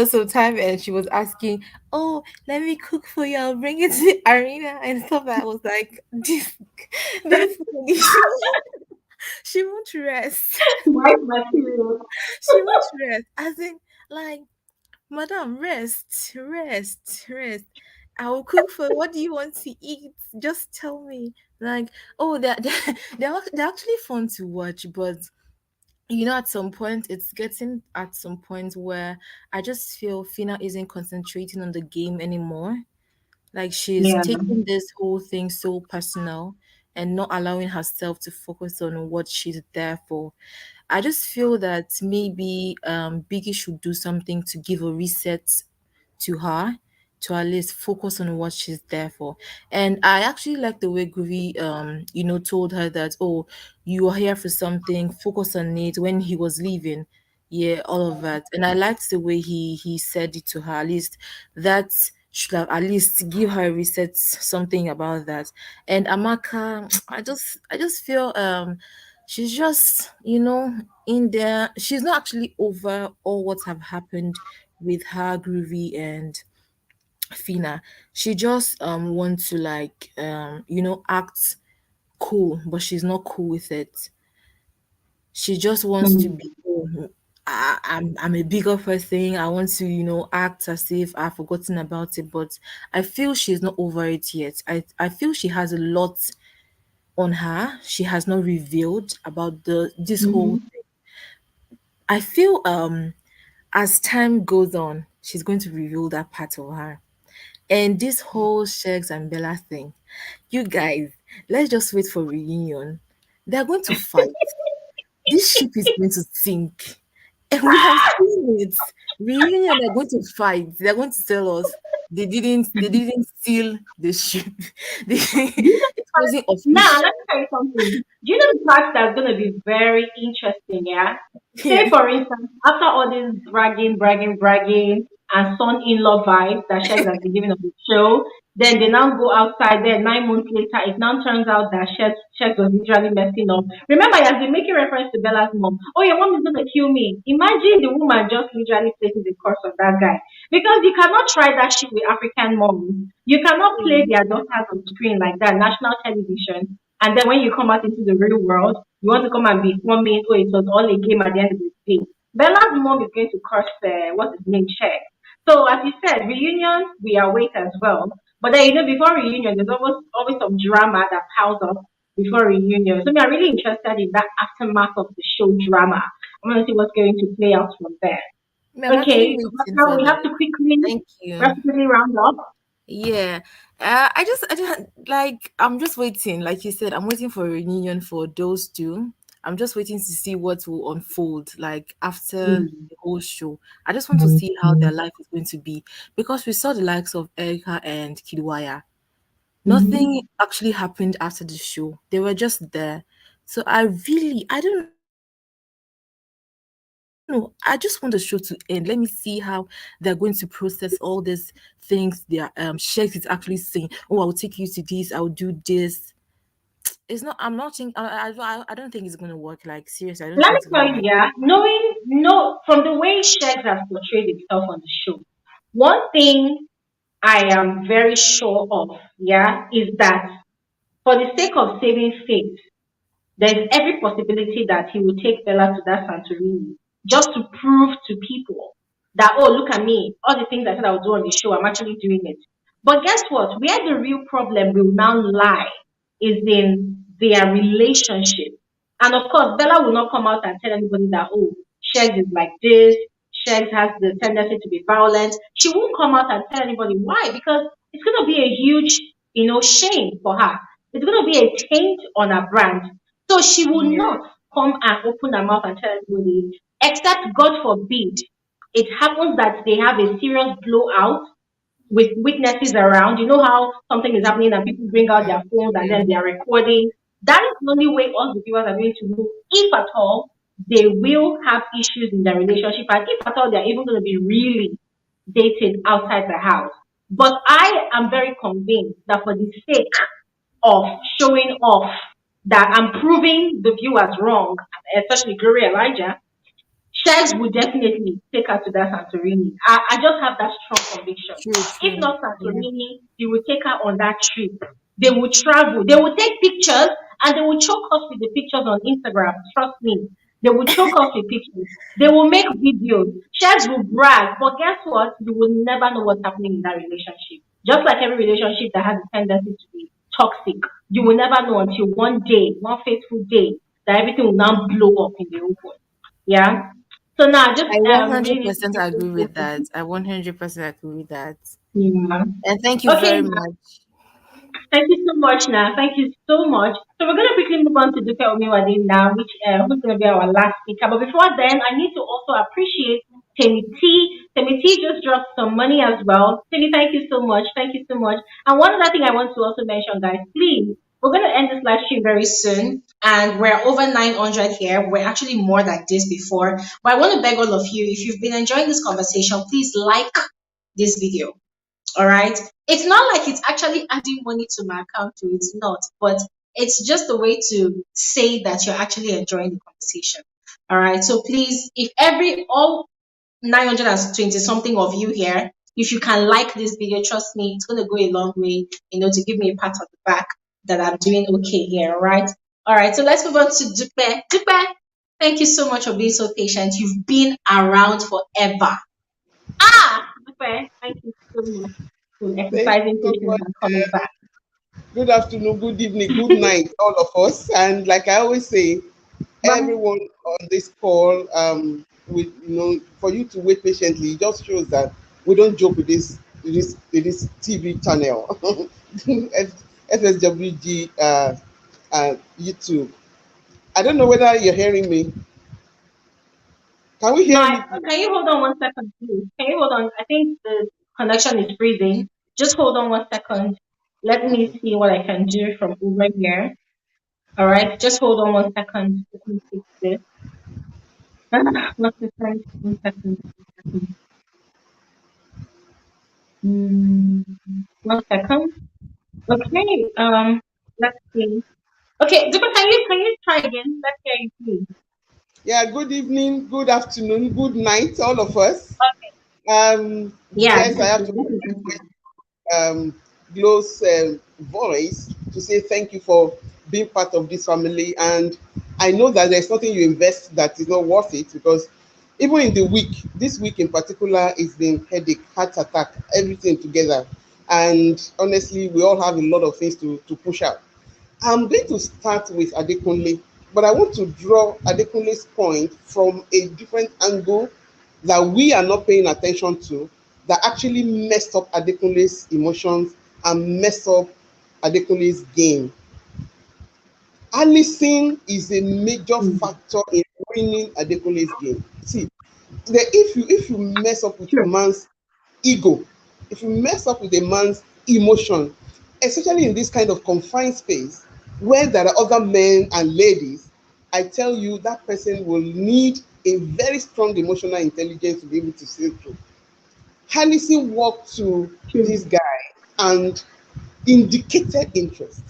some time and she was asking, oh, let me cook for you. I'll bring it to the arena and stuff. I was like, this lady, she won't rest. Wife material. She won't rest. As in, like, madam, rest. I will cook for you. What do you want to eat? Just tell me. Like, oh, they're actually fun to watch, but at some point it's getting at some point where I just feel Fina isn't concentrating on the game anymore. Like she's Yeah. taking this whole thing so personal and not allowing herself to focus on what she's there for. I just feel that maybe Biggie should do something to give a reset to her to at least focus on what she's there for. And I actually like the way Groovy told her that, oh, you are here for something, focus on it when he was leaving. Yeah, all of that. And I liked the way he said it to her. At least that should have at least give her a reset something about that. And Amaka, I just feel she's just in there. She's not actually over all what have happened with her Groovy and Fina. She just wants to like act cool, but she's not cool with it. She just wants to Mhm. be, oh, I'm a bigger person. I want to act as if I've forgotten about it, but I feel she's not over it yet. I feel she has a lot on her. She has not revealed about this whole. Mhm. I feel as time goes on, she's going to reveal that part of her. And this whole Sheggz and Bella thing, you guys, let's just wait for reunion. They're going to fight. This ship is going to sink. And we have seen it. Reunion, they're going to fight. They're going to tell us they didn't steal the ship. Do you know It wasn't now, let official. me tell you something. Do you know the part that's going to be very interesting, yeah? Say, Yeah. for instance, after all this bragging, and son-in-law vibes that Shegs has been giving on the show, then they now go outside there 9 months later. It now turns out that Shegs was literally messing up. Remember, he has been making reference to Bella's mom. Oh, your mom is going to kill me. Imagine the woman just literally places the curse on that guy. Because you cannot try that shit with African moms. You cannot play their daughters on screen like that, national television. And then when you come out into the real world, you want to come and be forming, oh, it was all a game at the end of the day. Bella's mom is going to curse, what's his name, Check. So as you said, reunions, we await as well. But then, before reunion, there's always some drama that piles up before reunion. So I'm really interested in that aftermath of the show drama. I want to see what's going to play out from there. I'm actually Okay, waiting now for we have that. to quickly, Thank you. rapidly round up. Yeah. I just like I'm just waiting. Like you said, I'm waiting for a reunion for those two. I'm just waiting to see what will unfold like after the whole show. I just want to see how their life is going to be because we saw the likes of Erica and Kidwaya. Nothing actually happened after the show. They were just there. So I don't know. I just want the show to end. Let me see how they're going to process all these things. Their Sheggz is actually saying, "Oh, I will take you to this. I will do this." It's not. I'm not think. I don't think it's gonna work. Like seriously, I don't think it's gonna work. Let me tell you, yeah, from the way Sheggz has portrayed himself on the show, one thing I am very sure of, yeah, is that for the sake of saving face, there's every possibility that he will take Bella to that Santorini just to prove to people that, oh, look at me, all the things I said I would do on the show, I'm actually doing it. But guess what? Where the real problem will now lie is in their relationship. And of course, Bella will not come out and tell anybody that, oh, Sheggz is like this, Sheggz has the tendency to be violent. She won't come out and tell anybody why, because it's going to be a huge, shame for her. It's going to be a taint on her brand. So she will not come and open her mouth and tell everybody, except God forbid, it happens that they have a serious blowout with witnesses around. You know how something is happening and people bring out their phones and then they are recording. That is the only way all the viewers are going to know if at all they will have issues in their relationship and if at all they're even going to be really dating outside the house. But I am very convinced that for the sake of showing off that I'm proving the viewers wrong, especially Glory Elijah, Sheggz would definitely take her to that Santorini. I just have that strong conviction. If not Santorini, he will take her on that trip. They will travel. They will take pictures and they will choke us with the pictures on Instagram. Trust me. They will choke us with pictures. They will make videos. Sheggz will brag. But guess what? You will never know what's happening in that relationship. Just like every relationship that has a tendency to be toxic, you will never know until one day, one fateful day, that everything will now blow up in the open. Yeah. So now, just I really, 100% agree with that. I 100% agree with that. yeah. And thank you Okay, very now, much. thank you so much. Now, thank you so much. So we're gonna quickly move on to Dupe Omiwade now, which who's gonna be our last speaker. But before then, I need to also appreciate Temi T. Temi T just dropped some money as well. Temi, thank you so much. Thank you so much. And one other thing I want to also mention, guys, please. We're going to end this live stream very soon, and we're over 900 here. We're actually more than this before. But I want to beg all of you, if you've been enjoying this conversation, please like this video. All right. It's not like it's actually adding money to my account, too. It's not. But it's just a way to say that you're actually enjoying the conversation. All right. So please, if all 920 something of you here, if you can like this video, trust me, it's going to go a long way, to give me a pat on the back that I'm doing okay here. All right. So let's move on to Dupe. Dupe, thank you so much for being so patient. You've been around forever. Dupe, thank you so much for Thank you exercising so patience much. and coming back. Good afternoon, good evening, good night, all of us. And like I always say, everyone on this call, for you to wait patiently, it just shows that we don't joke with this TV channel, FSWG YouTube. I don't know whether you're hearing me. Can we hear me? Can you hold on 1 second, please? Can you hold on? I think the connection is freezing. Just hold on 1 second. Let me see what I can do from over here. All right, just hold on 1 second. Let me fix this. 1 second, 1 second, 1 second. 1 second. Okay. Let's see. Okay, Dupa, can you try again? Let's hear you, please. Yeah. Good evening, good afternoon, good night, all of us. Okay. Yes, I have to Glow's voice to say thank you for being part of this family, and I know that there's nothing you invest that is not worth it, because even in the week, this week in particular, it's been headache, heart attack, everything together, And honestly, we all have a lot of things to push out. I'm going to start with Adekunle, but I want to draw Adekunle's point from a different angle that we are not paying attention to, that actually messed up Adekunle's emotions and messed up Adekunle's game. Allison is a major factor in winning Adekunle's game. See, if you mess up with a man's ego, if you mess up with a man's emotion, especially in this kind of confined space where there are other men and ladies, I tell you that person will need a very strong emotional intelligence to be able to see through. Allison walked to this guy and indicated interest.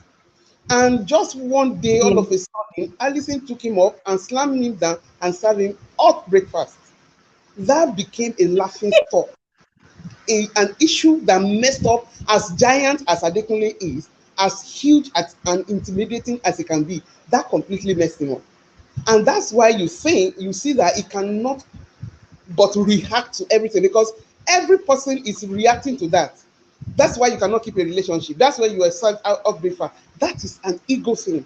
And just one day, all of a sudden, Allison took him up and slammed him down and served him hot breakfast. That became a laughing stock, an issue that messed up as giant as Adekunle is, as huge and intimidating as it can be. That completely messed him up. And that's why you see that he cannot but react to everything, because every person is reacting to that. That's why you cannot keep a relationship. That's why you are served out of breakfast. That is an ego thing.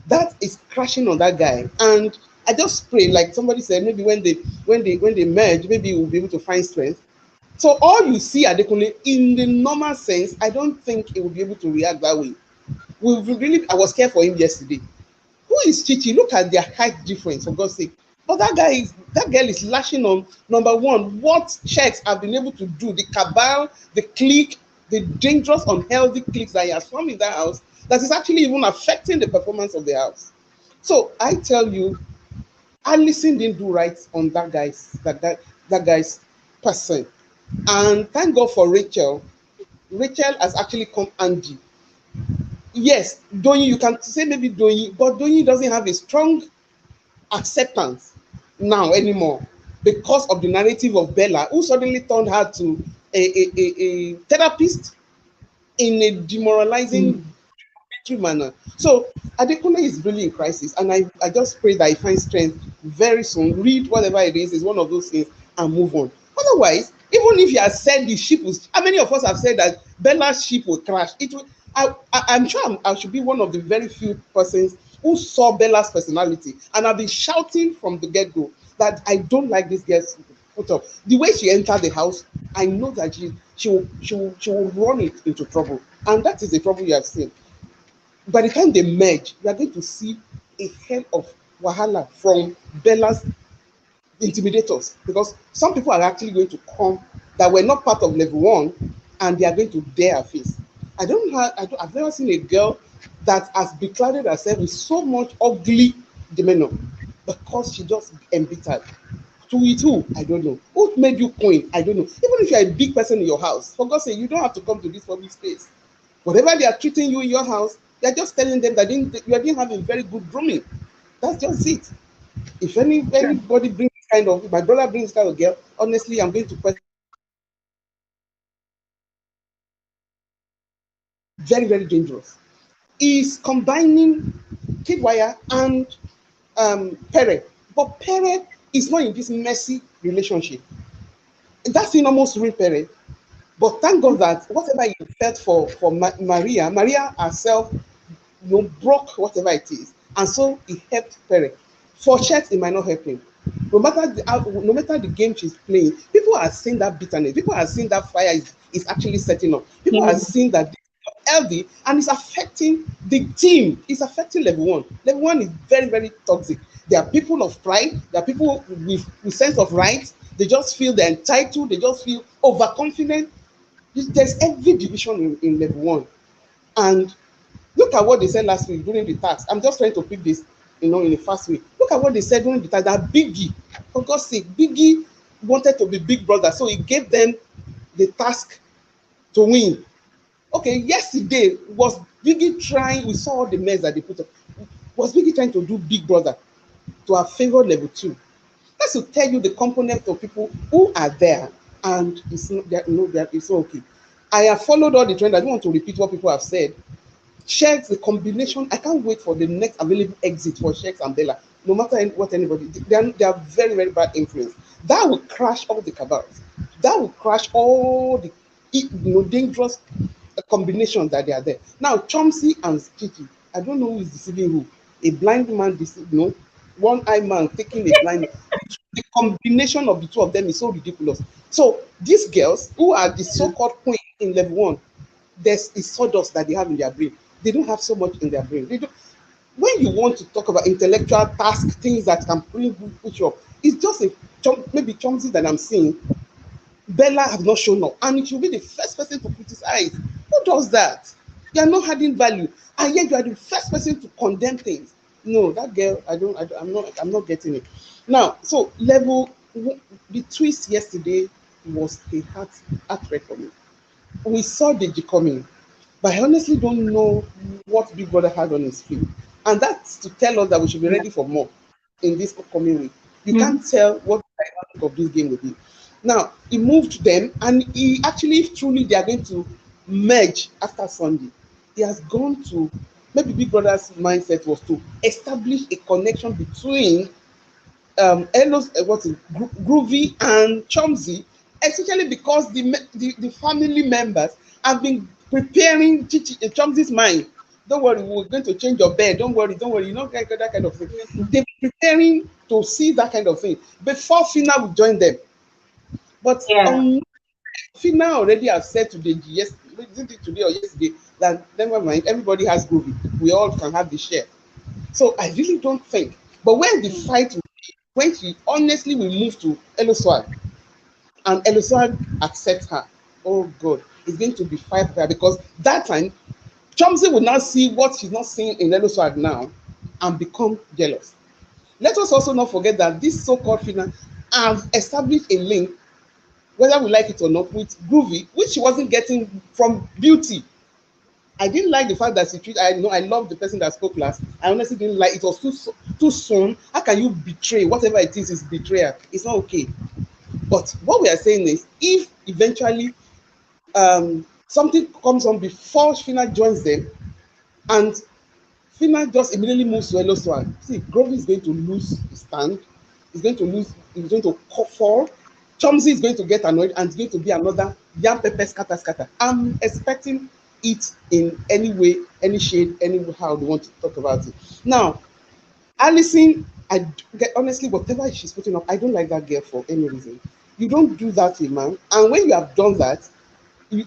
That is crashing on that guy. And I just pray, like somebody said, maybe when they merge, maybe we'll be able to find strength. So all you see Adekunle in the normal sense, I don't think he will be able to react that way. I was scared for him yesterday. Who is Chichi? Look at their height difference, for God's sake. But that girl is lashing on, number one, what Sheggz have been able to do, the cabal, the clique, the dangerous, unhealthy cliques that he has formed in that house, that is actually even affecting the performance of the house. So I tell you, Allison didn't do right on that guy's person. And thank God for Rachel. Rachel has actually come handy. Yes, Donyi, you can say maybe Donyi, but Donyi doesn't have a strong acceptance now anymore because of the narrative of Bella, who suddenly turned her to a therapist in a demoralizing manner. So Adekunle is really in crisis, and I just pray that he finds strength very soon. Read whatever it is one of those things and move on. Otherwise, even if you have said the ship was, how many of us have said that Bella's ship will crash? It will. I'm sure I should be one of the very few persons who saw Bella's personality, and I've been shouting from the get-go that I don't like this girl's put up. The way she entered the house, I know that she will run it into trouble, and that is the trouble you have seen. By the time they merge, you are going to see a hell of wahala from Bella's intimidators, because some people are actually going to come that were not part of level 1, and they are going to dare her face. I've never seen a girl that has declared herself with so much ugly demeanor because she just embittered. To it who? I don't know. Who made you queen? I don't know. Even if you're a big person in your house, for God's sake, you don't have to come to this public space. Whatever they are treating you in your house, they're just telling them that you didn't have a very good grooming. That's just it. If anybody brings kind of, my brother brings kind of girl, honestly, I'm going to question. Very, very dangerous. Is combining Kidwire and Pere. But Pere is not in this messy relationship. That thing almost ruined Pere. But thank God that whatever he felt for Maria herself, broke whatever it is. And so he helped Pere. For Sheggz, it might not help him. No matter the game she's playing, people are seeing that bitterness. People are seeing that fire is actually setting up. People are seeing that healthy, and it's affecting the team. It's affecting level 1. Level 1 is very, very toxic. There are people of pride. There are people with sense of right. They just feel they're entitled. They just feel overconfident. There's every division in level 1. And look at what they said last week during the task. I'm just trying to pick this, in a fast way. Look at what they said during the task. That Biggie, for God's sake, Biggie wanted to be Big Brother, so he gave them the task to win. Okay, yesterday, was Biggie trying, we saw all the mess that they put up. Was Biggie trying to do Big Brother to have favored level 2? That's to tell you the component of people who are there, and it's okay. I have followed all the trend. I don't want to repeat what people have said. Sheggz, the combination, I can't wait for the next available exit for Sheggz and Bella. No matter what anybody, they are very, very bad influence. That will crash all the cabals. That will crash all the dangerous combinations that they are there. Now, Chomsy and Chichi, I don't know who is deceiving who. A blind man, one-eye man taking a blind. The combination of the two of them is so ridiculous. So these girls who are the so-called queen in level 1, there's a sawdust that they have in their brain. They don't have so much in their brain. They don't, when you want to talk about intellectual task, things that can push you up, it's just maybe Chomsy that I'm seeing. Bella has not shown up, and it should be the first person to criticize. Who does that? You are not adding value, and yet you are the first person to condemn things. No, that girl, I'm not getting it. Now, so the twist yesterday was a heartbreak for me. We saw Deji coming, but I honestly don't know what Big Brother had on his feet, and that's to tell us that we should be ready for more in this upcoming week. You can't tell what the dynamic of this game will be. Now, he moved them, and he actually, if truly they are going to merge after Sunday, he has gone to, maybe Big Brother's mindset was to establish a connection between Groovy and Chomsy, especially because the family members have been preparing Chomsy's mind. Don't worry, we're going to change your bed. Don't worry, you know, that kind of thing. They're preparing to see that kind of thing before phyna will join them. But phyna already have said today or yesterday, that never mind, everybody has Groovy. We all can have the share. So I really don't think. But when the fight will be, when she honestly will move to Eloswag, and Eloswag accepts her, oh God, it's going to be fight there, because that time Chomsy will now see what she's not seeing in Eloswag now and become jealous. Let us also not forget that this so-called phyna have established a link, whether we like it or not, with Groovy, which she wasn't getting from Beauty. I didn't like the fact that she treated. I love the person that spoke last. I honestly didn't like it. Was too soon. How can you betray? Whatever it is betrayal. It's not okay. But what we are saying is, if eventually something comes on before phyna joins them, and phyna just immediately moves to Eloswag, see, Groovy is going to lose his stand. He's going to lose. He's going to fall. Chomsy is going to get annoyed, and it's going to be another yam pepper scatter. I'm expecting it in any way, any shade, any how they want to talk about it. Now, Alison, honestly, whatever she's putting up, I don't like that girl for any reason. You don't do that to a man, and when you have done that,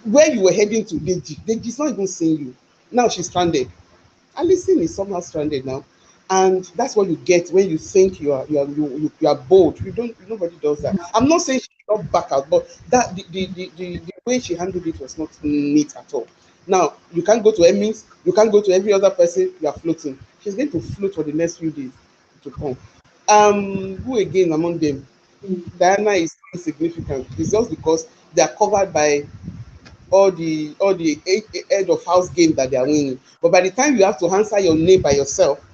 where you were heading to, Deji's not even seeing you. Now she's stranded. Alison is somehow stranded now, and that's what you get when you think you are bold. Nobody does that. I'm not saying she should not back out, but that the way she handled it was not neat at all. Now, you can't go to Emmys, you can't go to every other person, you are floating. She's going to float for the next few days to come. Who again among them? Diana is insignificant. It's just because they are covered by all the head of house game that they are winning. But by the time you have to answer your name by yourself,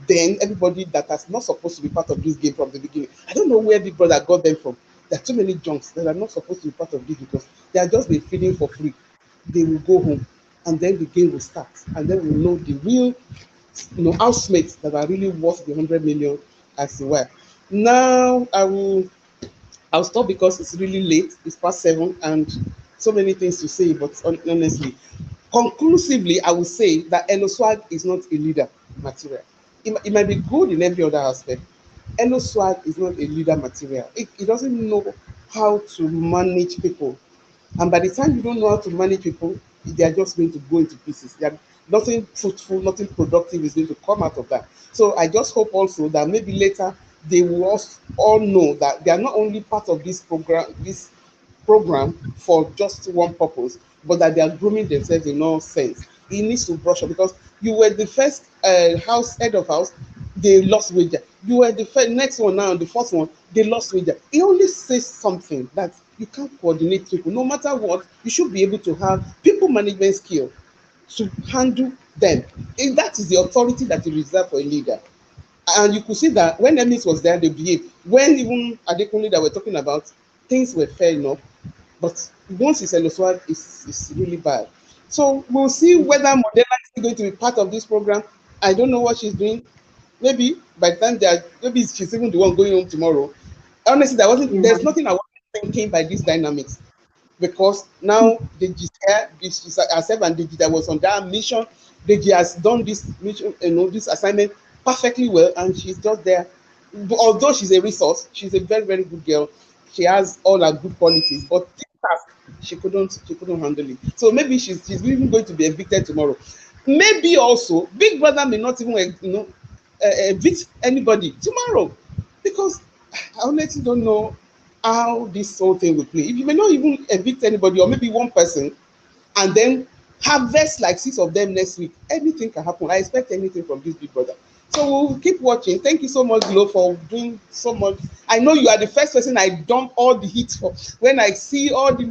then everybody that is not supposed to be part of this game from the beginning, I don't know where Big Brother got them from. There are too many junks that are not supposed to be part of this because they are just been feeding for free. They will go home, and then the game will start, and then we'll know the real, housemates that are really worth the 100 million as well. Now I'll stop because it's really late. It's past 7, and so many things to say. But honestly, conclusively, I will say that Eloswag is not a leader material. It might be good in every other aspect. Eloswag is not a leader material. It doesn't know how to manage people. And by the time you don't know how to manage people, they are just going to go into pieces. Nothing fruitful, nothing productive is going to come out of that. So I just hope also that maybe later they will all know that they are not only part of this program for just one purpose, but that they are grooming themselves in all sense. He needs to brush up because you were the first head of house, they lost wager. You were the next one now, the first one, they lost wager. He only says something that you can't coordinate people. No matter what, you should be able to have people management skill to handle them. And that is the authority that is reserved for a leader. And you could see that when Emmys was there, they behaved. When even Adekunle that we're talking about, things were fair enough. But once it's Eloswag, it's really bad. So we'll see whether Modena is going to be part of this program. I don't know what she's doing. Maybe by the time maybe she's even the one going home tomorrow. Honestly, there's nothing I was thinking by these dynamics. because now Deji's here, she's herself and Deji that was on that mission. Deji has done this mission, this assignment perfectly well, and she's just there. Although she's a resource, she's a very, very good girl. She has all her good qualities, but this task she couldn't handle it. So maybe she's even going to be evicted tomorrow. Maybe also Big Brother may not even evict anybody tomorrow, because I honestly don't know how this whole thing will play. If you may not even evict anybody, or maybe one person, and then harvest like 6 of them next week, anything can happen. I expect anything from this Big Brother. So we'll keep watching. Thank you so much, Glo, for doing so much. I know you are the first person I dump all the heat for. When I see all the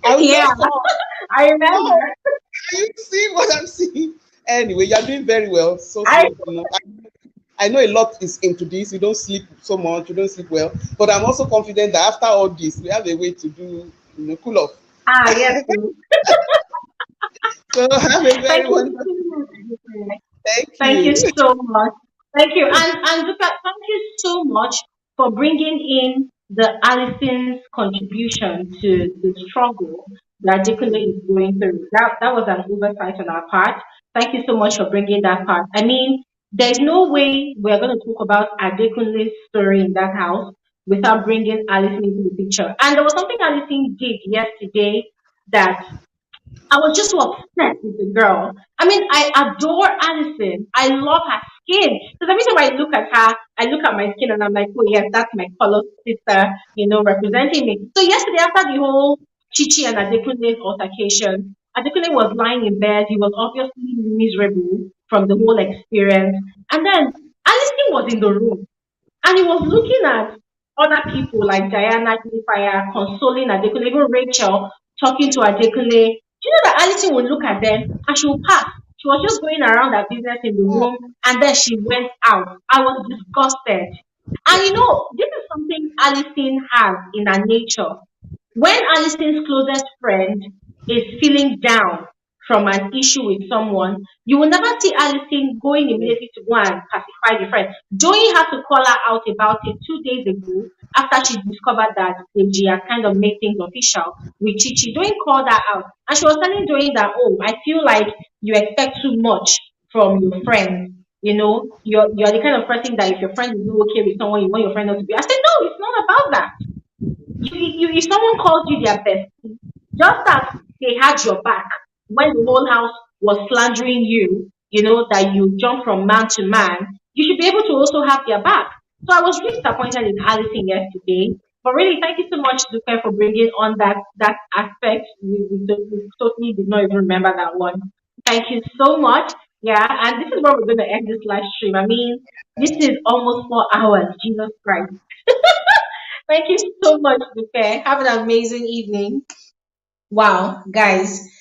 I was Yeah, just I remember. you see what I'm seeing? Anyway, you're doing very well. So I I know a lot is into this. You don't sleep so much, you don't sleep well. But I'm also confident that after all this, we have a way to do cool off. yes. So have a Thank very you wonderful. so much. Thank Thank you you. so much. Thank you. And Luca, thank you so much for bringing in the Allison's contribution to the struggle that Adekunle is going through. That was an oversight on our part. Thank you so much for bringing that part. I mean, there's no way we're going to talk about Adekunle's story in that house without bringing Allison into the picture. And there was something Allison did yesterday that I was just so obsessed with the girl. I mean, I adore Alison. I love her skin. Because every time I look at her, I look at my skin and I'm like, oh, yes, that's my color sister, representing me. So, yesterday, after the whole Chichi and Adekunle altercation, Adekunle was lying in bed. He was obviously miserable from the whole experience. And then Alison was in the room. And he was looking at other people like Diana Fire consoling Adekunle, even Rachel talking to Adekunle. Do you know that Alison would look at them and she would pass? She was just going around her business in the room and then she went out. I was disgusted. And this is something Alison has in her nature. When Alison's closest friend is feeling down from an issue with someone, you will never see Alison going immediately to go and pacify the friend. Joey had to call her out about it 2 days ago after she discovered that Deji had kind of made things official with Chichi. Joey called her out and she was telling Joey that, oh, I feel like you expect too much from your friend. You're the kind of person that if your friend is not okay with someone, you want your friend not to be. I said, no, it's not about that. If someone calls you their bestie, just that they had your back when the whole house was slandering you, that you jump from man to man, you should be able to also have their back. So I was really disappointed in Alison yesterday. But really, thank you so much, Dupe, for bringing on that aspect. We totally did not even remember that one. Thank you so much. Yeah, and this is where we're going to end this live stream. I mean, this is almost 4 hours. Jesus Christ. Thank you so much, Dupe. Have an amazing evening. Wow, guys.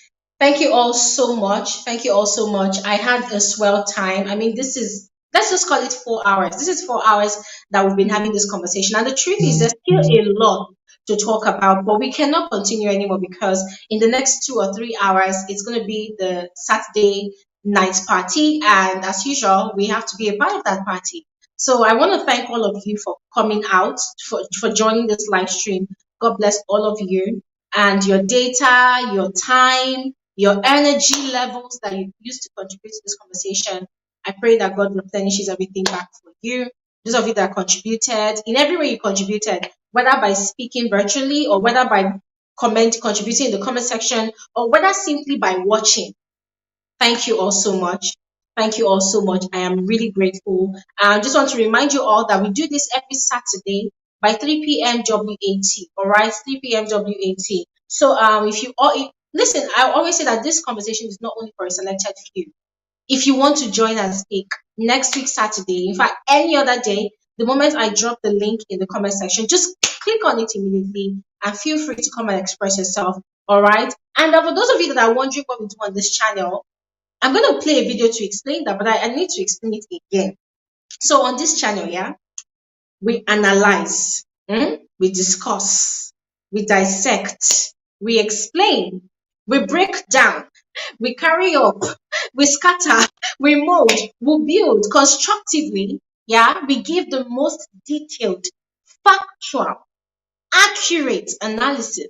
Thank you all so much. Thank you all so much. I had a swell time. I mean, let's just call it 4 hours. This is 4 hours that we've been having this conversation. And the truth is, there's still a lot to talk about, but we cannot continue anymore because in the next 2 or 3 hours, it's going to be the Saturday night party. And as usual, we have to be a part of that party. So I want to thank all of you for coming out, for joining this live stream. God bless all of you and your data, your time, your energy levels that you used to contribute to this conversation. I pray that God replenishes everything back for you. Those of you that contributed, in every way you contributed, whether by speaking virtually or whether by contributing in the comment section or whether simply by watching. Thank you all so much. Thank you all so much. I am really grateful. I just want to remind you all that we do this every Saturday by 3 p.m. WAT. All right, 3 p.m. WAT. So if you all listen, I always say that this conversation is not only for a selected few. If you want to join and speak next week Saturday, in fact any other day, the moment I drop the link in the comment section, just click on it immediately and feel free to come and express yourself. All right. And for those of you that are wondering what we do on this channel, I'm going to play a video to explain that, but I need to explain it again. So on this channel, yeah, we analyze, we discuss, we dissect, we explain, we break down, we carry up, we scatter, we mold, we build constructively. Yeah, we give the most detailed, factual, accurate analysis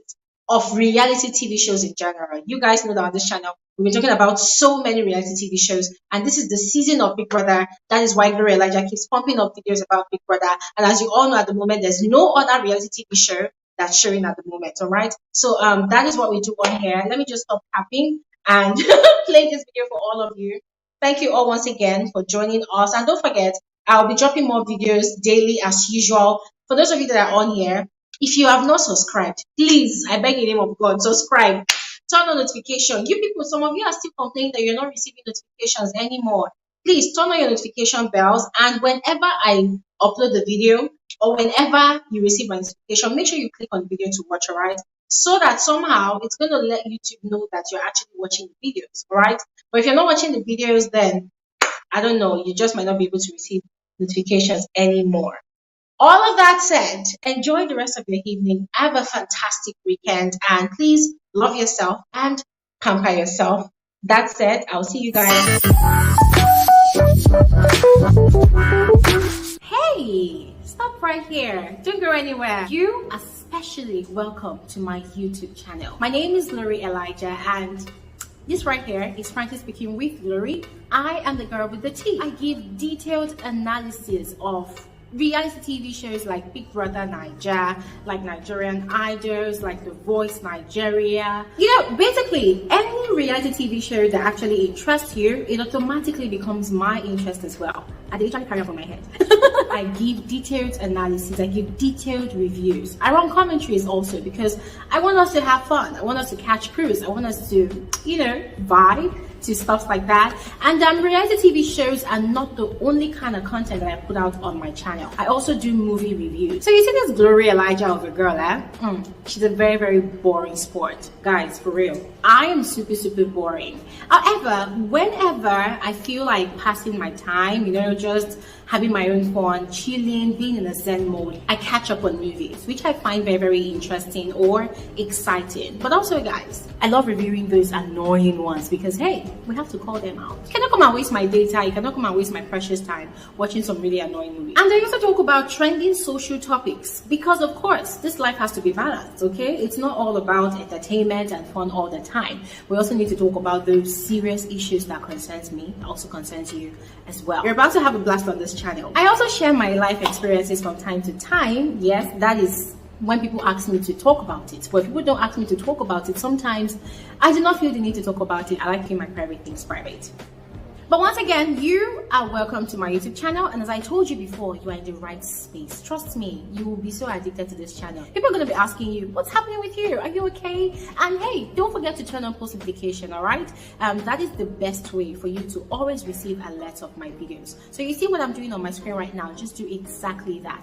of reality TV shows in general. You guys know that on this channel, we've been talking about so many reality TV shows, and this is the season of Big Brother. That is why Glory Elijah keeps pumping up videos about Big Brother. And as you all know, at the moment, there's no other reality TV show that's showing at the moment. All right. So that is what we do on here. Let me just stop tapping and play this video for all of you. Thank you all once again for joining us. And don't forget, I'll be dropping more videos daily as usual. For those of you that are on here, if you have not subscribed, please, I beg in the name of God, subscribe. Turn on notification. You people, some of you are still complaining that you're not receiving notifications anymore. Please turn on your notification bells, and whenever I upload the video or whenever you receive my notification, make sure you click on the video to watch, all right? So that somehow it's going to let YouTube know that you're actually watching the videos, all right? But if you're not watching the videos, then I don't know, you just might not be able to receive notifications anymore. All of that said, enjoy the rest of your evening. Have a fantastic weekend, and please love yourself and pamper yourself. That said, I'll see you guys. Hey, stop right here. Don't go anywhere. You are especially welcome to my YouTube channel. My name is Glory Elijah, and this right here is frankly speaking with Glory. I am the girl with the tea. I give detailed analysis of reality TV shows like Big Brother Naija, like Nigerian Idols, like The Voice Nigeria. You know, basically any reality TV show that actually interests you, it automatically becomes my interest as well. I literally carry up on my head. I give detailed analysis, I give detailed reviews. I run commentaries also because I want us to have fun. I want us to catch cruise. I want us to, you know, vibe to stuff like that. And reality TV shows are not the only kind of content that I put out on my channel. I also do movie reviews. So you see this Glory Elijah of a girl, she's a very, very boring sport. Guys, for real. I am super, super boring. However, whenever I feel like passing my time, you know, just having my own fun, chilling, being in a zen mode, I catch up on movies, which I find very, very interesting or exciting. But also, guys, I love reviewing those annoying ones because, hey, we have to call them out. You cannot come and waste my data, you cannot come and waste my precious time watching some really annoying movies. And I also talk about trending social topics because, of course, this life has to be balanced, okay? It's not all about entertainment and fun all the time. We also need to talk about those serious issues that concerns me, also concerns you as well. You're about to have a blast on this channel. I also share my life experiences from time to time. Yes, that is when people ask me to talk about it. But if people don't ask me to talk about it, sometimes I do not feel the need to talk about it. I like keeping my private things private. But once again, you are welcome to my YouTube channel, and as I told you before, you are in the right space. Trust me, you will be so addicted to this channel. People are going to be asking you, what's happening with you? Are you okay? And hey, don't forget to turn on post notification, all right? That is the best way for you to always receive alerts of my videos. So you see what I'm doing on my screen right now, just do exactly that.